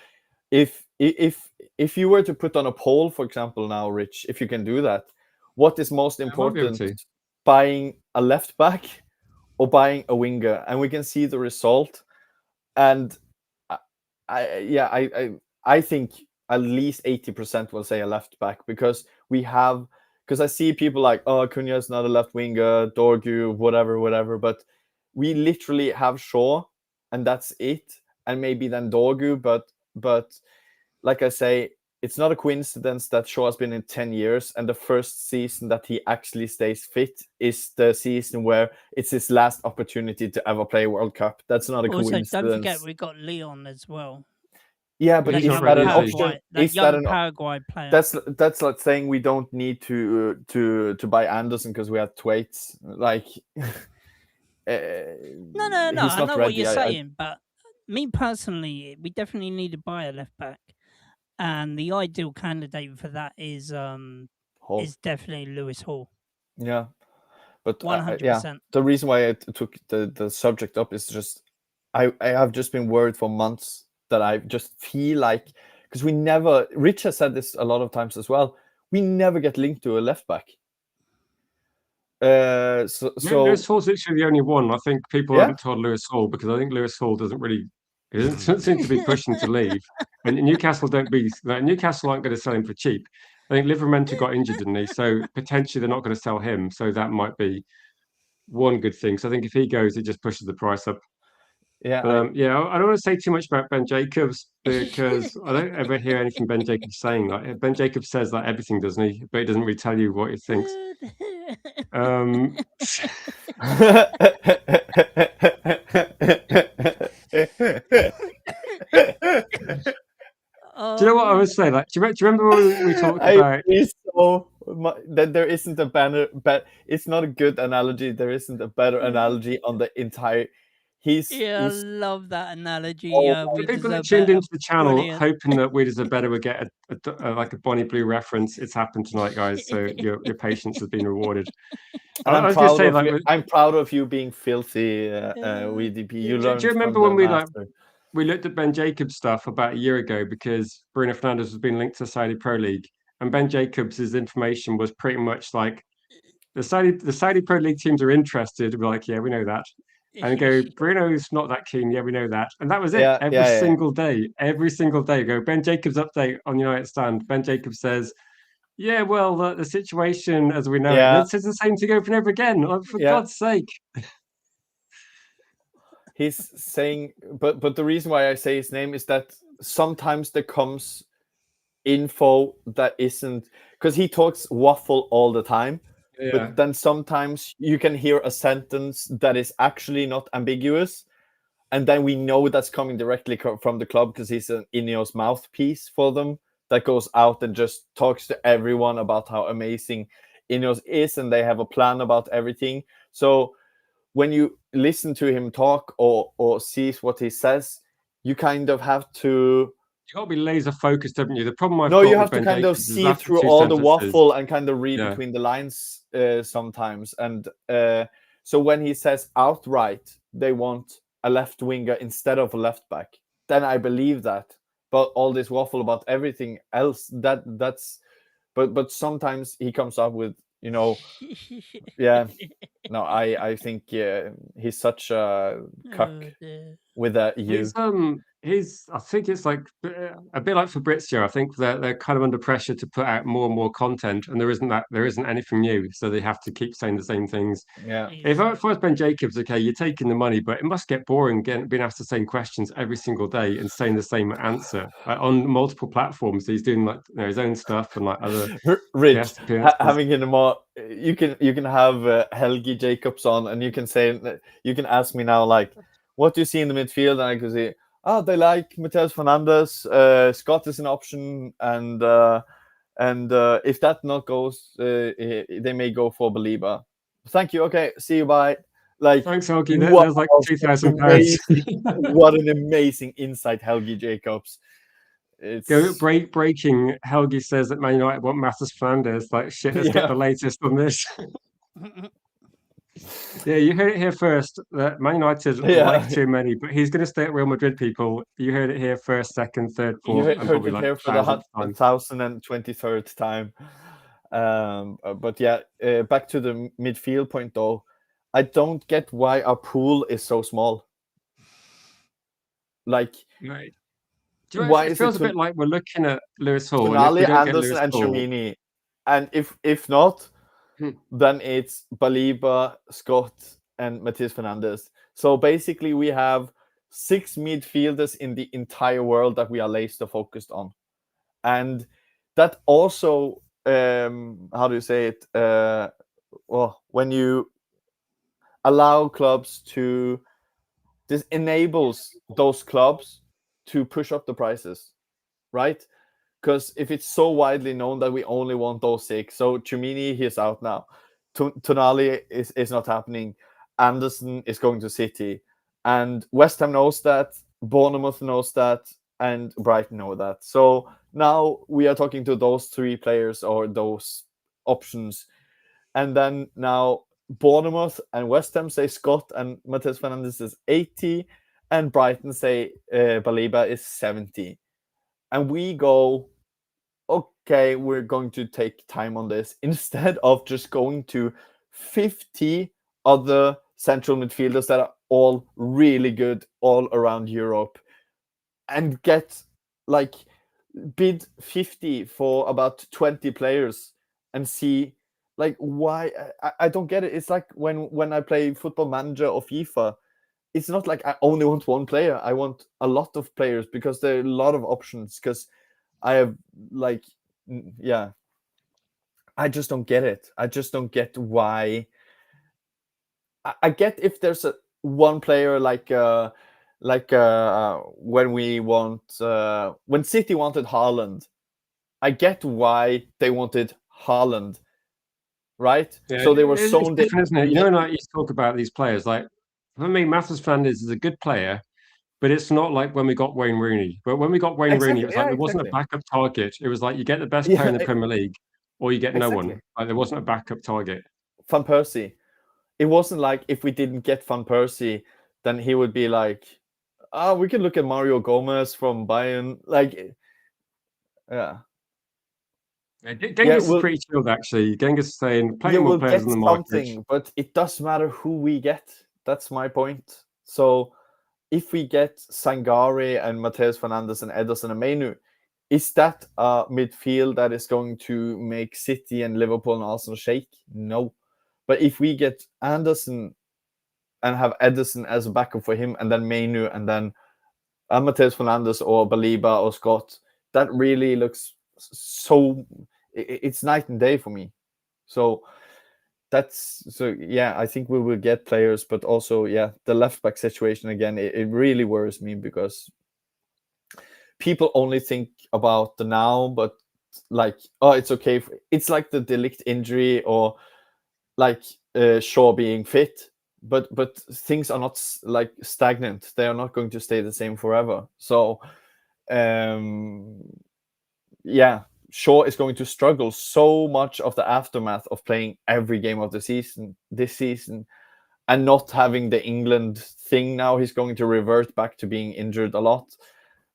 If you were to put on a poll, for example, now, Rich, if you can do that, what is most important, buying a left back or buying a winger? And we can see the result. And I think at least 80% will say a left back, because I see people like, oh, Cunha is not a left winger, Dorgu, whatever, but we literally have Shaw, and that's it, and maybe then Dorgu, but like I say, it's not a coincidence that Shaw has been in 10 years, and the first season that he actually stays fit is the season where it's his last opportunity to ever play World Cup. That's not a coincidence. Also, don't forget we got Leon as well. Yeah, but is that an option? Is that an Paraguay player? That's like saying we don't need to buy Anderson because we have Thwaites. Like, no. I know what you're saying, but me personally, we definitely need to buy a left back, and the ideal candidate for that is definitely Lewis Hall. Yeah, but 100%. The reason why I took the subject up is just I have just been worried for months that I just feel like, because Rich has said this a lot of times as well, we never get linked to a left back. Lewis Hall's literally the only one. I think people haven't told Lewis Hall, because I think Lewis Hall doesn't seem to be pushing to leave. And Newcastle aren't going to sell him for cheap. I think Livramento got injured, didn't he? So potentially they're not going to sell him. So that might be one good thing. So I think if he goes, it just pushes the price up. Yeah, I don't want to say too much about Ben Jacobs, because I don't ever hear anything Ben Jacobs saying. Like, Ben Jacobs says like everything, doesn't he? But he doesn't really tell you what he thinks. Do you know what I would say? Like, do you remember when we talked about? That there isn't a banner, but it's not a good analogy. There isn't a better analogy on the entire. I love that analogy. People that tuned into the channel hoping that We Deserve Better would get a Bonnie Blue reference. It's happened tonight, guys. So your patience has been rewarded. And I'm proud of you being filthy, WDP. Do you remember when we looked at Ben Jacobs' stuff about a year ago, because Bruno Fernandes was being linked to the Saudi Pro League, and Ben Jacobs' information was pretty much like the Saudi Pro League teams are interested. We're like, yeah, we know that. And go, Bruno's not that keen. Yeah, we know that. And that was it. Every single day, go, Ben Jacobs update on United Stand. Ben Jacobs says, yeah, well, the situation as we know it. And it says the same thing over and over again. For God's sake. He's saying, but the reason why I say his name is that sometimes there comes info that isn't, because he talks waffle all the time. Yeah. But then sometimes you can hear a sentence that is actually not ambiguous, and then we know that's coming directly from the club, because he's an Ineos mouthpiece for them that goes out and just talks to everyone about how amazing Ineos is, and they have a plan about everything. So when you listen to him talk or sees what he says, you kind of have to. You got to be laser focused, haven't you? The problem you have to kind of see through all the waffle and kind of read between the lines sometimes. And so when he says outright they want a left winger instead of a left back, then I believe that. But all this waffle about everything else, that's. But sometimes he comes up with, yeah. No, I think he's such a cuck with a U. I think it's like a bit like Fabrizio. I think they're kind of under pressure to put out more and more content, and there isn't anything new, so they have to keep saying the same things. Yeah. If I was Ben Jacobs, okay, you're taking the money, but it must get boring being asked the same questions every single day and saying the same answer on multiple platforms. He's doing his own stuff and other. Rich, having in a more, you can have Helgi Jacobs on, and you can ask me now what do you see in the midfield? And I could say, they like Mateus Fernandes, Scott is an option, and if that not goes, they may go for Baliba. Thank you. Okay, see you. Bye. Like, Thanks, Helgi. wow, There's like £2,000. What an amazing insight, Helgi Jacobs. It's breaking. Helgi says that Man United want Matheus Fernandes. Like, shit, let's get the latest on this. Yeah, you heard it here first. That Man United like TCHOUAMENI, but he's going to stay at Real Madrid. People, you heard it here first, second, third, fourth, and heard probably it like here for the 1,023rd time. But yeah, back to the midfield point though. I don't get why our pool is so small. Like, right. Why it feels a bit like we're looking at Lewis Hall, Tonali, Anderson, and Tchouaméni, and if not, then it's Baliba, Scott, and Mateus Fernandes. So basically, we have 6 midfielders in the entire world that we are laser focused on, and that also, how do you say it? Well, when you allow clubs to, this enables those clubs to push up the prices, right? Because if it's so widely known that we only want those 6, so Tchouaméni, he's out now. Tonali is not happening. Anderson is going to City, and West Ham knows that. Bournemouth knows that, and Brighton know that. So now we are talking to those 3 players or those options, and then now Bournemouth and West Ham say Scott and Mateus Fernandes is 80, and Brighton say Baliba is 70. And we go, okay, we're going to take time on this instead of just going to 50 other central midfielders that are all really good all around Europe and get like bid 50 for about 20 players and see like why. I don't get it. It's like when I play Football Manager or FIFA, it's not like I only want one player. I want a lot of players because there are a lot of options, because I have like, yeah, I just don't get it. I just don't get why. I get if there's one player like when we want when City wanted Haaland, I get why they wanted Haaland, right? Yeah, so they were it's so different, isn't it? You know, when you talk about these players, like for me, Matheus Fernandes is a good player, but it's not like when we got Wayne Rooney. But when we got Wayne Rooney, it was like there wasn't a backup target. It was like you get the best player in the Premier League, or you get no one. Like there wasn't a backup target. Van Persie. It wasn't like if we didn't get Van Persie, then he would be like, we can look at Mario Gomez from Bayern. Like, yeah. Genghis is pretty chilled, actually. Genghis is saying, play more players on the market. But it does matter who we get. That's my point. So if we get Sangare and Mateus Fernandes and Ederson and Menu, is that a midfield that is going to make City and Liverpool and Arsenal shake? No. But if we get Anderson and have Ederson as a backup for him, and then Menu, and then Mateus Fernandes or Baliba or Scott, that really looks so. It's night and day for me. So yeah, I think we will get players, but also, yeah, the left back situation again, it really worries me because people only think about the now, but like, it's okay. It's like the De Ligt injury or like Shaw being fit, but things are not like stagnant. They are not going to stay the same forever. So yeah, Shaw is going to struggle so much of the aftermath of playing every game of the season this season and not having the England thing. Now he's going to revert back to being injured a lot,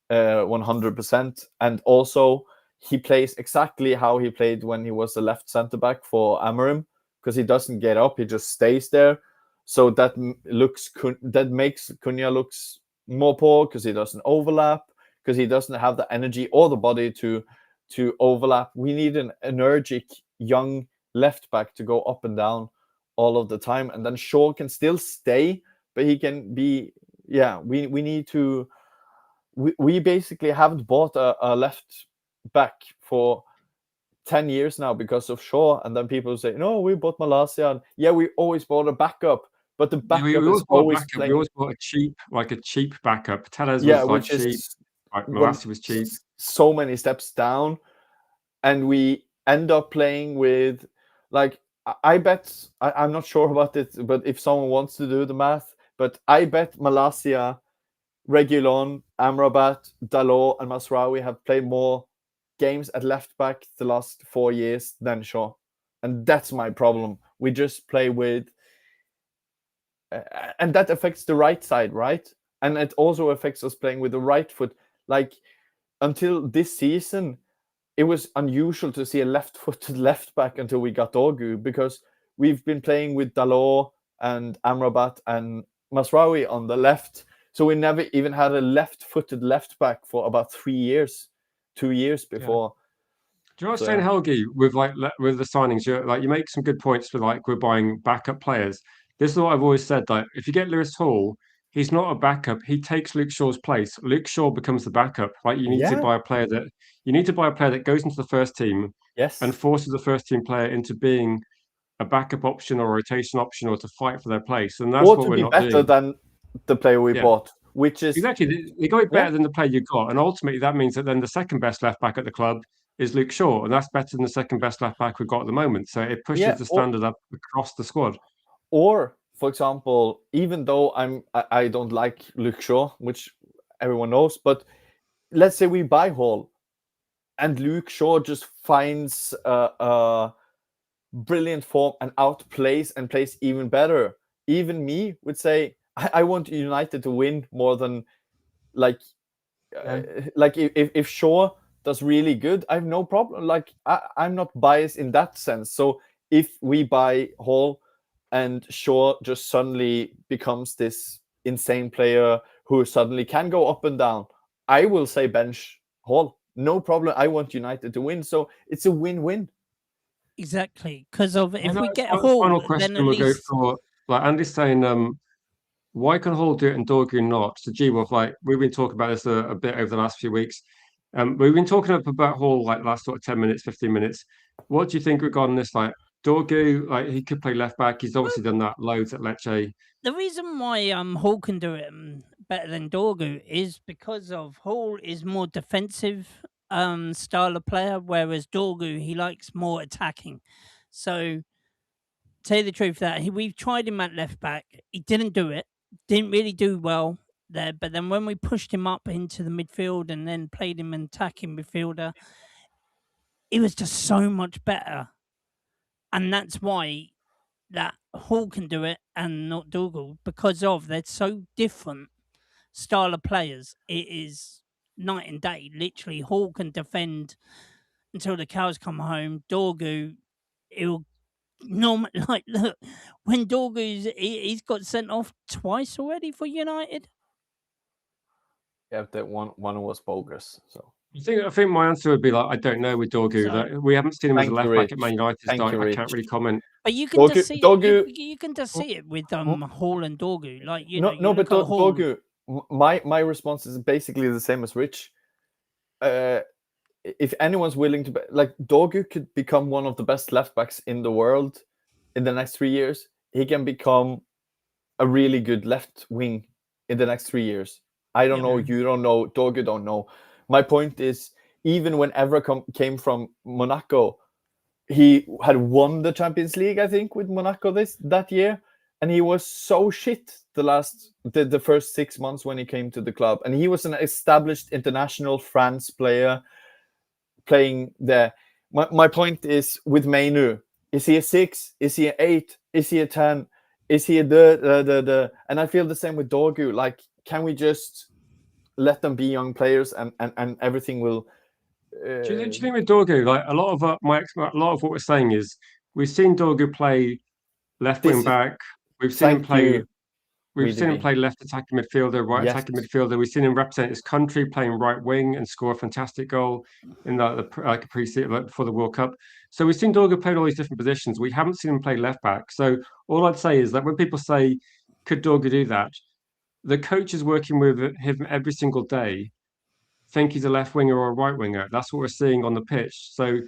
100%. And also he plays exactly how he played when he was the left centre back for Amorim, because he doesn't get up, he just stays there. So that makes Cunha looks more poor because he doesn't overlap, because he doesn't have the energy or the body to overlap. We need an energetic young left back to go up and down all of the time, and then Shaw can still stay, but he can be. Yeah, we need to. We basically haven't bought a left back for 10 years now because of Shaw, and then people say, no, we bought Malaysia. Yeah, we always bought a backup, but the Yeah, we backup always is bought a always backup. We playing. always bought a cheap backup. Tellez Yeah, was like which cheap. is Like one Malassi was cheap. so many steps down, and we end up playing with like I bet I'm not sure about it, but if someone wants to do the math, but I bet Malasia, Reguilon, Amrabat, Dalot, and Masraoui have played more games at left back the last 4 years than Shaw, and that's my problem. We just play with, and that affects the right side, right? And it also affects us playing with the right foot. Like until this season, it was unusual to see a left-footed left back until we got Dorgu, because we've been playing with Dalot and Amrabat and Masraoui on the left. So we never even had a left-footed left back for about 3 years, 2 years before. Do you know what I was So, saying, yeah. Helgi, with with the signings? You make some good points for like we're buying backup players. This is what I've always said. Like if you get Lewis Hall, he's not a backup. He takes Luke Shaw's place. Luke Shaw becomes the backup. Like you need to Yeah. buy a player that goes into the first team Yes. and forces the first team player into being a backup option or a rotation option or to fight for their place. And that's Or what to we're be not better doing. than the player we Yeah. bought, which is Exactly. They got to be better Yeah. than the player you got. And ultimately, that means that then the second best left back at the club is Luke Shaw. And that's better than the second best left back we've got at the moment. So it pushes Yeah, the standard up across the squad. or for example, even though I don't like Luke Shaw, which everyone knows, but let's say we buy Hall and Luke Shaw just finds a brilliant form and outplays and plays even better. Even me would say I want United to win more than like Yeah. like if Shaw does really good, I have no problem. Like I'm not biased in that sense. So if we buy Hall and Shaw just suddenly becomes this insane player who suddenly can go up and down, I will say bench Hall. No problem. I want United to win. So it's a win-win. Exactly, because of if we get The final Hall, question then at we'll go least for, like Andy's saying, why can Hall do it and Dorgu not? So G-Wolf, like we've been talking about this a bit over the last few weeks. We've been talking about Hall like last sort of 10 minutes, 15 minutes. What do you think regarding this? Like Dorgu, like he could play left back. He's obviously done that loads at Lecce. the reason why Hall can do it better than Dorgu is because of Hall is more defensive style of player, whereas Dorgu he likes more attacking. So tell you the truth, that we've tried him at left back, he didn't do it, didn't really do well there. But then when we pushed him up into the midfield and then played him an attacking midfielder, it was just so much better, and that's why that Hall can do it and not Dougal, because of they're so different style of players. It is night and day. Literally, Hall can defend until the cows come home. Dorgu, he'll normal like look when he's got sent off twice already for United. Yeah, that one was bogus. So I think my answer would be like I don't know with Dorgu. So- Like, we haven't seen him as a Thank left you, back at Man Rich. United. Thank So you, I can't Rich. really comment. But you can just see Dorgu, you can just see it with Hall and Dorgu. Like you no, know, you no, but look at Hall. Dorgu, my response is basically the same as Rich. If anyone's willing to, like, Dorgu could become one of the best left backs in the world in the next 3 years. He can become a really good left wing in the next 3 years. I don't know. You don't know. Dorgu don't know. My point is, even when Evra came from Monaco, he had won the Champions League, I think, with Monaco that year, and he was so shit the first 6 months when he came to the club, and he was an established international France player playing there. My point is with Mainu, is he a 6? Is he an 8? Is he a 10? Is he a the? And I feel the same with Dorgu. Like, can we just let them be young players and everything will. Do you think with Dorgu, like a lot of what we're saying is we've seen Dorgu play left wing back. We've seen him Thank play. you. We've seen him play left attacking midfielder, right Yes. attacking midfielder. We've seen him represent his country playing right wing and score a fantastic goal in like a pre-season like before the World Cup. So we've seen Dorgu play in all these different positions. We haven't seen him play left back. So all I'd say is that when people say, "Could Dorgu do that?" the coach is working with him every single day think he's a left winger or a right winger. That's what we're seeing on the pitch. So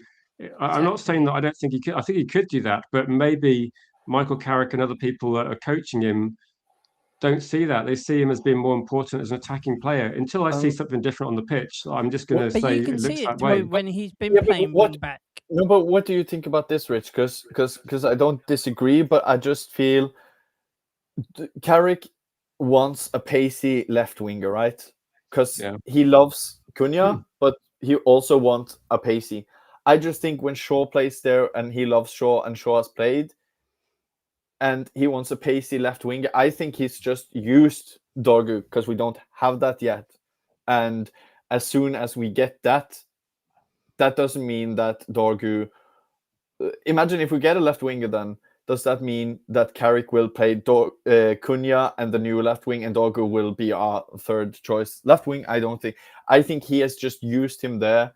I'm not saying that I don't think he could. I think he could do that, but maybe Michael Carrick and other people that are coaching him don't see that. They see him as being more important as an attacking player. Until I see something different on the pitch, I'm just going to But say you can it looks see that it way. when he's been Yeah, but playing what- wing back. No, but what do you think about this, Rich? Because I don't disagree, but I just feel Carrick wants a pacey left winger, right? Because Yeah. he loves Cunha, but he also wants a pacey. I just think when Shaw plays there and he loves Shaw and Shaw has played, and he wants a pacey left winger, I think he's just used Dorgu because we don't have that yet. And as soon as we get that, that doesn't mean that Dorgu. Imagine if we get a left winger, then does that mean that Carrick will play Cunha and the new left wing, and Dorgu will be our third choice left wing? I don't think. I think he has just used him there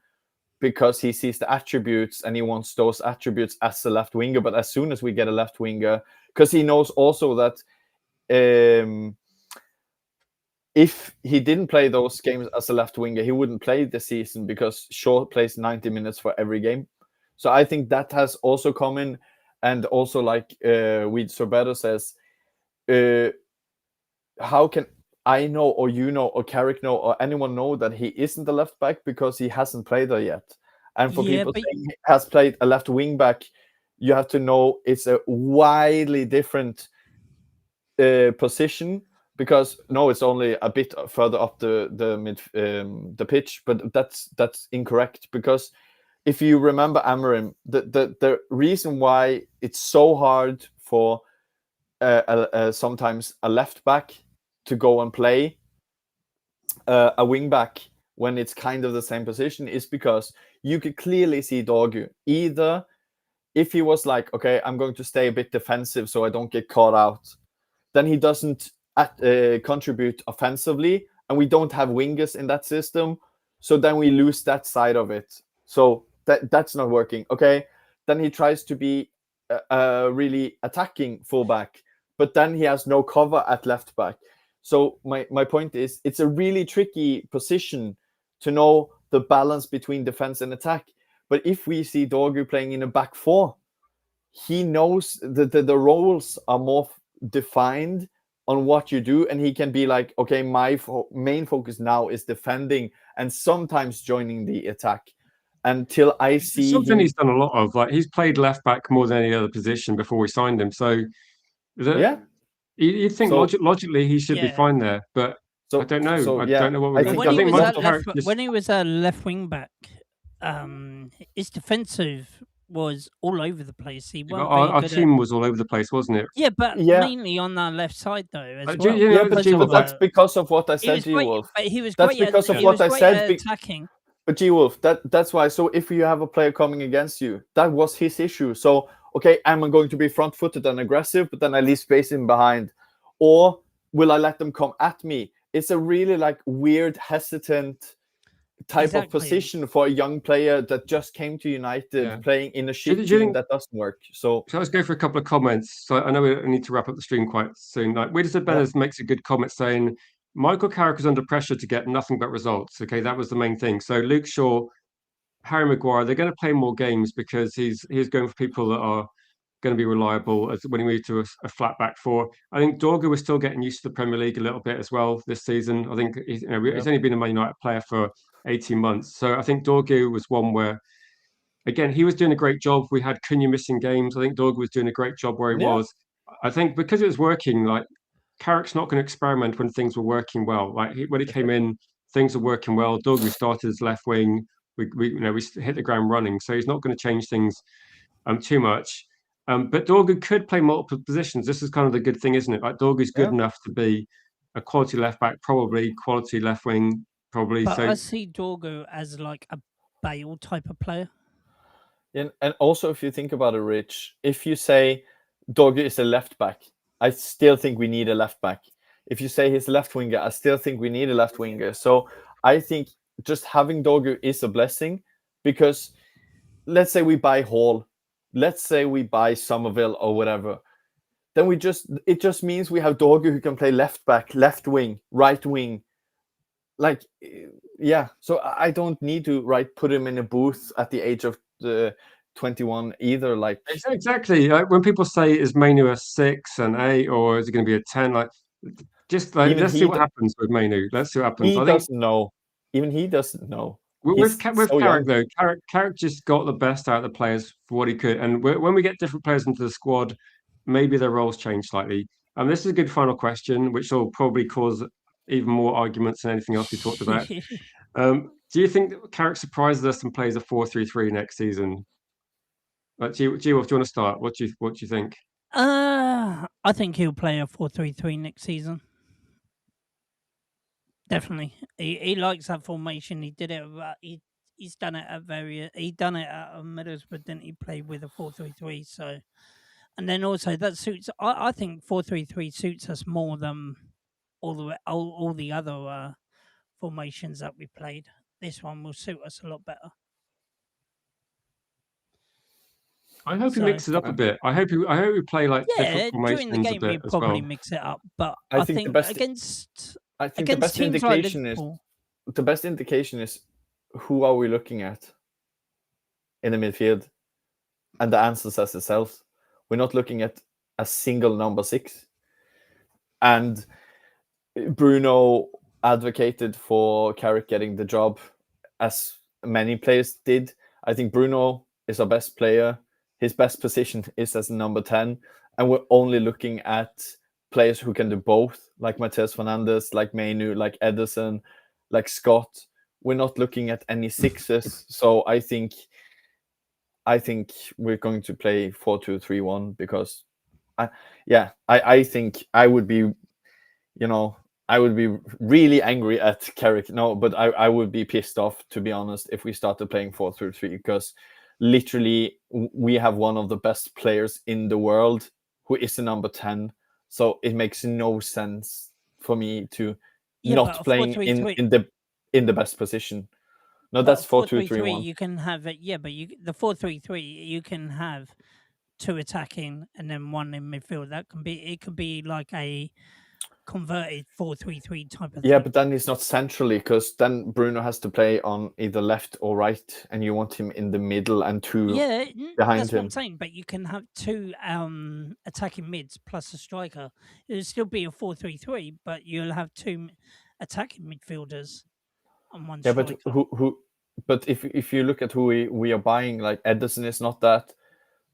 because he sees the attributes and he wants those attributes as a left winger. But as soon as we get a left winger, because he knows also that if he didn't play those games as a left winger, he wouldn't play the season because Shaw plays 90 minutes for every game. So I think that has also come in. And also, like Weed Sorbeto says, how can I know, or you know, or Carrick know, or anyone know that he isn't a left back because he hasn't played there yet? And for people saying he has played a left wing back, you have to know it's a widely different position. Because no, it's only a bit further up the pitch, but that's incorrect. Because if you remember Amorim, the reason why it's so hard for sometimes a left back to go and play a wing back when it's kind of the same position is because you could clearly see Dorgu. Either if he was like, okay, I'm going to stay a bit defensive so I don't get caught out, then he doesn't contribute offensively, and we don't have wingers in that system. So then we lose that side of it. So that's not working. Okay, then he tries to be a really attacking fullback, but then he has no cover at left back. So my point is, it's a really tricky position to know the balance between defense and attack. But if we see Dorgu playing in a back four, he knows the roles are more defined on what you do, and he can be like, okay, my main focus now is defending and sometimes joining the attack until I see something him. He's done a lot of. Like, he's played left back more than any other position before we signed him. So Yeah, you'd think logically he should be fine there, but I don't know. I don't know what we're going to do. When he was a left wing back, his defensive was all over the place. He wasn't our team was all over the place, wasn't it? Yeah, but mainly on the left side though as well. Yeah, but that's because of what I said, G-Wolf. He was that's great because of what I said. Attacking. But G-Wolf, that's why. So if you have a player coming against you, that was his issue. So okay, am I going to be front-footed and aggressive, but then I leave space in behind, or will I let them come at me? It's a really like weird, hesitant type of position for a young player that just came to United playing in a shit team that doesn't work. So let's go for a couple of comments. So I know we need to wrap up the stream quite soon. Like Wiedersed Benners makes a good comment saying Michael Carrick was under pressure to get nothing but results. Okay, that was the main thing. So Luke Shaw, Harry Maguire, they're going to play more games because he's going for people that are going to be reliable as when he moved to a flat back four. I think Dorgu was still getting used to the Premier League a little bit as well this season. I think he's only been a Man United player for 18 months. So I think Dorgu was one where, again, he was doing a great job. We had Cunha missing games. I think Dorgu was doing a great job where he was. I think because it was working, like Carrick's not going to experiment when things were working well. Like when he came in, things were working well. Dorgu started as left wing. We hit the ground running. So he's not going to change things too much. But Dorgu could play multiple positions. This is kind of the good thing, isn't it? Like Dorgu's good enough to be a quality left back, probably quality left wing, probably. But so I see Dorgu as like a Bale type of player. And also, if you think about it, Rich, if you say Dorgu is a left back, I still think we need a left back. If you say he's a left winger, I still think we need a left winger. So I think just having Dorgu is a blessing, because let's say we buy Hall, let's say we buy Somerville or whatever, then it just means we have Dorgu who can play left back, left wing, right wing. Like, yeah. So I don't need to put him in a booth at the age of 21 either. Like exactly. When people say is Mainu a 6, an 8, or is it going to be a 10? Just let's see what happens with Mainu. Let's see what happens. He I think doesn't know. Even he doesn't know. with So Carrick young. though, Carrick just got the best out of the players for what he could. And when we get different players into the squad, maybe their roles change slightly. And this is a good final question, which will probably cause even more arguments than anything else we talked about. Do you think that Carrick surprises us and plays a 4-3-3 next season? G-Wolf, do you want to start? What do you think? I think he'll play a 4-3-3 next season. Definitely, he likes that formation. He did it. He's done it at He done it at Middlesbrough, didn't he? Play with a 4-3-3. So, and then also that suits. I think 4-3-3 suits us more than all the other formations that we played. This one will suit us a lot better. I hope he mixes it up a bit. I hope we play like different formations during the game a bit we probably well. mix it up. But I think the best indication is who are we looking at in the midfield, and the answer says itself. We're not looking at a single number 6. And Bruno advocated for Carrick getting the job, as many players did. I think Bruno is our best player. His best position is as number 10. And we're only looking at players who can do both, like Matheus Fernandes, like Mainu, like Ederson, like Scott. We're not looking at any 6s. So I think we're going to play 4-2-3-1 because I think I would be, I would be really angry at Carrick. No, but I would be pissed off, to be honest, if we started playing 4-3-3, because literally we have one of the best players in the world who is the number 10. So it makes no sense for me to not playing in the best position. No, that's 4-2-3-1. You can have it, but the 4-3-3 you can have 2 attacking and then 1 in midfield. It could be like a converted 4-3-3 type of thing. Yeah, but then he's not centrally, because then Bruno has to play on either left or right, and you want him in the middle and 2 behind him. That's what I'm saying. But you can have 2 attacking mids plus a striker. It'll still be a 4-3-3, but you'll have 2 attacking midfielders on one striker. But if you look at who we are buying, like Ederson is not that.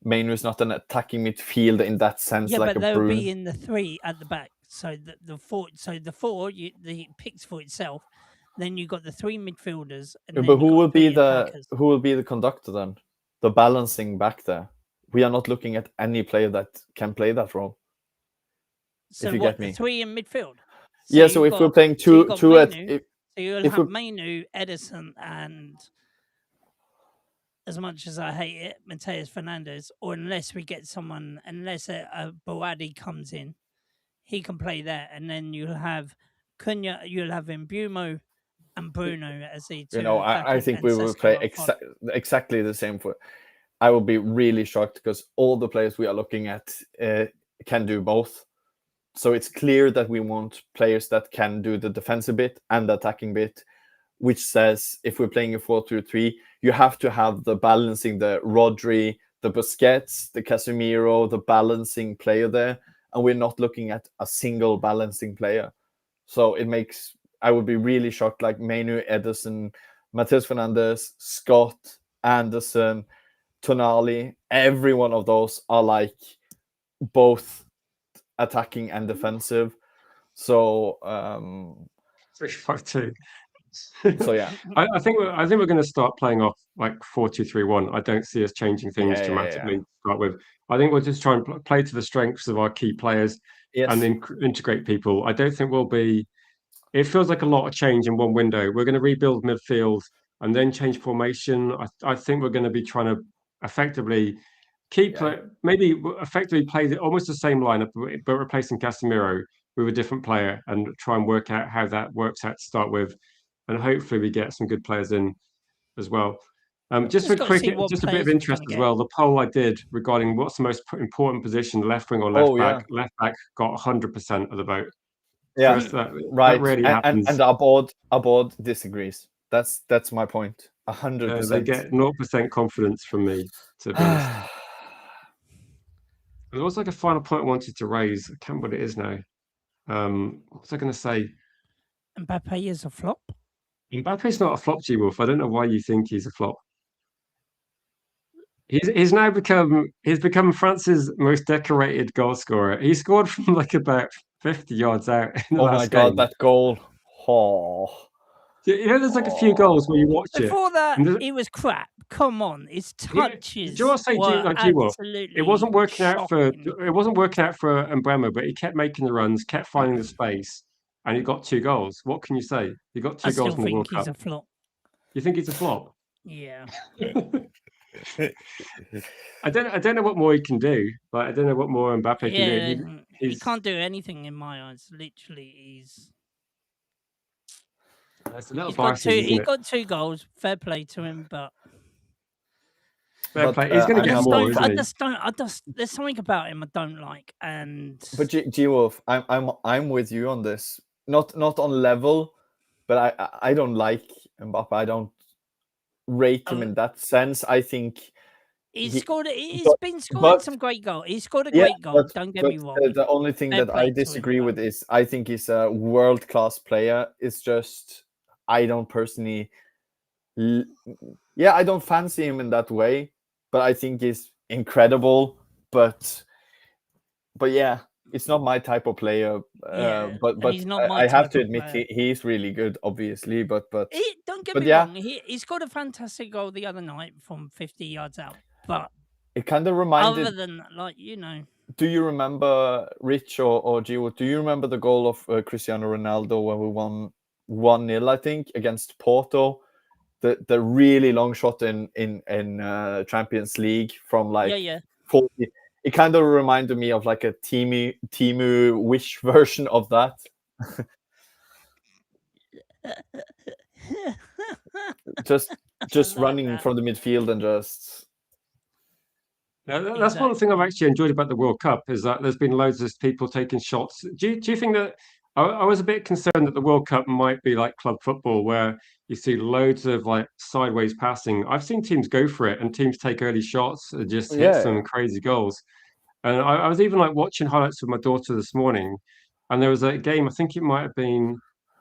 Mainu is not an attacking midfielder in that sense. But they'll be in the 3 at the back. So the 4, the picks for itself. Then you got the 3 midfielders. And but who will be the conductor then? The balancing back there. We are not looking at any player that can play that role. So if you get me, the 3 in midfield. So if we're playing two Mainu, so you'll have Mainu, Ederson, and, as much as I hate it, Matheus Fernandes, or unless we get someone, unless a Boadi comes in, he can play there, and then you'll have Cunha, you'll have Mbumo and Bruno as the 2. I think we will play exactly the same. I will be really shocked, because all the players we are looking at can do both. So it's clear that we want players that can do the defensive bit and the attacking bit, which says if we're playing a 4-3-3, you have to have the balancing, the Rodri, the Busquets, the Casemiro, the balancing player there. And we're not looking at a single balancing player. So I would be really shocked, like Mainu, Ederson, Matheus Fernandes, Scott, Anderson, Tonali, every one of those are like both attacking and defensive. So 3-5-2. So yeah, I think we're going to start playing off like 4-2-3-1. I don't see us changing things dramatically to start with. I think we'll just try and play to the strengths of our key players and then integrate people. I don't think we'll be. It feels like a lot of change in one window. We're going to rebuild midfield and then change formation. I think we're going to be trying to effectively effectively play almost the same lineup, but replacing Casemiro with a different player and try and work out how that works out to start with. And hopefully we get some good players in as well. Just for cricket, just a bit of interest as well. The poll I did regarding what's the most important position, left wing or left back, left back got 100% of the vote. Yeah, that right. really happens. And our board disagrees. That's my point. 100%. They get 0% confidence from me, to be honest. There was like a final point I wanted to raise. I can't remember what it is now. What was I going to say? Mbappe is a flop. Mbappe's not a flop, G-Wolf. I don't know why you think he's a flop. He's now become France's most decorated goal scorer. He scored from like about 50 yards out in the Oh last my God, game. that goal. Oh. You know, there's like a few goals where you watch it. Before that, it was crap. Come on, his touches Do you want to say G-Wolf? absolutely It wasn't working out for shocking. Mbeumo, but he kept making the runs, kept finding the space, and he got 2 goals. What can you say? He got 2 I goals still in the World think he's Cup. a flop. You think he's a flop? Yeah. I don't know what more he can do. Like, I don't know what more Mbappe can do. He can't do anything in my eyes. Literally, he's It's a little he's got biased, two. isn't He it? got 2 goals. Fair play to him, but Fair play. He's going to get more, isn't he? I just there's something about him I don't like. And But G-Wolf, I'm with you on this. Not on level, but I don't like Mbappe. I don't rate him in that sense. I think he's been scoring but- some great goals. He scored a great goal. Don't get me wrong. The only thing Fair that play I to him, disagree with but- is I think he's a world-class player. It's just I don't personally, I don't fancy him in that way. But I think he's incredible. But yeah, it's not my type of player. But he's not my I have type to of admit player. he's really good, obviously. But Don't get but me yeah. wrong. He scored a fantastic goal the other night from 50 yards out. But it kind of reminded. other than that, like, you know. Do you remember, Rich or Gio? Do you remember the goal of Cristiano Ronaldo when we won 1-0, I think, against Porto? The really long shot in Champions League from like 40. It kind of reminded me of like a Timu Wish version of that. just running from the midfield and just. That's one thing I've actually enjoyed about the World Cup is that there's been loads of people taking shots. Do you think that I was a bit concerned that the World Cup might be like club football where you see loads of like sideways passing? I've seen teams go for it and teams take early shots and just hit some crazy goals. And I was even like watching highlights with my daughter this morning, and there was a game. I think it might have been.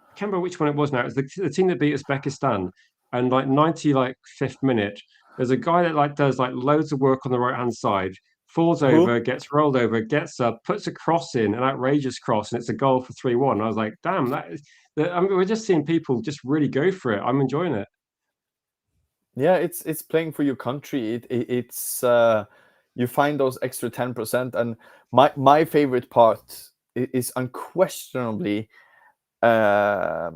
I can't remember which one it was now. It was the team that beat Uzbekistan, and like 95th minute, there's a guy that like does like loads of work on the right hand side, falls over, gets rolled over, gets up, puts a cross in, an outrageous cross, and it's a goal for 3-1. I was like, damn, we're just seeing people just really go for it. I'm enjoying it. Yeah, it's playing for your country. It's you find those extra 10%, and my favorite part is unquestionably the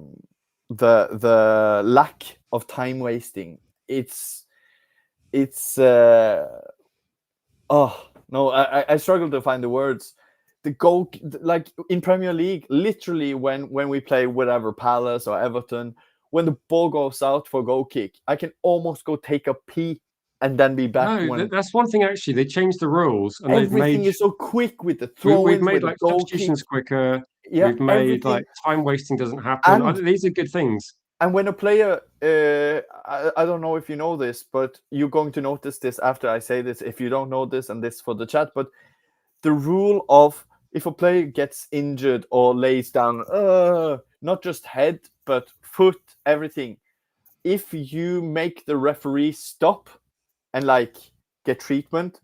lack of time wasting. It's oh no, I struggle to find the words. The goal, like in Premier League, literally when we play whatever Palace or Everton, when the ball goes out for a goal kick, I can almost go take a pee and then be back. No, that's one thing actually. They changed the rules and everything is so quick with the throw-ins. We've made with like the goal substitutions kick. quicker. Yeah, we've made like time wasting doesn't happen. These are good things. And when a player, I don't know if you know this, but you're going to notice this after I say this. If you don't know this, and this for the chat, but the rule of if a player gets injured or lays down, not just head, but foot, everything. If you make the referee stop and like get treatment,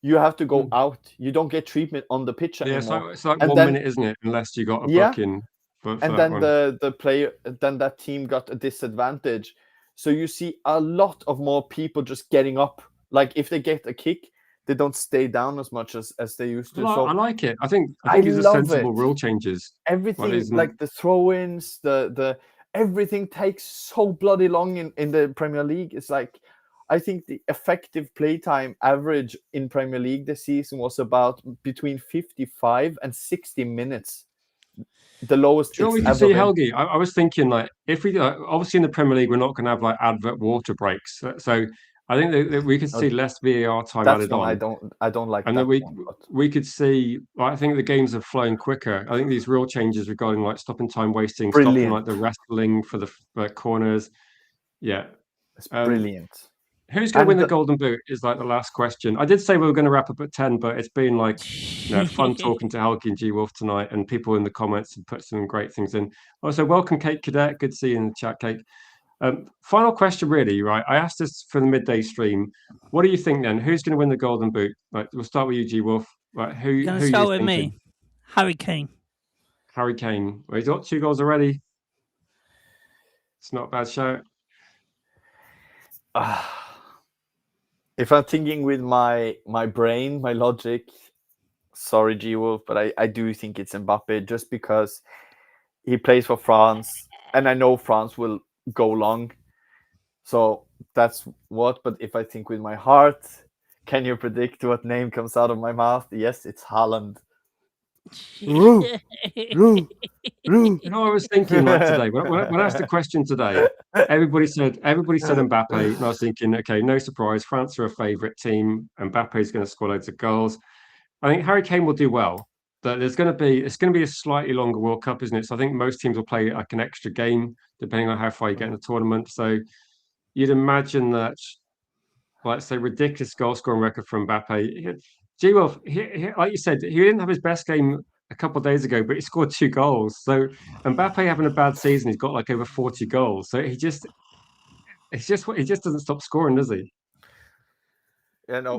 you have to go out. You don't get treatment on the pitch anymore. Yeah, it's like 1 minute, isn't it? Unless you got a booking. For and then the player, then that team got a disadvantage. So you see a lot of more people just getting up. Like if they get a kick, they don't stay down as much as they used to. I like it. I think it's a sensible rule changes. Everything like the throw-ins, the everything takes so bloody long in the Premier League. It's like I think the effective playtime average in Premier League this season was about between 55 and 60 minutes. The lowest. Sure, we can see Helgi. I was thinking like if we obviously in the Premier League we're not going to have like advert water breaks, so I think that we could see less VAR time added on. I don't like. And that then we could see. I think the games have flown quicker. I think these rule changes regarding like stopping time wasting, stopping like the wrestling for the corners. Yeah, It's brilliant. Who's going to win the Golden Boot is like the last question. I did say we were going to wrap up at 10, but it's been like fun talking to Helgi and G Wolf tonight, and people in the comments have put some great things in. Also, welcome, Kate Cadet. Good to see you in the chat, Kate. Final question, really, right? I asked this for the midday stream. What do you think then? Who's going to win the Golden Boot? Like, we'll start with you, G Wolf. Right, who are you thinking? Me, Harry Kane. Harry Kane. Well, he's got 2 goals already. It's not a bad shout. If I'm thinking with my brain, my logic, sorry, G Wolf, but I do think it's Mbappe just because he plays for France, and I know France will go long. So that's what. But if I think with my heart, can you predict what name comes out of my mouth? Yes, it's Haaland. You know, I was thinking like today when I asked the question today, everybody said Mbappe, and I was thinking, okay, no surprise, France are a favourite team, and Mbappe is going to score loads of goals. I think Harry Kane will do well. But it's going to be a slightly longer World Cup, isn't it? So I think most teams will play like an extra game depending on how far you get in the tournament. So you'd imagine that, like, say, ridiculous goal scoring record from Mbappe. G-Wolf, like you said, he didn't have his best game a couple of days ago, but he scored 2 goals. So Mbappe having a bad season, he's got like over 40 goals. So he just doesn't stop scoring, does he? Yeah, no.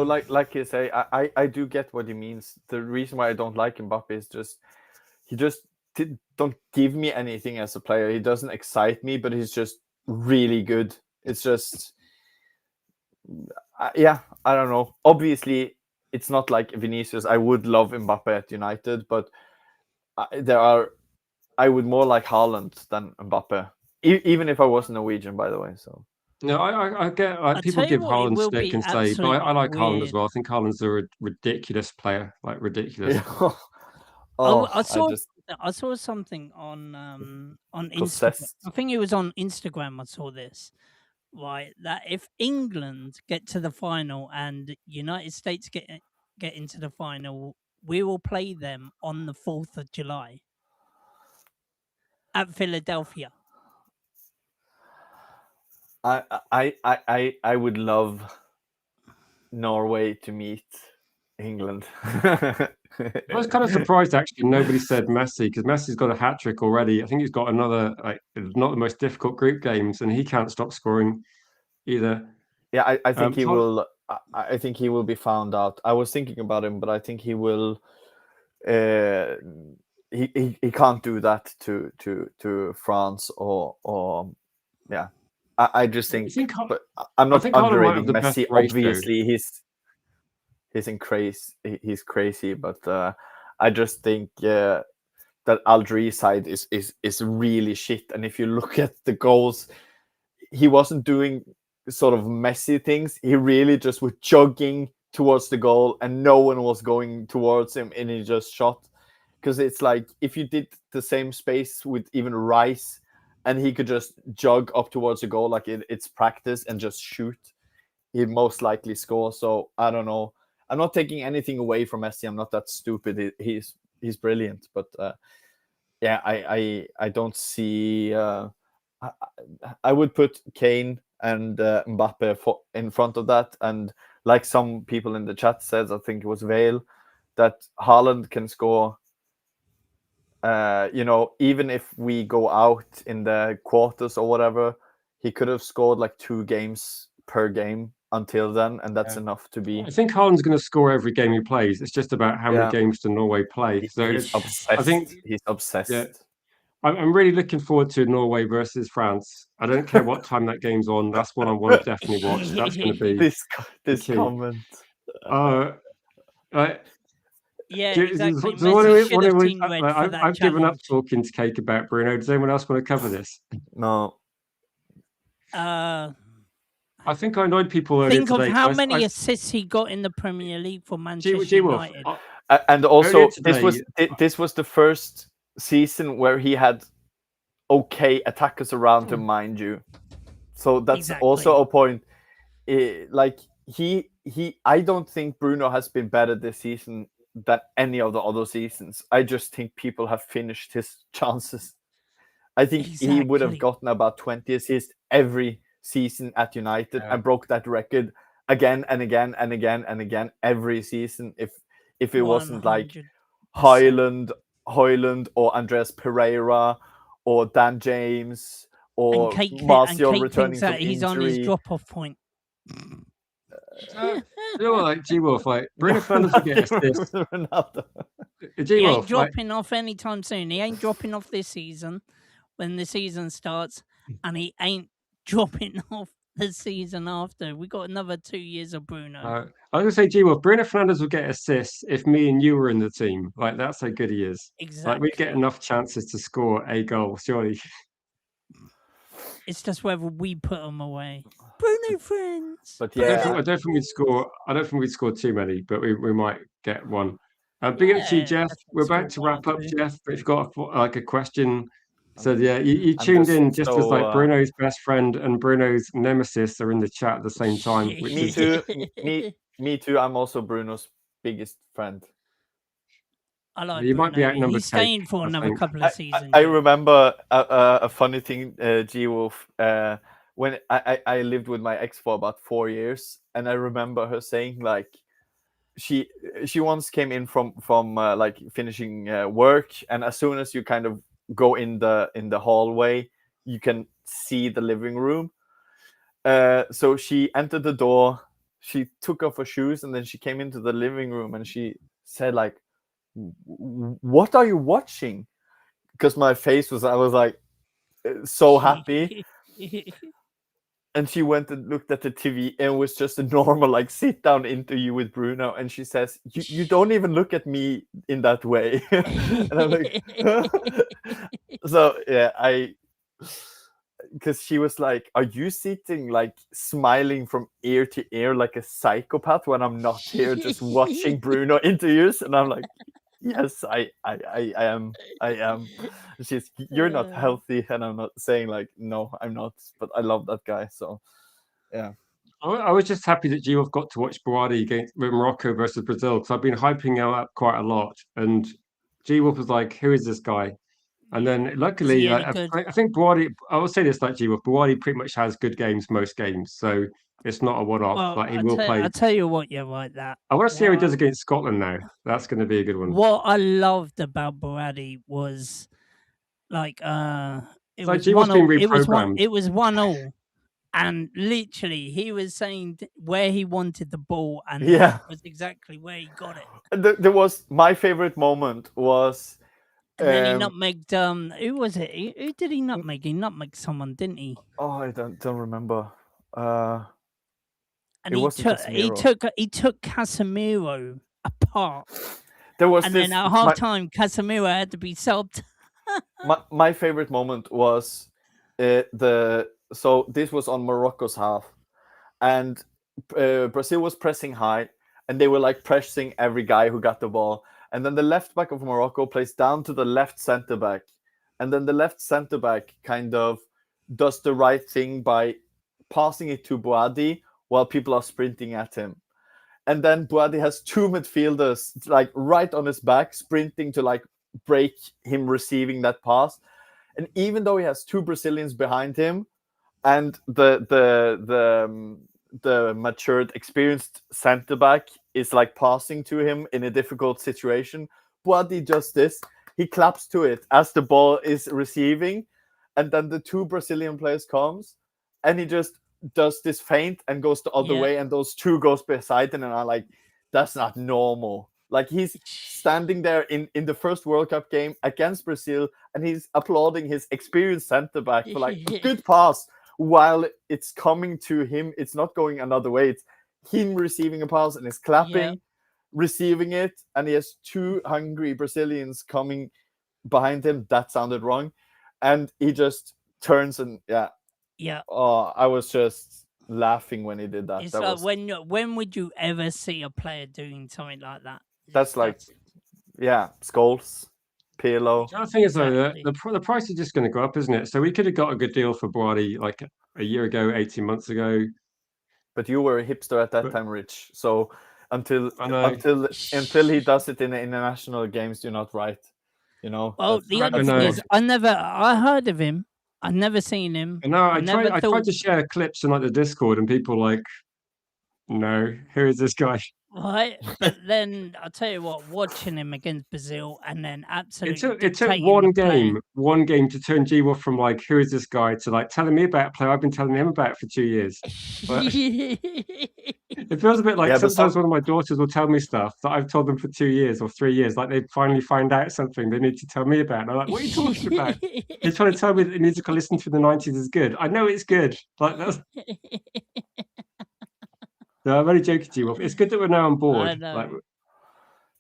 Like you say, I do get what he means. The reason why I don't like Mbappe is he don't give me anything as a player. He doesn't excite me, but he's just really good. It's just, I don't know. Obviously, it's not like Vinicius. I would love Mbappe at United, but I would more like Haaland than Mbappe, even if I was Norwegian, by the way. So. No, I get people give Haaland stick and say, but I like Haaland as well. I think Haaland's a ridiculous player, like ridiculous. Yeah. I saw something on Instagram. I think it was on Instagram. I saw this, right? That if England get to the final and United States get into the final, we will play them on the 4th of July at Philadelphia. I would love Norway to meet England. I was kind of surprised actually nobody said Messi, because Messi's got a hat-trick already. I think he's got another, like, not the most difficult group games, and he can't stop scoring either. Yeah, I think he will. I think he will be found out. I was thinking about him, but I think he will. He can't do that to France or yeah. I just think, but I'm not underrating Messi. Obviously, he's crazy, but I just think that Aldri side is really shit. And if you look at the goals, he wasn't doing sort of messy things. He really just was jogging towards the goal, and no one was going towards him, and he just shot. Because it's like if you did the same space with even Rice, and he could just jog up towards the goal like it's practice and just shoot, he'd most likely score. So I don't know. I'm not taking anything away from Messi. I'm not that stupid. He's brilliant. But yeah, I don't see. I would put Kane and Mbappe in front of that. And like some people in the chat says, I think it was Vale, that Haaland can score. Even if we go out in the quarters or whatever, he could have scored like 2 games per game until then, and that's enough to be. I think Haaland's going to score every game he plays. It's just about how many games do Norway play. So he's obsessed. I think he's obsessed. Yeah, I'm really looking forward to Norway versus France. I don't care what time that game's on. That's what I want to definitely watch. That's going to be this comment. Yeah, exactly. I've given up talking to Cake about Bruno. Does anyone else want to cover this? No. I think I annoyed people earlier today. Think of how many assists he got in the Premier League for Manchester United. And also, this was the first season where he had okay attackers around him, mind you. So that's also a point. I don't think Bruno has been better this season than any of the other seasons. I just think people have finished his chances. I think he would have gotten about 20 assists every season at United and broke that record again and again and again and again every season. If it wasn't like 100%. Højlund or Andreas Pereira or Dan James or Kate Martial thinks returning that from he's on his injury. drop-off point. You know what, like G-Wolf, like Bruno Fernandes will get assists. Ronaldo. He ain't dropping off anytime soon. He ain't dropping off this season when the season starts, and he ain't dropping off the season after. We got another 2 years of Bruno. I was gonna say, G-Wolf, Bruno Fernandes will get assists if me and you were in the team. Like that's how good he is. Exactly. Like we get enough chances to score a goal, surely. It's just whether we put them away. Bruno friends. But I don't think we'd score. I don't think we'd score too many, but we might get one. Big up to you, Jeff. We're about to wrap up, Jeff. But if you've got a question, so yeah, you tuned in just as like Bruno's best friend and Bruno's nemesis are in the chat at the same time. Which me too. Me too. I'm also Bruno's biggest friend. I like you Bruno. might be outnumbered. He's staying for another couple of seasons. I remember a funny thing, G-Wolf, when I lived with my ex for about 4 years, and I remember her saying like she once came in from like finishing work, and as soon as you kind of go in the hallway, you can see the living room. So she entered the door, she took off her shoes, and then she came into the living room, and she said like, "What are you watching?" Because my face was, I was like so happy. And she went and looked at the TV, and it was just a normal like sit down interview with Bruno. And she says, "You don't even look at me in that way." And I'm like, so yeah, because she was like, "Are you sitting like smiling from ear to ear like a psychopath when I'm not here just watching Bruno interviews?" And I'm like, "Yes, I am. She's, "You're not healthy," and I'm not saying like, "No, I'm not," but I love that guy. So, yeah. I was just happy that G-Wolf got to watch Boadi against Morocco versus Brazil because I've been hyping him up quite a lot, and G-Wolf was like, "Who is this guy?" And then luckily, I think Boadi. I will say this like G-Wolf, Boadi pretty much has good games most games, so it's not a one-off. Well, like he will play. I'll tell you what, you're right. That I want to see how he does against Scotland now. That's going to be a good one. What I loved about Boadi was like it was G-Wolf's been reprogrammed. It was 1-1. And literally, he was saying where he wanted the ball, and that was exactly where he got it. There was my favorite moment was, and then he nutmegged. Who was it? Who did he nutmeg? He nutmegged someone, didn't he? Oh, I don't remember. And he took Casemiro apart. There was, and then at halftime, Casemiro had to be subbed. my favorite moment was so this was on Morocco's half, and Brazil was pressing high, and they were like pressing every guy who got the ball. And then the left back of Morocco plays down to the left center back, and then the left center back kind of does the right thing by passing it to Boadi while people are sprinting at him. And then Boadi has two midfielders like right on his back, sprinting to like break him receiving that pass. And even though he has two Brazilians behind him, and the matured, experienced center back is like passing to him in a difficult situation, Boadi does this. He claps to it as the ball is receiving, and then the two Brazilian players comes, and he just does this feint and goes the other way, and those two goes beside him, and I'm like, that's not normal. Like, he's standing there in the first World Cup game against Brazil, and he's applauding his experienced center back for like a good pass. While it's coming to him, it's not going another way. It's him receiving a pass and he's clapping, receiving it, and he has two hungry Brazilians coming behind him. That sounded wrong. And he just turns and oh, I was just laughing when he did that. It's like, when would you ever see a player doing something like that? That's like, Scholes, Pirlo. The other thing is, though, the price is just going to go up, isn't it? So we could have got a good deal for Boadi like a year ago, 18 months ago. But you were a hipster at that time, Rich. So until he does it in the international games, you're not right. You know. Well, the other thing is, I heard of him. I've never seen him. And now I never tried thought, to share clips in like the Discord, and people like, no, who is this guy? right? But then I'll tell you what, watching him against Brazil and then absolutely It took dictating the play. one game to turn G-Wolf from like, who is this guy, to like telling me about a player I've been telling him about for 2 years. But it feels a bit like sometimes one of my daughters will tell me stuff that I've told them for 2 years or 3 years. Like they finally find out something they need to tell me about. And I'm like, what are you talking about? You're trying to tell me that the music I listened to in the 90s is good. I know it's good. Like that's no, I'm only joking, G-Wolf. It's good that we're now on board. I know. Like,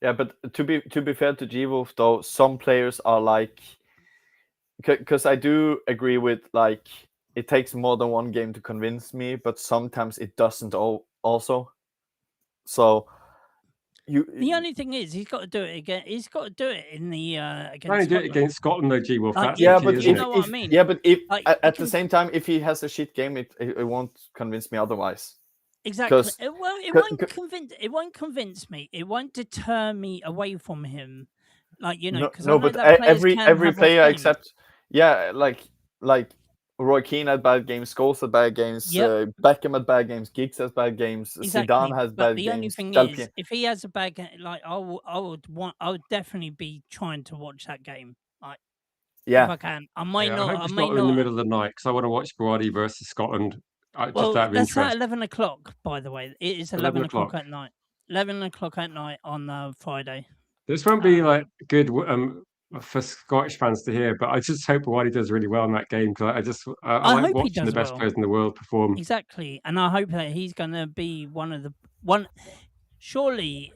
Yeah, but to be fair to G-Wolf though, some players are like, because I do agree with like it takes more than one game to convince me, but sometimes it doesn't also. So the only thing is he's got to do it again. He's got to do it in the can only against do it Scotland. against Scotland though, G-Wolf. Like, That's yeah, the key, but isn't you it? know what I mean? Yeah, but if Like, at the same time, if he has a shit game, it won't convince me otherwise. Exactly. It won't convince me. It won't deter me away from him. Like, you know, because no, but every player except like Roy Keane had bad games, Scholes had bad games, Yep. Beckham had bad games, Giggs has bad games, Exactly. Zidane has But bad the games. only thing Delphi. is, if he has a bad game, like I would definitely be trying to watch that game. Like, if I can, I might I not. hope I it's may not in the middle of the night because I want to watch Bardi versus Scotland. Just Well, out of that's at interest. 11 o'clock. By the way, it is 11 11 o'clock o'clock. at night. 11 o'clock at night on Friday. This won't be like good for Scottish fans to hear, but I just hope Bardi does really well in that game because I like hope he watching the does best well. players in the world perform. Exactly, and I hope that he's going to be one. Surely,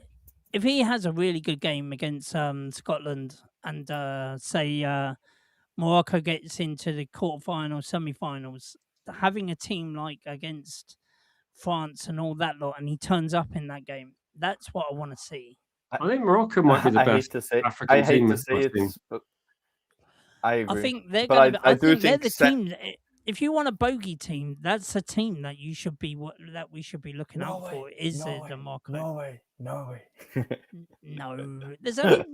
if he has a really good game against Scotland and say Morocco gets into the quarterfinals, semi-finals, having a team like against France and all that lot, and he turns up in that game, that's what I want to see. I think Morocco might be the best African team I've seen. But I agree. I think they're but going to. I do think they're the team. If you want a bogey team, that's a team that you should be that we should be looking out for. Is the Morocco? No way. No, there's only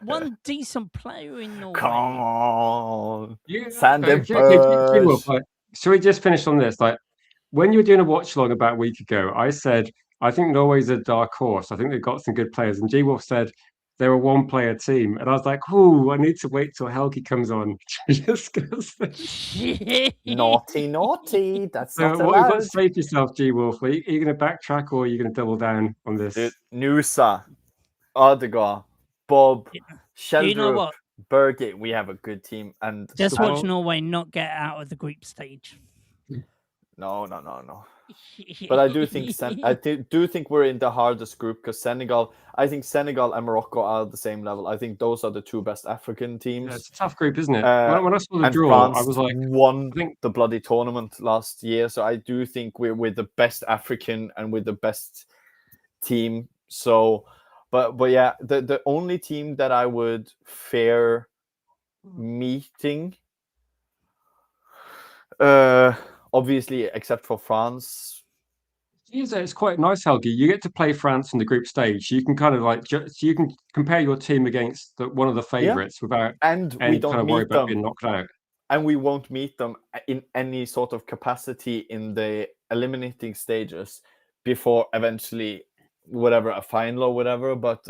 one decent player in Norway. Come on, Should we just finish on this? Like, when you were doing a watch along about a week ago, I said I think Norway's a dark horse. I think they've got some good players, and G Wolf said they're a one-player team, and I was like, "Ooh, I need to wait till Helgi comes on to discuss this." Naughty. That's not So, allowed. what to say for yourself, G Wolf? Are you going to backtrack or are you going to double down on this? Nusa, Odegaard, Bob, Sheldrup, you know what? Berge. We have a good team, and just watch Norway not get out of the group stage. No. But I do think do think we're in the hardest group because Senegal. I think Senegal and Morocco are at the same level. I think those are the two best African teams. Yeah, it's a tough group, isn't it? When I saw the draw, France I was like, won the bloody tournament last year, so I do think we're with the best African and with the best team. So, but yeah, the only team that I would fear meeting, obviously, except for France. It's quite nice, Helgi. You get to play France in the group stage. You can kind of like you can compare your team against one of the favourites without we don't kind of worry about being knocked out. And we won't meet them in any sort of capacity in the eliminating stages before eventually a final or whatever. But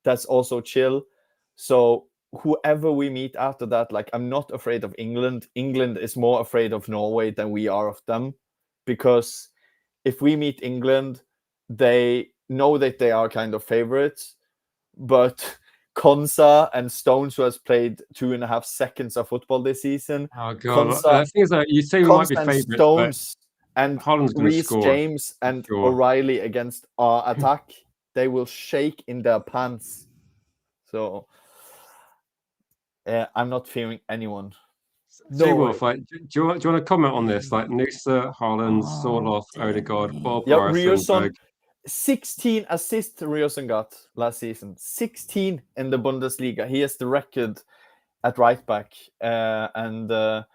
that's also chill. So whoever we meet after that, like, I'm not afraid of England. England is more afraid of Norway than we are of them, because if we meet England, they know that they are kind of favorites, but Konsa and Stones, who has played 2.5 seconds of football this season. Oh god! The thing is that you say we might be favourites, Stones and Reece James and O'Reilly against our attack, they will shake in their pants. So I'm not fearing anyone. Wolf, like, do you want to comment on this? Like Nusa, Haaland, Sorloth, Odegaard, Bob Ryerson, 16 assists Ryerson got last season. 16 in the Bundesliga. He has the record at right back. It's a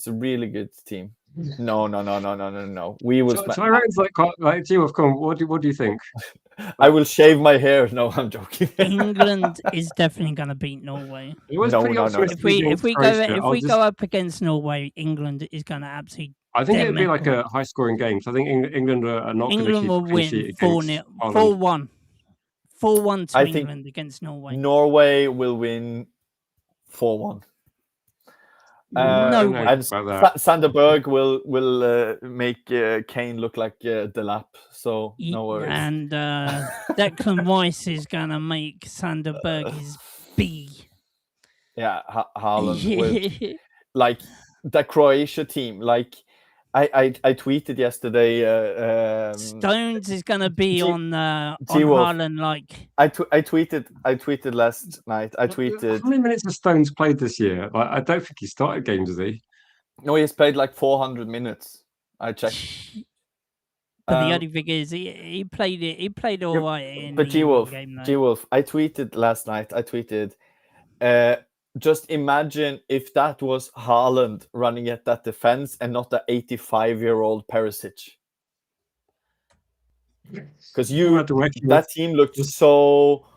really good team. No. We will. So I reckon it's like Gio, come on, what do you think? I will shave my hair. No, I'm joking. England is definitely going to beat Norway. It was No, pretty no, no. optimistic If we against Croatia. go up against Norway, England is going to absolutely. I think it would be like demolish. a high-scoring game. So I think England are not going to England keep a will clean win sheet 4-0, against Ireland. 4-1. 4-1 to I think England against Norway. Norway will win 4-1. No way. And about that. Sander Berg will make Kane look like Delap. So no worries. And Declan Rice is going to make Sander Berg his B. Yeah, Haaland with like the Croatia team. Like I tweeted yesterday. Stones is going to be on G-Wolf. Haaland. Like I tweeted last night. I tweeted. How many minutes has Stones played this year? Like, I don't think he started games, has he? No, he's played like 400 minutes. I checked. But the only thing is, he played it. He played all right in but the England game. G-Wolf, I tweeted last night. I tweeted, just imagine if that was Haaland running at that defense and not the 85-year-old Perisic. Because that team looked so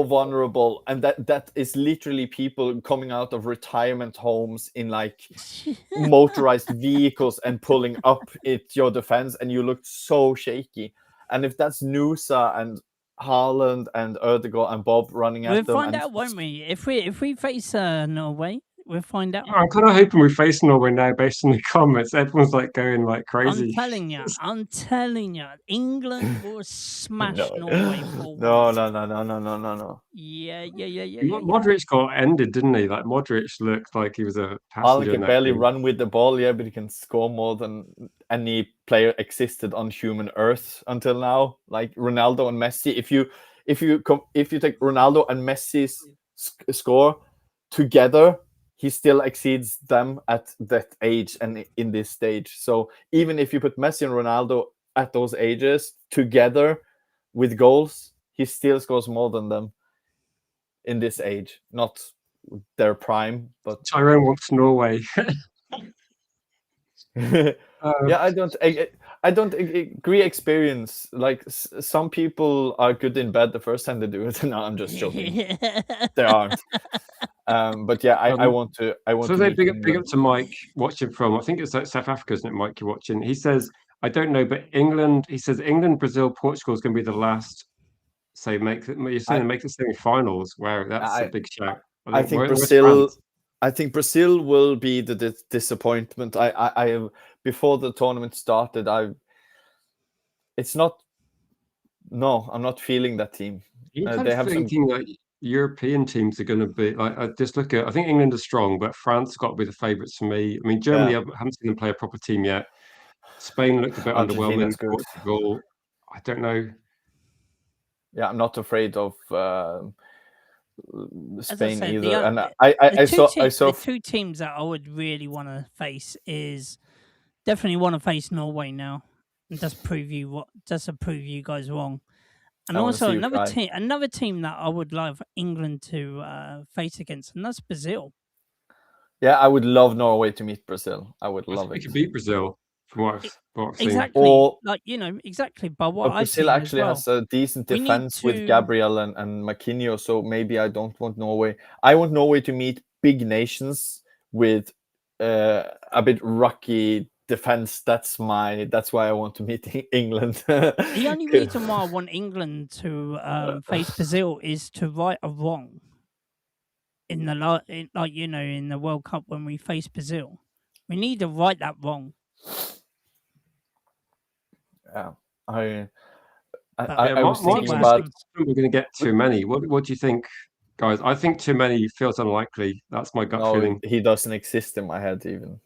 vulnerable, and that is literally people coming out of retirement homes in like motorized vehicles and pulling up at your defense, and you looked so shaky. And if that's Nusa and Haaland and Ødegaard and Bob running at them, we'll find out, won't we? If we face Norway, we'll find out. I'm kind of hoping we face Norway now, based on the comments. Everyone's like going like crazy. I'm telling you, England will smash Norway for No. Yeah. Modric got ended, didn't he? Like Modric looked like he was a passenger. Haaland can barely run with the ball, yeah, but he can score more than any player existed on human Earth until now. Like Ronaldo and Messi. If you take Ronaldo and Messi's score together, he still exceeds them at that age and in this stage. So even if you put Messi and Ronaldo at those ages together with goals, he still scores more than them in this age. Not their prime, but Tyrone wants Norway. Yeah, I don't agree. Experience, like some people are good in bed the first time they do it. No, I'm just joking. They aren't. But yeah, I want to. So they big up to Mike watching from. I think it's like South Africa, isn't it? Mike, you're watching. He says, I don't know, but England. He says England, Brazil, Portugal is going to be the last. Say you're saying make the semi-finals. Wow, that's a big shout. I think Brazil. I think Brazil will be the disappointment. I before the tournament started, it's not. No, I'm not feeling that team. They have thinking that European teams are going to be like. I just look at. I think England is strong, but France got to be the favourites for me. I mean, Germany, I haven't seen them play a proper team yet. Spain looked a bit underwhelming. Portugal, I don't know. Yeah, I'm not afraid of Spain either. The, and I saw the two teams that I would really want to face is definitely want to face Norway now, and just prove you guys wrong. And also another team that I would love England to face against, and that's Brazil. Yeah, I would love Norway to meet Brazil. I would love it. We could beat Brazil. From what I've seen. Exactly. But what Brazil actually has a decent defense with Gabriel and Marquinhos, so maybe I don't want Norway. I want Norway to meet big nations with a bit rocky defense. That's why I want to meet England. The only reason why I want England to face Brazil is to right a wrong in the World Cup when we face Brazil. We need to right that wrong. Yeah, I was thinking about. We're going to get too many. What do you think, guys? I think too many feels unlikely. That's my gut feeling. He doesn't exist in my head even.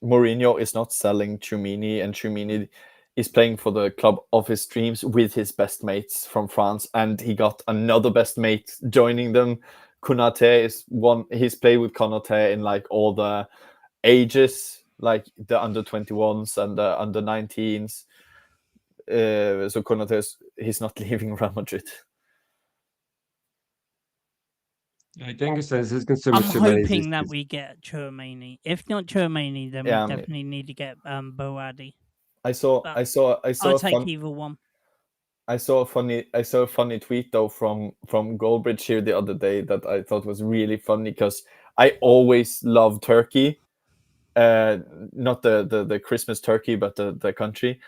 Mourinho is not selling TCHOUAMENI, and TCHOUAMENI is playing for the club of his dreams with his best mates from France, and he got another best mate joining them. Konaté is one. He's played with Konaté in like all the ages, like the under 21s and the under 19s. So Konaté, he's not leaving Real Madrid. I think there's I'm consumers too many hoping that issues. we get CHOUAMENI. If not CHOUAMENI, then we definitely need to get Boadi. I saw I'll a take fun either one. I saw a funny tweet though from Goldbridge here the other day that I thought was really funny because I always love Turkey, not the Christmas turkey, but the country.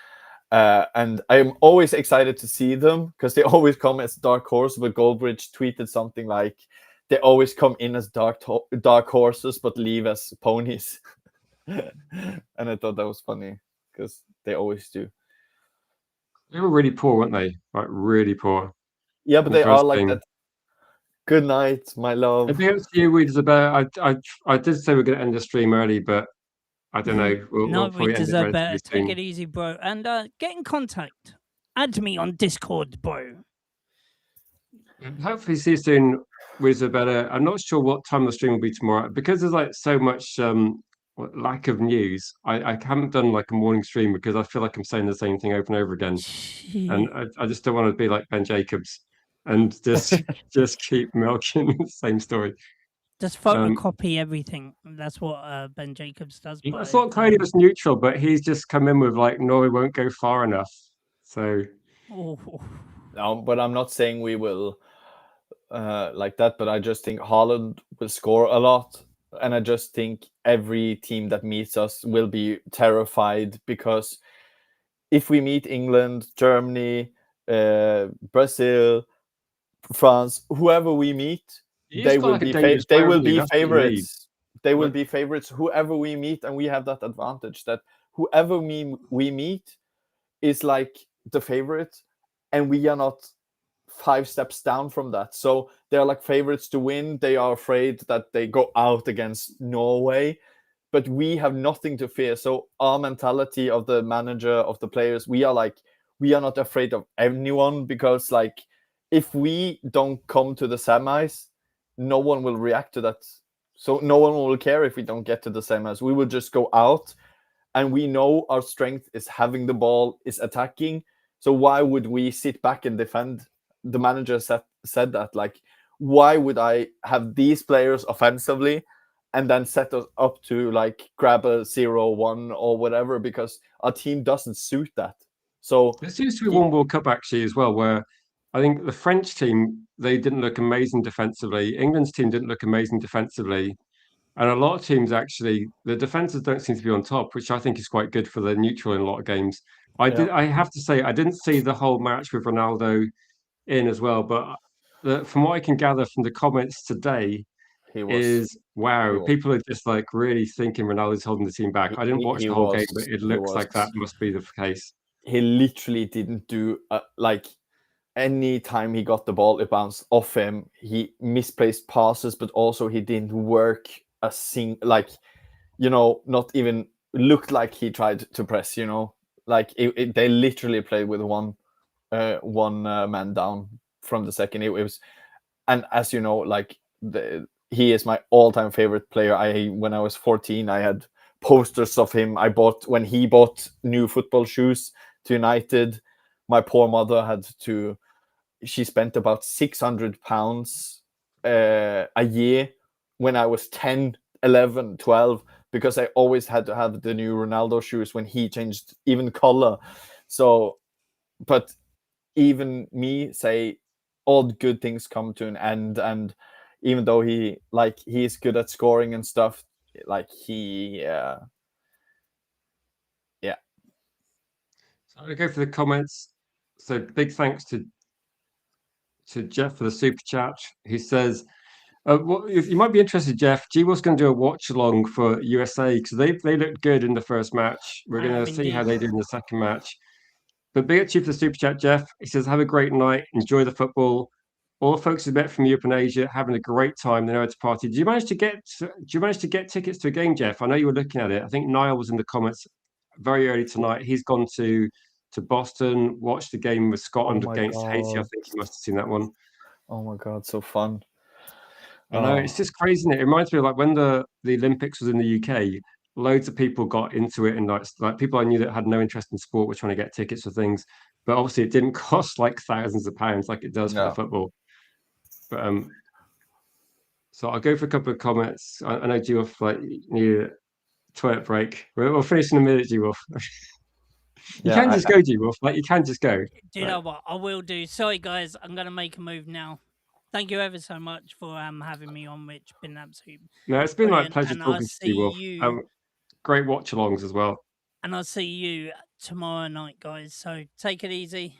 And I'm always excited to see them because they always come as dark horse. But Goldbridge tweeted something like they always come in as dark horses but leave as ponies. And I thought that was funny because they always do. They were really poor, weren't they? Like really poor. Yeah, but The they are first like game. that. Good night, my love. To be honest with you, I did say we're going to end the stream early, but I don't know. We'll No, we probably end it deserve relatively better. Take soon. it easy, bro. And get in contact. Add me on Discord, bro. Hopefully see you soon with Isabella. I'm not sure what time the stream will be tomorrow because there's like so much lack of news. I haven't done like a morning stream because I feel like I'm saying the same thing over and over again, and I just don't want to be like Ben Jacobs and just keep milking the same story. Just photocopy everything. That's what Ben Jacobs does. I thought Cody was neutral, but he's just come in with like Norway won't go far enough. So no, but I'm not saying we will like that. But I just think Haaland will score a lot, and I just think every team that meets us will be terrified because if we meet England, Germany, Brazil, France, whoever we meet, they will be favorites. They will be favorites. Whoever we meet, and we have that advantage that whoever we meet is like the favorite, and we are not 5 steps down from that. So they're like favorites to win. They are afraid that they go out against Norway, but we have nothing to fear. So our mentality of the manager, of the players, we are not afraid of anyone because like if we don't come to the semis, no one will react to that. So no one will care if we don't get to the semis. We will just go out, and we know our strength is having the ball, is attacking. So why would we sit back and defend? The manager said that, like, why would I have these players offensively and then set us up to like grab a 0-1 or whatever, because our team doesn't suit that. So there seems to be one World Cup actually as well, where I think the French team, they didn't look amazing defensively. England's team didn't look amazing defensively. And a lot of teams actually, the defenses don't seem to be on top, which I think is quite good for the neutral in a lot of games. I have to say, I didn't see the whole match with Ronaldo in as well, but from what I can gather from the comments today, people are just like really thinking Ronaldo's holding the team back. I didn't watch the whole game, but it looks like that must be the case. He literally didn't do like any time he got the ball, it bounced off him. He misplaced passes, but also he didn't work a like, you know, not even looked like he tried to press. You know, like they literally played with one man down from the second. It was, and as you know, like he is my all-time favorite player. When I was 14, I had posters of him. I bought when he bought new football shoes to United. My poor mother had to. She spent about £600 a year when I was 10, 11, 12, because I always had to have the new Ronaldo shoes when he changed even color. So, but even me say all good things come to an end, and even though he's good at scoring and stuff, like yeah. So I'm gonna go for the comments. So big thanks to Jeff for the super chat. He says, if you might be interested, Jeff, G was going to do a watch along for USA because they looked good in the first match. We're going to see how they do in the second match. But big up to you for the super chat, Jeff. He says, have a great night, enjoy the football. All the folks who met from Europe and Asia having a great time. They know it's a party. Do you manage to get tickets to a game, Jeff? I know you were looking at it. I think Niall was in the comments very early tonight. He's gone to Boston, watched the game with Scotland against Haiti. I think you must have seen that one. Oh my God, so fun. I know, it's just crazy, isn't it? It reminds me of like when the Olympics was in the UK, loads of people got into it, and like people I knew that had no interest in sport were trying to get tickets for things. But obviously it didn't cost like thousands of pounds like it does for the football. But So I'll go for a couple of comments. I know G-Wolf like need a toilet break. We'll finish in a minute, G-Wolf. You Yeah, can just go, G-Wolf. Like you can just go. Do you know what? I will do. Sorry, guys. I'm going to make a move now. Thank you ever so much for having me on, Rich. Been absolute No, it's been like brilliant. pleasure And I'll talking to see G-Wolf. you. Great watch-alongs as well. And I'll see you tomorrow night, guys. So take it easy.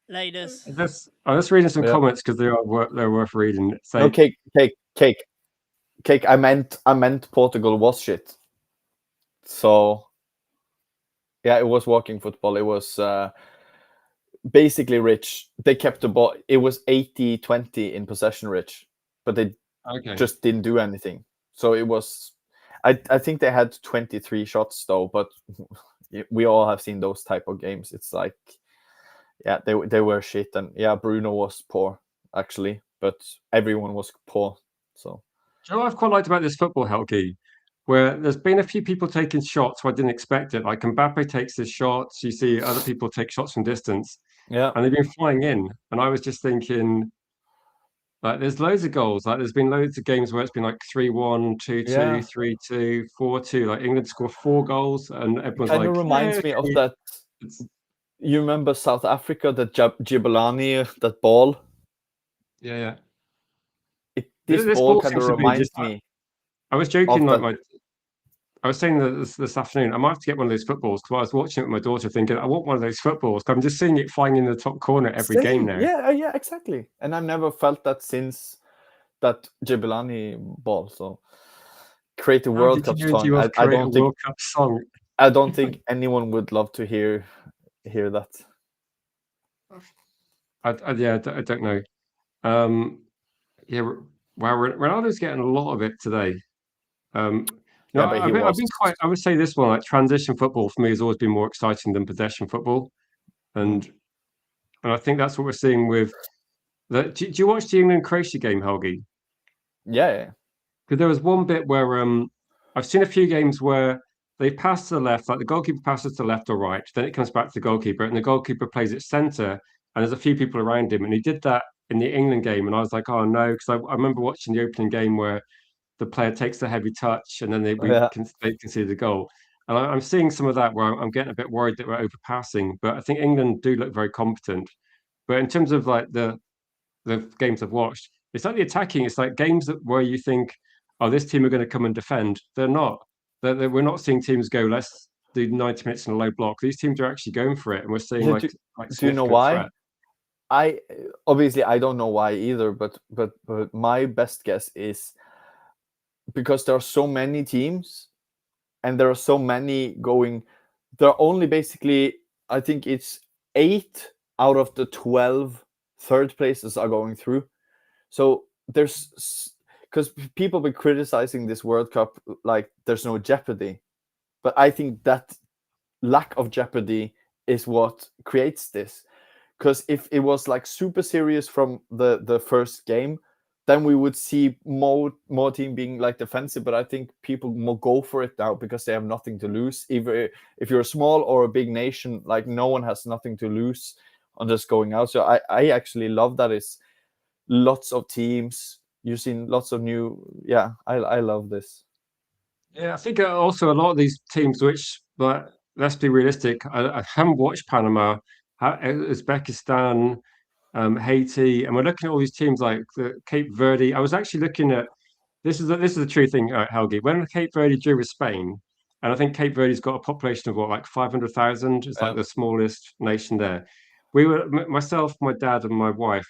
Laters. I'm just reading some Yeah. comments because they're worth reading. So No, cake. I meant Portugal was shit. So yeah, it was walking football. It was basically Rich. They kept the ball. It was 80-20 in possession, Rich, but they just didn't do anything. So it was. I think they had 23 shots though, but we all have seen those type of games. It's like, yeah, they were shit, and yeah, Bruno was poor actually, but everyone was poor. So. Do you know what I've quite liked about this football, Helgi? Where there's been a few people taking shots where I didn't expect it. Like Mbappe takes his shots, you see other people take shots from distance, Yeah, and they've been flying in. And I was just thinking, like, there's loads of goals. Like, there's been loads of games where it's been like 3-1, 2-2, yeah. 3-2, 4-2. Like England score 4 goals, and everyone's Kind of like, reminds me of that. It's, You remember South Africa, that Jibulani, that ball? yeah. This This ball ball kind of seems to be reminds just. me I was joking, of like that. I was saying that this afternoon, I might have to get one of those footballs because I was watching it with my daughter, thinking, I want one of those footballs. I'm just seeing it flying in the top corner every game Same, now. yeah, exactly. And I've never felt that since that Jibulani ball. So create a How World did Cup you and song. you I, I create a don't think World Cup song? I don't think anyone would love to hear that. I don't know. Yeah, wow, Ronaldo's getting a lot of it today. No, Yeah, but he I've was. been quite. I would say this one, like transition football for me, has always been more exciting than possession football, and I think that's what we're seeing with the. Do you watch the England Croatia game, Helgi? Yeah. Because there was one bit where I've seen a few games where they pass to the left, like the goalkeeper passes to the left or right, then it comes back to the goalkeeper, and the goalkeeper plays it centre, and there's a few people around him, and he did that in the England game, and I was like, oh no, because I remember watching the opening game where the player takes the heavy touch, and then they Yeah. concede the goal. And I'm seeing some of that where I'm getting a bit worried that we're overpassing, but I think England do look very competent. But in terms of like the games I've watched, it's like the attacking. It's like games where you think, oh, this team are going to come and defend. They're not. We're not seeing teams go, let's do 90 minutes in a low block. These teams are actually going for it, and we're seeing Yeah, like do you know significant why? threat. I obviously I don't know why either, but my best guess is because there are so many teams and there are so many going. There are only basically, I think it's 8 out of the 12 third places are going through. So there's, because people been criticizing this World Cup like there's no jeopardy, but I think that lack of jeopardy is what creates this. Because if it was like super serious from the first game, then we would see more team being like defensive. But I think people more go for it now because they have nothing to lose. Either if you're a small or a big nation, like no one has nothing to lose on just going out. So I actually love that it's lots of teams. You've seen lots of new. Yeah, I love this. Yeah, I think also a lot of these teams, which, but let's be realistic, I haven't watched Panama, Uzbekistan, Haiti, and we're looking at all these teams like the Cape Verde. I was actually looking at this is the true thing, Helgi. When Cape Verde drew with Spain, and I think Cape Verde's got a population of what, like 500,000. It's like the smallest nation there. We were myself, my dad, and my wife.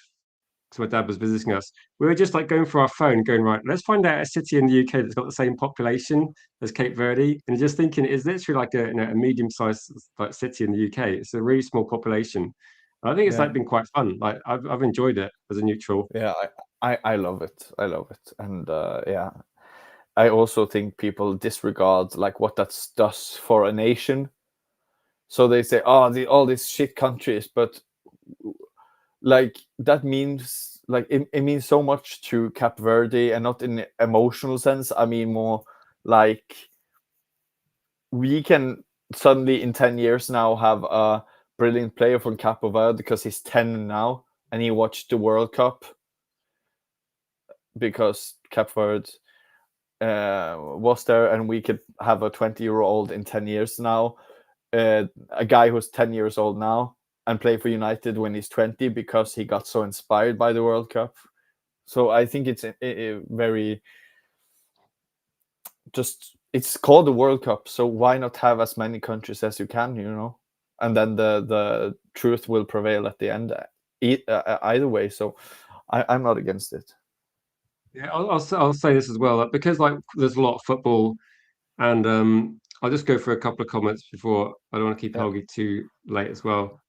Because my dad was visiting us, we were just like going through our phone, going right. Let's find out a city in the UK that's got the same population as Cape Verde, and just thinking it's literally like a medium-sized like city in the UK. It's a really small population. I think it's like been quite fun. Like I've enjoyed it as a neutral. Yeah, I love it. I love it. And yeah, I also think people disregard like what that does for a nation. So they say, oh, all these shit countries, but like that means like it means so much to Cape Verde, and not in emotional sense. I mean more like we can suddenly in 10 years now have a brilliant player from Cape Verde because he's 10 now and he watched the World Cup. because Cape Verde was there, and we could have a 20-year-old in 10 years now, a guy who's 10 years old now and play for United when he's 20 because he got so inspired by the World Cup. So I think it's a very just, it's called the World Cup, so why not have as many countries as you can, and then the truth will prevail at the end, either way. So I'm not against it. Yeah, I'll say this as well, because like there's a lot of football, and I'll just go for a couple of comments before, I don't want to keep Helgi too late as well.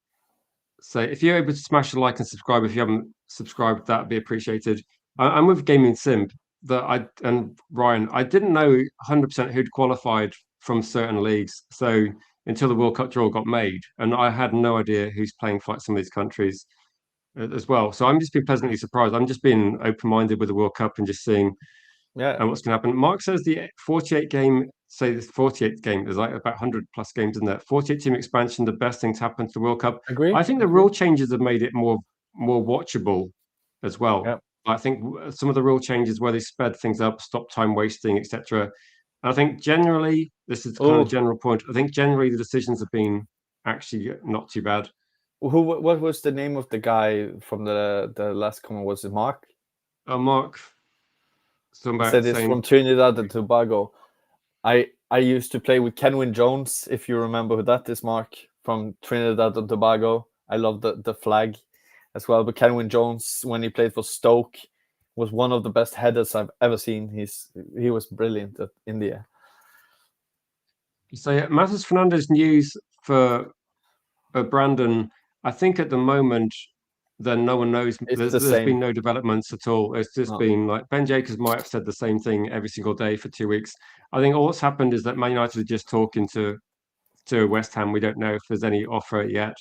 So if you're able to smash a like and subscribe, if you haven't subscribed, that'd be appreciated. I'm with Gaming Sim and Ryan. I didn't know 100% who'd qualified from certain leagues, so until the World Cup draw got made, and I had no idea who's playing for like some of these countries as well. So I'm just being pleasantly surprised. I'm just being open-minded with the World Cup and just seeing what's going to happen. Mark says the 48 game, say this 48th game, there's like about 100 plus games in there. 48 team expansion, the best thing to happen to the World Cup. Agree. I think the rule changes have made it more watchable as well. Yep. I think some of the rule changes where they sped things up, stop time wasting, etc. I think generally, this is kind of a general point. I think generally the decisions have been actually not too bad. What was the name of the guy from the last comment? Was it Mark? Mark. Said it's from Trinidad and Tobago. I used to play with Kenwyn Jones, if you remember who that is, Mark, from Trinidad and Tobago. I love the flag as well. But Kenwyn Jones, when he played for Stoke, was one of the best headers I've ever seen. He was brilliant at India. So yeah, Matheus Fernandes news for Brandon. I think at the moment, then no one knows. There's been no developments at all. It's just been like Ben Jacobs might have said the same thing every single day for 2 weeks. I think all that's happened is that Man United are just talking to West Ham. We don't know if there's any offer yet.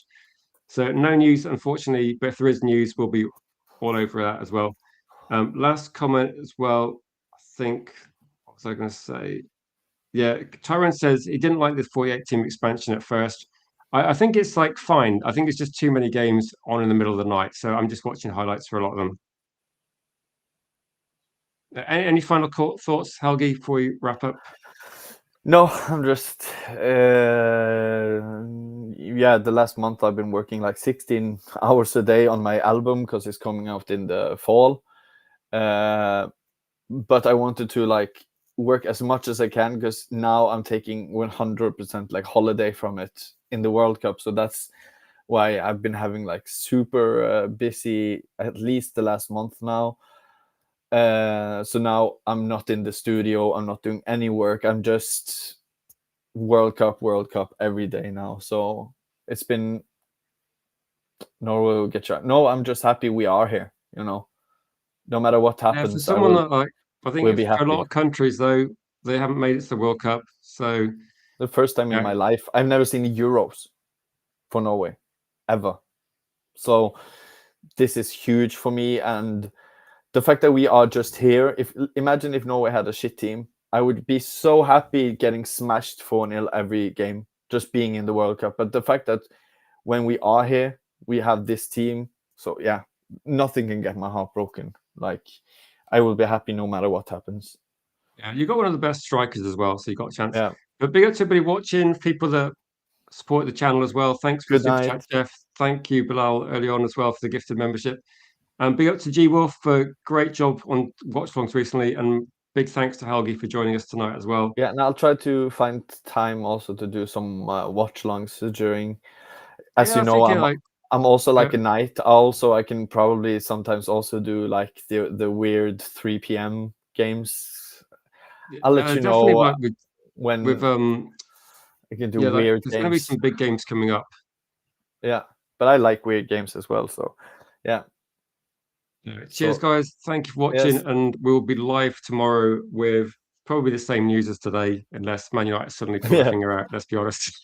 So no news, unfortunately. But if there is news, we'll be all over that as well. Last comment as well. I think, what was I going to say? Yeah, Tyrone says he didn't like the 48 team expansion at first. I think it's like fine. I think it's just too many games on in the middle of the night. So I'm just watching highlights for a lot of them. Any final thoughts, Helgi, before we wrap up? No, I'm just the last month I've been working like 16 hours a day on my album because it's coming out in the fall. But I wanted to like work as much as I can because now I'm taking 100% like holiday from it in the World Cup. So that's why I've been having like super busy at least the last month now. So now I'm not in the studio. I'm not doing any work. I'm just World Cup every day now. So it's been Norway will get shot. No, I'm just happy we are here. No matter what happens. For someone I think for a lot of countries though, they haven't made it to the World Cup. So the first time in my life, I've never seen Euros for Norway ever. So this is huge for me, and the fact that we are just here. Imagine if Norway had a shit team, I would be so happy getting smashed 4-0 every game, just being in the World Cup. But the fact that when we are here, we have this team. So yeah, nothing can get my heart broken. Like I will be happy no matter what happens. Yeah, you got one of the best strikers as well, so you got a chance. Yeah. But big up to everybody watching, people that support the channel as well. Thanks for the super chat, Jeff. Thank you, Bilal, early on as well for the gifted membership. And big up to G Wolf for great job on watch vlogs recently, and big thanks to Helgi for joining us tonight as well. Yeah, and I'll try to find time also to do some watch longs during. As you know, I'm also like a night owl, so I can probably sometimes also do like the weird 3 p.m. games. I'll let you know when I can do weird games. There's going to be some big games coming up. Yeah, but I like weird games as well, so yeah. Cheers, guys. Thank you for watching, and we'll be live tomorrow with probably the same news as today, unless Man United suddenly pull their finger out, let's be honest.